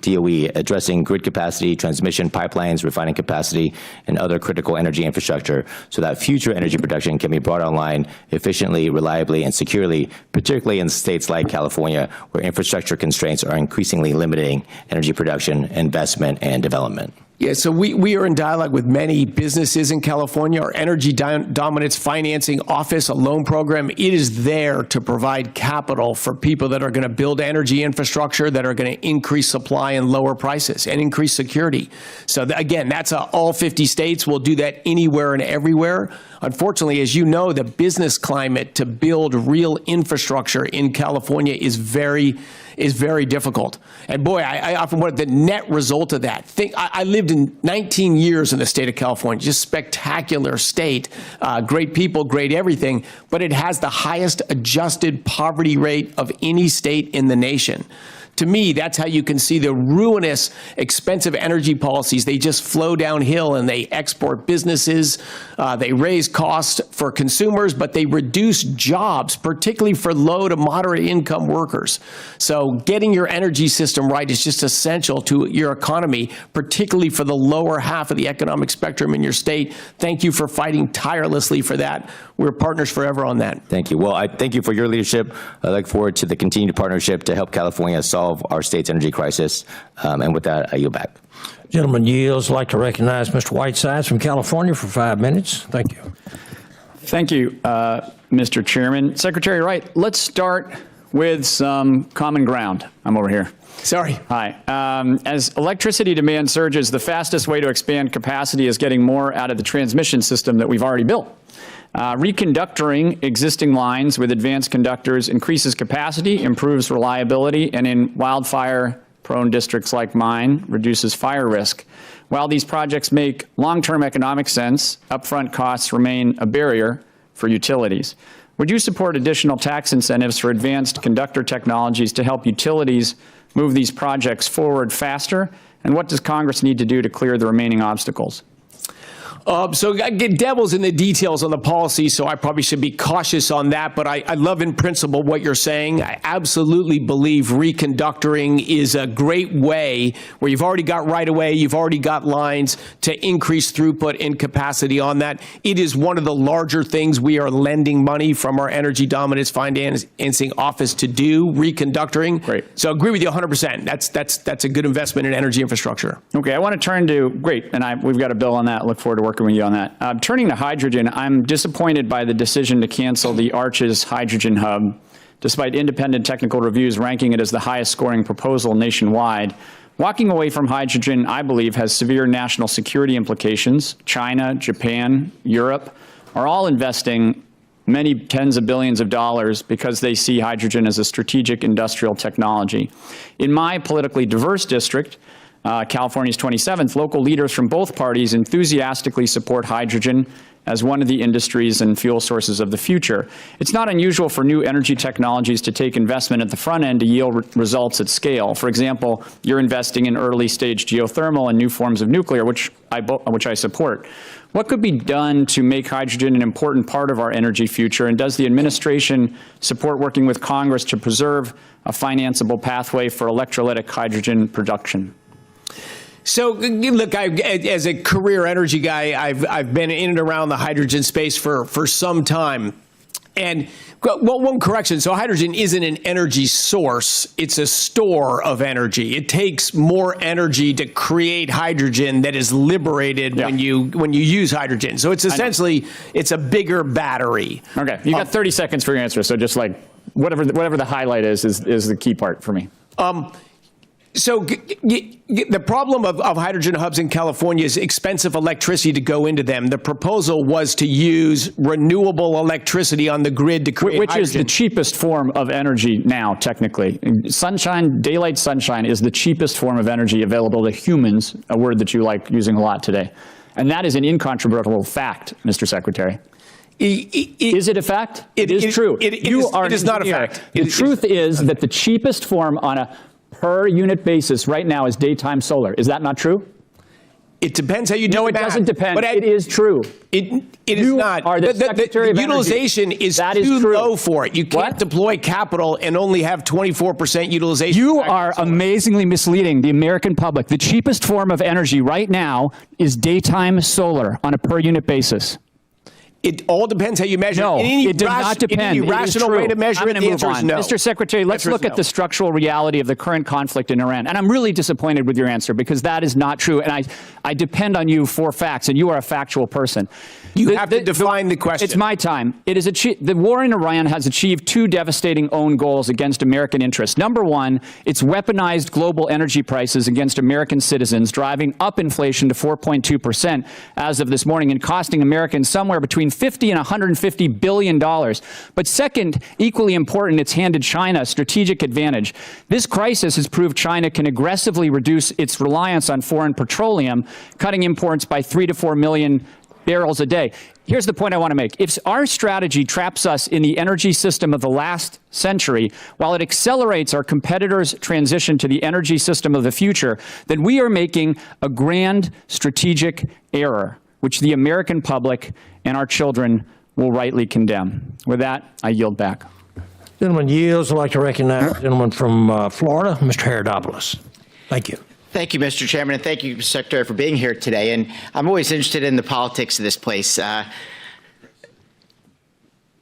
DOE addressing grid capacity, transmission pipelines, refining capacity, and other critical energy infrastructure so that future energy production can be brought online efficiently, reliably, and securely, particularly in states like California, where infrastructure constraints are increasingly limiting energy production, investment, and development? Yeah, so we are in dialogue with many businesses in California. Our Energy Dominance Financing Office, a loan program, it is there to provide capital for people that are going to build energy infrastructure, that are going to increase supply and lower prices and increase security. So again, that's all 50 states. We'll do that anywhere and everywhere. Unfortunately, as you know, the business climate to build real infrastructure in California is very difficult. And boy, I often wonder the net result of that. I lived in 19 years in the state of California, just spectacular state, great people, great everything, but it has the highest adjusted poverty rate of any state in the nation. To me, that's how you can see the ruinous, expensive energy policies. They just flow downhill and they export businesses. They raise costs for consumers, but they reduce jobs, particularly for low to moderate income workers. So getting your energy system right is just essential to your economy, particularly for the lower half of the economic spectrum in your state. Thank you for fighting tirelessly for that. We're partners forever on that. Thank you. Well, I thank you for your leadership. I look forward to the continued partnership to help California solve our state's energy crisis. And with that, I yield back. Gentleman yields. I'd like to recognize Mr. Whitesides from California for 5 minutes. Thank you. Thank you, Mr. Chairman. Secretary Wright, let's start with some common ground. I'm over here. Sorry. Hi. As electricity demand surges, the fastest way to expand capacity is getting more out of the transmission system that we've already built. Reconductoring existing lines with advanced conductors increases capacity, improves reliability, and in wildfire-prone districts like mine, reduces fire risk. While these projects make long-term economic sense, upfront costs remain a barrier for utilities. Would you support additional tax incentives for advanced conductor technologies to help utilities move these projects forward faster? And what does Congress need to do to clear the remaining obstacles? So I get devil's in the details on the policy, so I probably should be cautious on that, but I love in principle what you're saying. I absolutely believe reconductoring is a great way where you've already got right of way, you've already got lines to increase throughput and capacity on that. It is one of the larger things we are lending money from our Energy Dominance Financing Office to do, reconductoring. Great. So I agree with you 100%. That's a good investment in energy infrastructure. Okay, I want to turn to, great, and we've got a bill on that. Look forward to working with you on that. Turning to hydrogen, I'm disappointed by the decision to cancel the Arches Hydrogen Hub, despite independent technical reviews ranking it as the highest scoring proposal nationwide. Walking away from hydrogen, I believe, has severe national security implications. China, Japan, Europe are all investing many tens of billions of dollars because they see hydrogen as a strategic industrial technology. In my politically diverse district, California's 27th, local leaders from both parties enthusiastically support hydrogen as one of the industries and fuel sources of the future. It's not unusual for new energy technologies to take investment at the front end to yield results at scale. For example, you're investing in early stage geothermal and new forms of nuclear, which I support. What could be done to make hydrogen an important part of our energy future? And does the administration support working with Congress to preserve a financeable pathway for electrolytic hydrogen production? So, look, as a career energy guy, I've been in and around the hydrogen space for some time. And one correction, so hydrogen isn't an energy source, it's a store of energy. It takes more energy to create hydrogen that is liberated when you use hydrogen. So it's essentially, it's a bigger battery. Okay, you got 30 seconds for your answer, so just like whatever the highlight is the key part for me. So the problem of hydrogen hubs in California is expensive electricity to go into them. The proposal was to use renewable electricity on the grid to create Which hydrogen. is the cheapest form of energy now, technically. Sunshine, daylight sunshine is the cheapest form of energy available to humans, a word that you like using a lot today. And that is an incontrovertible fact, Mr. Secretary. Is it a fact? It is true. It is not a fact. The truth is that the cheapest form on a per unit basis right now is daytime solar. Is that not true? It depends how you do it. No, it doesn't depend. But it is true. It is not. The utilization is too low for it. You can't deploy capital and only have 24% utilization. You are amazingly misleading the American public. The cheapest form of energy right now is daytime solar on a per unit basis. It all depends how you measure no, it. It does not depend. In any rational way to measure it, the answer is no. Mr. Secretary, let's look at the structural reality of the current conflict in Iran. And I'm really disappointed with your answer because that is not true. And I depend on you for facts, and you are a factual person. You have to define the question. It's my time. It is the war in Iran has achieved two devastating own goals against American interests. Number one, it's weaponized global energy prices against American citizens, driving up inflation to 4.2% as of this morning and costing Americans somewhere between $50 and $150 billion. But second, equally important, it's handed China a strategic advantage. This crisis has proved China can aggressively reduce its reliance on foreign petroleum, cutting imports by 3 to 4 million barrels a day. Here's the point I want to make. If our strategy traps us in the energy system of the last century, while it accelerates our competitors' transition to the energy system of the future, then we are making a grand strategic error, which the American public and our children will rightly condemn. With that, I yield back. Gentleman yields. I'd like to recognize the gentleman from Florida, Mr. Herodopoulos. Thank you. Thank you, Mr. Chairman, and thank you, Mr. Secretary, for being here today. And I'm always interested in the politics of this place.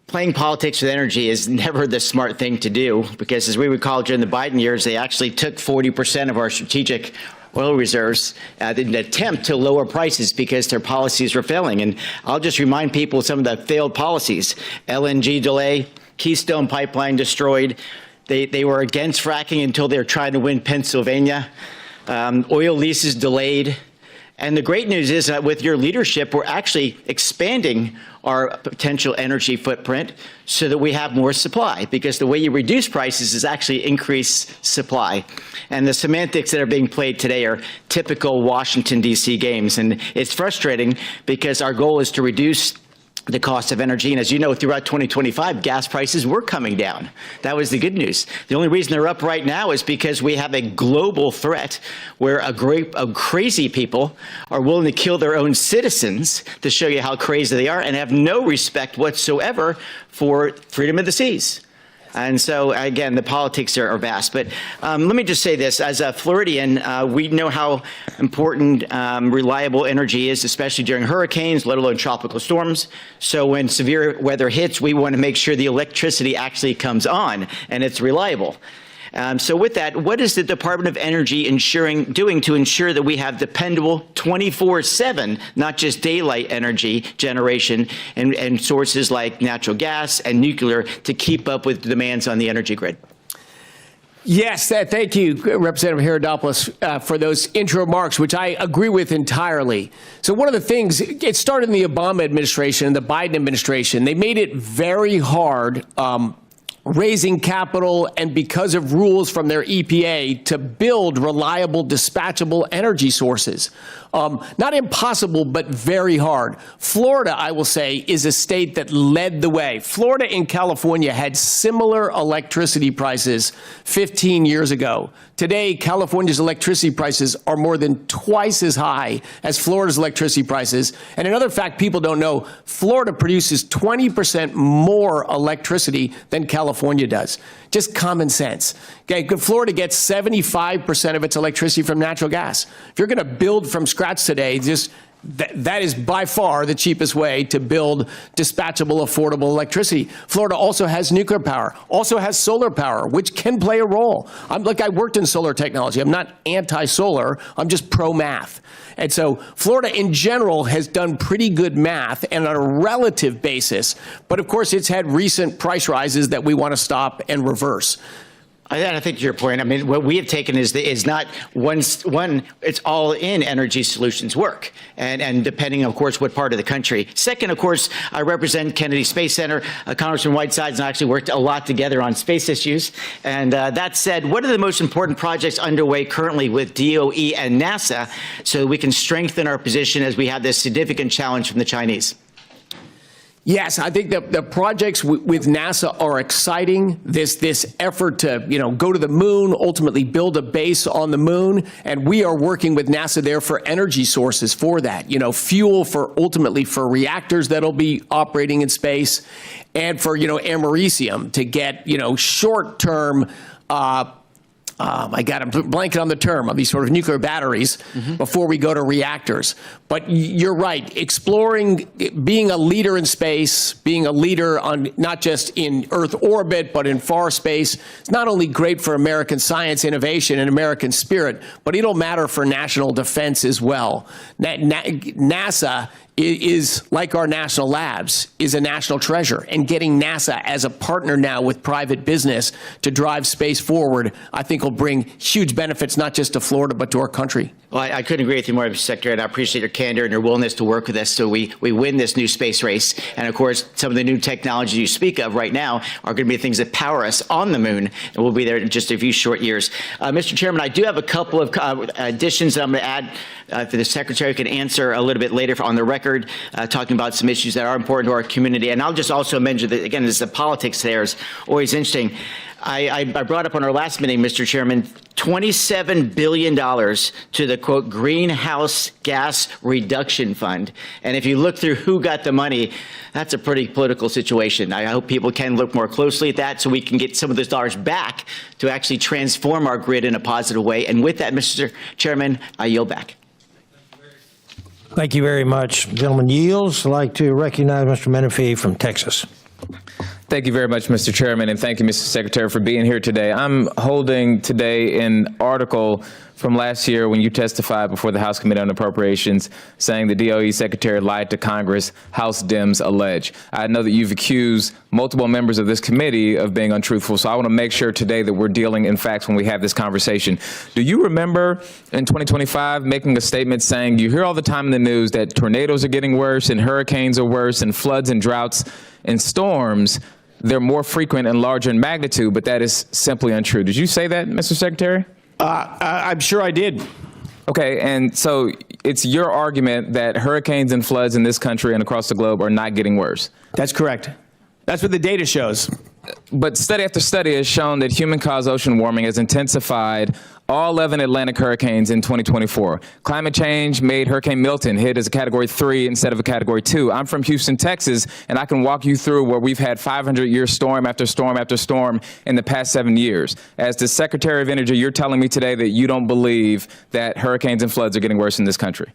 Playing politics with energy is never the smart thing to do, because as we recall during the Biden years, they actually took 40% of our strategic oil reserves in an attempt to lower prices because their policies were failing. And I'll just remind people of some of the failed policies. LNG delay, Keystone Pipeline destroyed. They were against fracking until they were trying to win Pennsylvania. Oil leases delayed. And the great news is that with your leadership, we're actually expanding our potential energy footprint so that we have more supply, because the way you reduce prices is actually increase supply. And the semantics that are being played today are typical Washington, D.C. games. And it's frustrating because our goal is to reduce the cost of energy. And as you know, throughout 2025, gas prices were coming down. That was the good news. The only reason they're up right now is because we have a global threat where a group of crazy people are willing to kill their own citizens to show you how crazy they are and have no respect whatsoever for freedom of the seas. And so, again, the politics are vast. But let me just say this. As a Floridian, we know how important reliable energy is, especially during hurricanes, let alone tropical storms. So when severe weather hits, we want to make sure the electricity actually comes on and it's reliable. So with that, what is the Department of Energy doing to ensure that we have dependable 24/7, not just daylight energy generation and sources like natural gas and nuclear to keep up with demands on the energy grid? Yes, thank you, Representative Herodopoulos, for those intro remarks, which I agree with entirely. So one of the things, it started in the Obama administration and the Biden administration. They made it very hard raising capital and because of rules from their EPA to build reliable, dispatchable energy sources. Not impossible, but very hard. Florida, I will say, is a state that led the way. Florida and California had similar electricity prices 15 years ago. Today, California's electricity prices are more than twice as high as Florida's electricity prices. And another fact people don't know, Florida produces 20% more electricity than California does. Just common sense. Okay, Florida gets 75% of its electricity from natural gas. If you're going to build from scratch today, that is by far the cheapest way to build dispatchable, affordable electricity. Florida also has nuclear power, also has solar power, which can play a role. I worked in solar technology. I'm not anti-solar. I'm just pro-math. And so Florida in general has done pretty good math and on a relative basis. But of course, it's had recent price rises that we want to stop and reverse. I think to your point, I mean, what we have taken is not one, it's all in energy solutions work. And depending, of course, what part of the country. Second, of course, I represent Kennedy Space Center. Congressman Whitesides and I actually worked a lot together on space issues. And that said, what are the most important projects underway currently with DOE and NASA so we can strengthen our position as we have this significant challenge from the Chinese? Yes, I think the projects with NASA are exciting. This effort to, go to the moon, ultimately build a base on the moon, and we are working with NASA there for energy sources for that. Fuel for ultimately for reactors that'll be operating in space, and for americium to get short-term. I'm blanking on the term of these sort of nuclear batteries before we go to reactors. But you're right, exploring, being a leader in space, being a leader on not just in Earth orbit, but in far space, it's not only great for American science, innovation, and American spirit, but it'll matter for national defense as well. NASA is, like our national labs, is a national treasure. And getting NASA as a partner now with private business to drive space forward, I think will bring huge benefits, not just to Florida, but to our country. Well, I couldn't agree with you more, Mr. Secretary, and I appreciate your candor and your willingness to work with us so we win this new space race. And of course, some of the new technologies you speak of right now are going to be things that power us on the moon, and we'll be there in just a few short years. Mr. Chairman, I do have a couple of additions that I'm going to add for the Secretary can answer a little bit later on the record, talking about some issues that are important to our community. And I'll just also mention that, again, the politics there is always interesting. I brought up on our last meeting, Mr. Chairman, $27 billion to the, quote, Greenhouse Gas Reduction Fund. And if you look through who got the money, that's a pretty political situation. I hope people can look more closely at that so we can get some of those dollars back to actually transform our grid in a positive way. And with that, Mr. Chairman, I yield back. Thank you very much. Gentleman yields. I'd like to recognize Mr. Menifee from Texas. Thank you very much, Mr. Chairman, and thank you, Mr. Secretary, for being here today. I'm holding today an article from last year when you testified before the House Committee on Appropriations saying the DOE Secretary lied to Congress, House Dems allege. I know that you've accused multiple members of this committee of being untruthful, so I want to make sure today that we're dealing in facts when we have this conversation. Do you remember in 2025 making a statement saying you hear all the time in the news that tornadoes are getting worse and hurricanes are worse and floods and droughts and storms, they're more frequent and larger in magnitude, but that is simply untrue. Did you say that, Mr. Secretary? I'm sure I did. Okay, and so it's your argument that hurricanes and floods in this country and across the globe are not getting worse? That's correct. That's what the data shows. But study after study has shown that human-caused ocean warming has intensified all 11 Atlantic hurricanes in 2024. Climate change made Hurricane Milton hit as a Category 3 instead of a Category 2. I'm from Houston, Texas, and I can walk you through where we've had 500-year storm after storm after storm in the past 7 years. As the Secretary of Energy, you're telling me today that you don't believe that hurricanes and floods are getting worse in this country.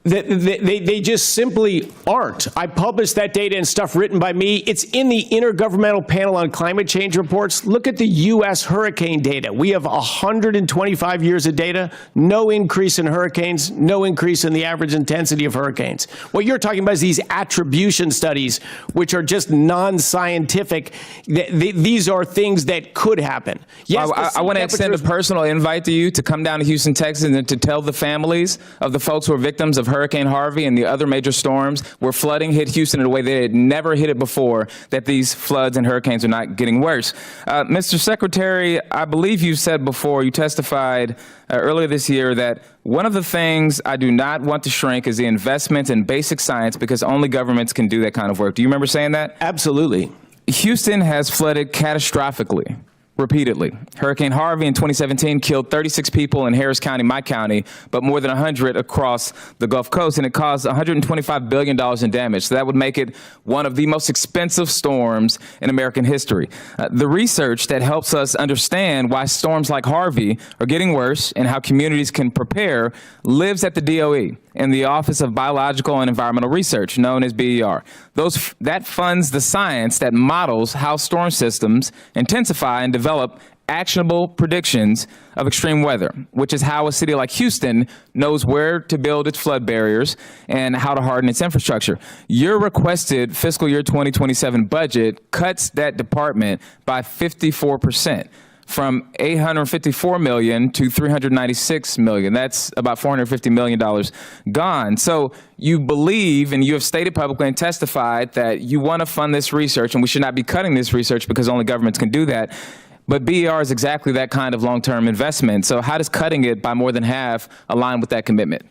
They just simply aren't. I published that data and stuff written by me. It's in the Intergovernmental Panel on Climate Change reports. Look at the U.S. hurricane data. We have 125 years of data, no increase in hurricanes, no increase in the average intensity of hurricanes. What you're talking about is these attribution studies, which are just non-scientific. These are things that could happen. Yes, I want to extend a personal invite to you to come down to Houston, Texas, and to tell the families of the folks who are victims of Hurricane Harvey and the other major storms where flooding hit Houston in a way they had never hit it before, that these floods and hurricanes are not getting worse. Mr. Secretary, I believe you said before, you testified earlier this year that one of the things I do not want to shrink is the investment in basic science because only governments can do that kind of work. Do you remember saying that? Absolutely. Houston has flooded catastrophically. Repeatedly. Hurricane Harvey in 2017 killed 36 people in Harris County, my county, but more than 100 across the Gulf Coast, and it caused $125 billion in damage. So that would make it one of the most expensive storms in American history. The research that helps us understand why storms like Harvey are getting worse and how communities can prepare lives at the DOE in the Office of Biological and Environmental Research, known as BER. That funds the science that models how storm systems intensify and develop actionable predictions of extreme weather, which is how a city like Houston knows where to build its flood barriers and how to harden its infrastructure. Your requested fiscal year 2027 budget cuts that department by 54%. From $854 million to $396 million. That's about $450 million gone. So you believe, and you have stated publicly and testified that you want to fund this research, and we should not be cutting this research because only governments can do that. But BER is exactly that kind of long-term investment. So how does cutting it by more than half align with that commitment?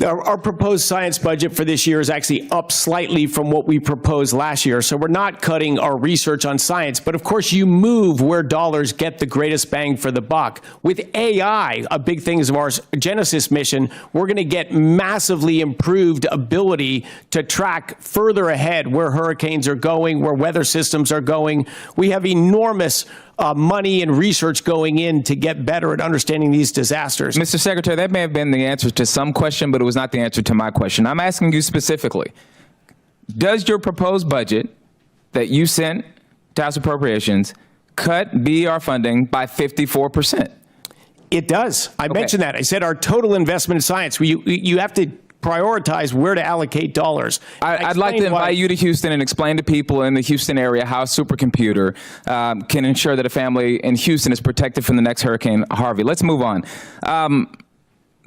Our proposed science budget for this year is actually up slightly from what we proposed last year. So we're not cutting our research on science. But of course, you move where dollars get the greatest bang for the buck. With AI, a big thing is of our Genesis mission, we're going to get massively improved ability to track further ahead where hurricanes are going, where weather systems are going. We have enormous money and research going in to get better at understanding these disasters. Mr. Secretary, that may have been the answer to some question, but it was not the answer to my question. I'm asking you specifically, does your proposed budget that you sent to House Appropriations cut BER funding by 54%? It does. I mentioned that. I said our total investment in science, you have to prioritize where to allocate dollars. I'd like to invite you to Houston and explain to people in the Houston area how a supercomputer can ensure that a family in Houston is protected from the next Hurricane Harvey. Let's move on.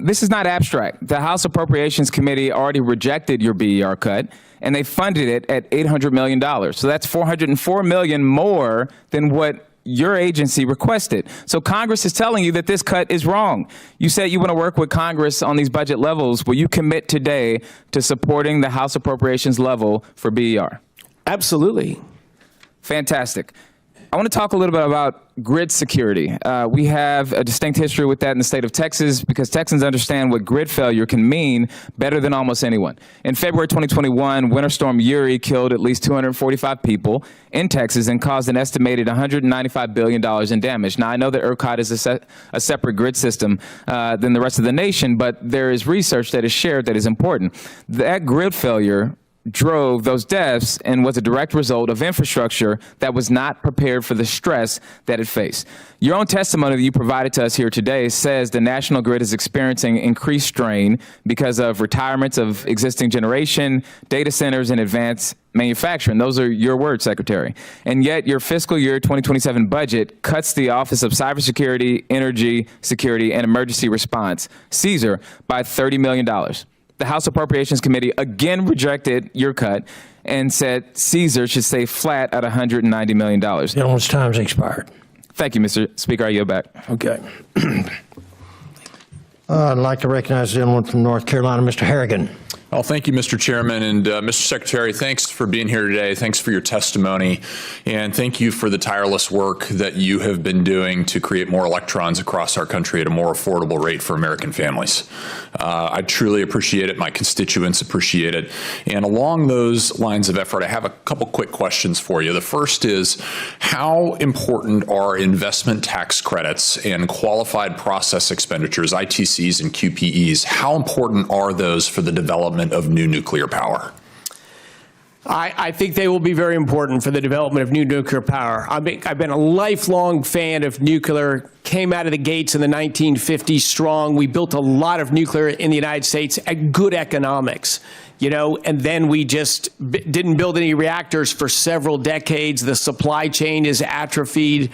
This is not abstract. The House Appropriations Committee already rejected your BER cut, and they funded it at $800 million. So that's $404 million more than what your agency requested. So Congress is telling you that this cut is wrong. You said you want to work with Congress on these budget levels. Will you commit today to supporting the House Appropriations level for BER? Absolutely. Fantastic. I want to talk a little bit about grid security. We have a distinct history with that in the state of Texas because Texans understand what grid failure can mean better than almost anyone. In February 2021, Winter Storm Uri killed at least 245 people in Texas and caused an estimated $195 billion in damage. Now, I know that ERCOT is a separate grid system than the rest of the nation, but there is research that is shared that is important. That grid failure drove those deaths and was a direct result of infrastructure that was not prepared for the stress that it faced. Your own testimony that you provided to us here today says the national grid is experiencing increased strain because of retirements of existing generation, data centers, and advanced manufacturing. Those are your words, Secretary. And yet your fiscal year 2027 budget cuts the Office of Cybersecurity, Energy Security, and Emergency Response, CSER, by $30 million. The House Appropriations Committee again rejected your cut and said CSER should stay flat at $190 million. Gentleman's time's expired. Thank you, Mr. Speaker. I yield back. Okay. I'd like to recognize the gentleman from North Carolina, Mr. Harrigan. Well, thank you, Mr. Chairman. And Mr. Secretary, thanks for being here today. Thanks for your testimony. And thank you for the tireless work that you have been doing to create more electrons across our country at a more affordable rate for American families. I truly appreciate it. My constituents appreciate it. And along those lines of effort, I have a couple quick questions for you. The first is, how important are investment tax credits and qualified process expenditures, ITCs and QPEs? How important are those for the development of new nuclear power? I think they will be very important for the development of new nuclear power. I've been a lifelong fan of nuclear, came out of the gates in the 1950s strong. We built a lot of nuclear in the United States at good economics. And then we just didn't build any reactors for several decades. The supply chain is atrophied.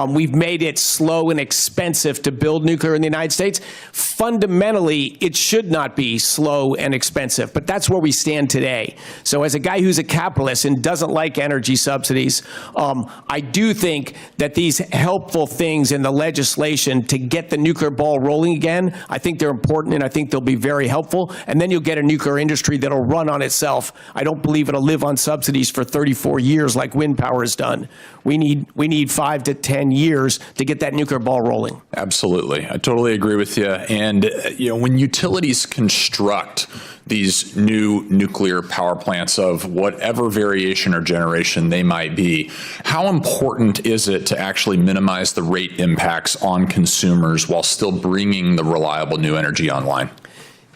We've made it slow and expensive to build nuclear in the United States. Fundamentally, it should not be slow and expensive, but that's where we stand today. So as a guy who's a capitalist and doesn't like energy subsidies, I do think that these helpful things in the legislation to get the nuclear ball rolling again, I think they're important, and I think they'll be very helpful. And then you'll get a nuclear industry that'll run on itself. I don't believe it'll live on subsidies for 34 years like wind power has done. We need 5 to 10 years to get that nuclear ball rolling. Absolutely. I totally agree with you. And when utilities construct these new nuclear power plants of whatever variation or generation they might be, how important is it to actually minimize the rate impacts on consumers while still bringing the reliable new energy online?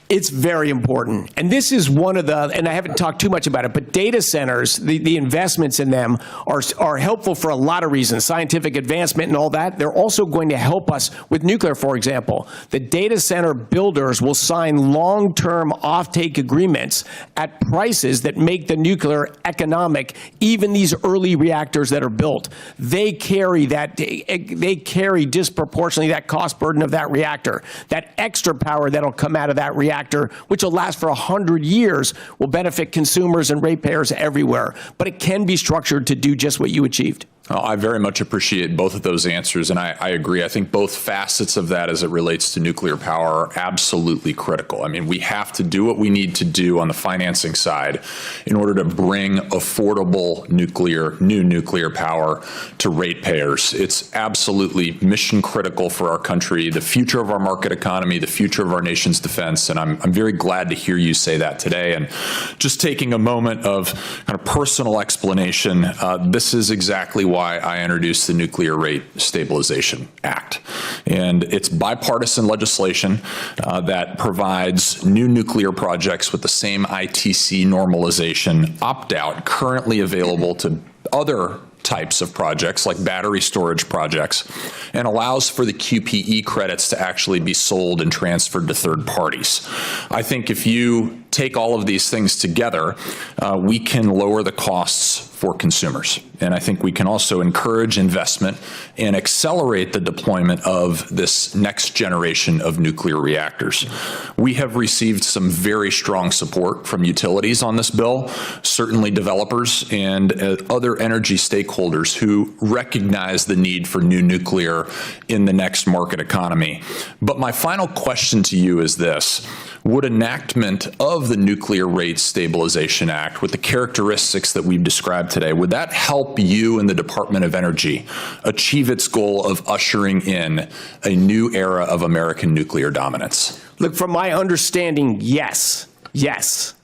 It's very important. And this is one of the, and I haven't talked too much about it, but data centers, the investments in them are helpful for a lot of reasons, scientific advancement and all that. They're also going to help us with nuclear, for example. The data center builders will sign long-term offtake agreements at prices that make the nuclear economic, even these early reactors that are built. They carry disproportionately that cost burden of that reactor. That extra power that'll come out of that reactor, which will last for 100 years, will benefit consumers and ratepayers everywhere. But it can be structured to do just what you achieved. I very much appreciate both of those answers, and I agree. I think both facets of that as it relates to nuclear power are absolutely critical. I mean, we have to do what we need to do on the financing side in order to bring affordable new nuclear power to ratepayers. It's absolutely mission critical for our country, the future of our market economy, the future of our nation's defense, and I'm very glad to hear you say that today. And just taking a moment of kind of personal explanation, this is exactly why I introduced the Nuclear Rate Stabilization Act. And it's bipartisan legislation that provides new nuclear projects with the same ITC normalization opt-out currently available to other types of projects like battery storage projects, and allows for the QPE credits to actually be sold and transferred to third parties. I think if you take all of these things together, we can lower the costs for consumers. And I think we can also encourage investment and accelerate the deployment of this next generation of nuclear reactors. We have received some very strong support from utilities on this bill, certainly developers and other energy stakeholders who recognize the need for new nuclear in the next market economy. But my final question to you is this: would enactment of the Nuclear Rate Stabilization Act with the characteristics that we've described today, would that help you and the Department of Energy achieve its goal of ushering in a new era of American nuclear dominance? Look, from my understanding, yes. We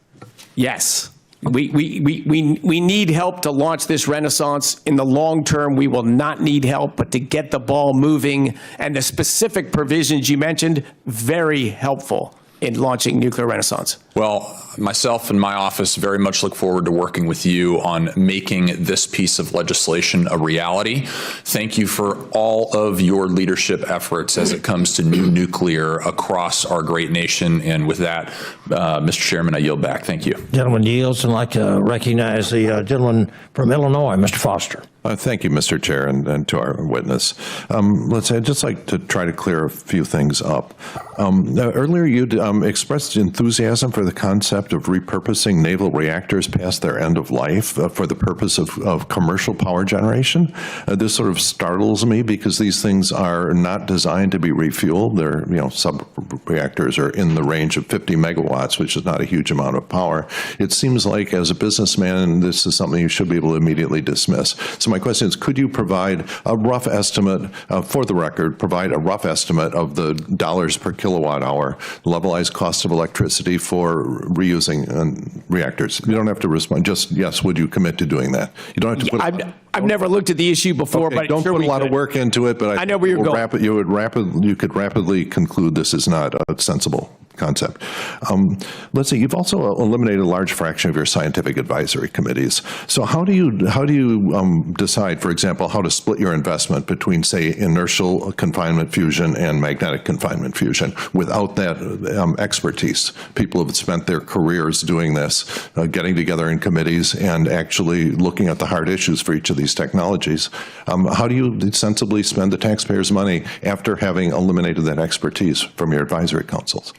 need help to launch this renaissance. In the long term, we will not need help, but to get the ball moving, and the specific provisions you mentioned, very helpful in launching nuclear renaissance. Well, myself and my office very much look forward to working with you on making this piece of legislation a reality. Thank you for all of your leadership efforts as it comes to new nuclear across our great nation. And with that, Mr. Chairman, I yield back. Thank you. Gentleman yields, and I'd like to recognize the gentleman from Illinois, Mr. Foster. Thank you, Mr. Chair, and to our witness. I'd just like to try to clear a few things up. Earlier, you expressed enthusiasm for the concept of repurposing naval reactors past their end of life for the purpose of commercial power generation. This sort of startles me because these things are not designed to be refueled. They're, sub-reactors are in the range of 50 megawatts. megawatts, which is not a huge amount of power. It seems like as a businessman, this is something you should be able to immediately dismiss. So my question is, could you provide a rough estimate, for the record, provide a rough estimate of the dollars per kilowatt hour levelized cost of electricity for reusing reactors? You don't have to respond. Just yes, would you commit to doing that? You don't have to put. I've never looked at the issue before, but don't sure put a lot of work into it. But I know where you're going. You could rapidly conclude this is not a sensible concept. Let's see. You've also eliminated a large fraction of your scientific advisory committees. So how do you decide, for example, how to split your investment between, say, inertial confinement fusion and magnetic confinement fusion without that expertise? People have spent their careers doing this, getting together in committees and actually looking at the hard issues for each of these technologies. How do you sensibly spend the taxpayers' money after having eliminated that expertise from your advisory councils?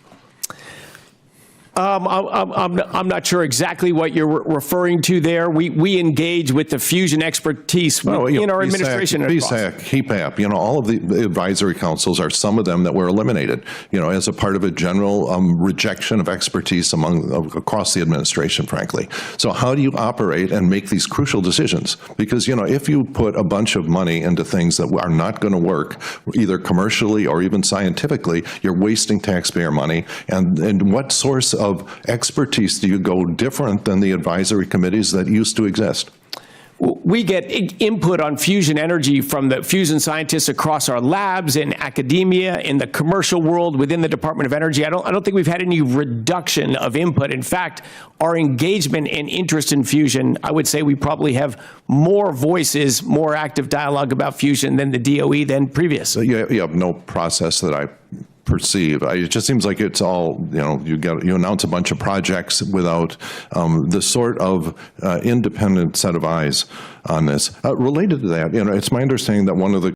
I'm not sure exactly what you're referring to there. We engage with the fusion expertise in our administration. BSAC, HEPAP, all of the advisory councils are some of them that were eliminated, as a part of a general rejection of expertise across the administration, frankly. So how do you operate and make these crucial decisions? Because, if you put a bunch of money into things that are not going to work, either commercially or even scientifically, you're wasting taxpayer money. And what source of expertise do you go different than the advisory committees that used to exist? We get input on fusion energy from the fusion scientists across our labs, in academia, in the commercial world, within the Department of Energy. I don't think we've had any reduction of input. In fact, our engagement and interest in fusion, I would say we probably have more voices, more active dialogue about fusion than the DOE than previous. So you have no process that I perceive. It just seems like it's all, you announce a bunch of projects without the sort of independent set of eyes on this. Related to that, it's my understanding that one of the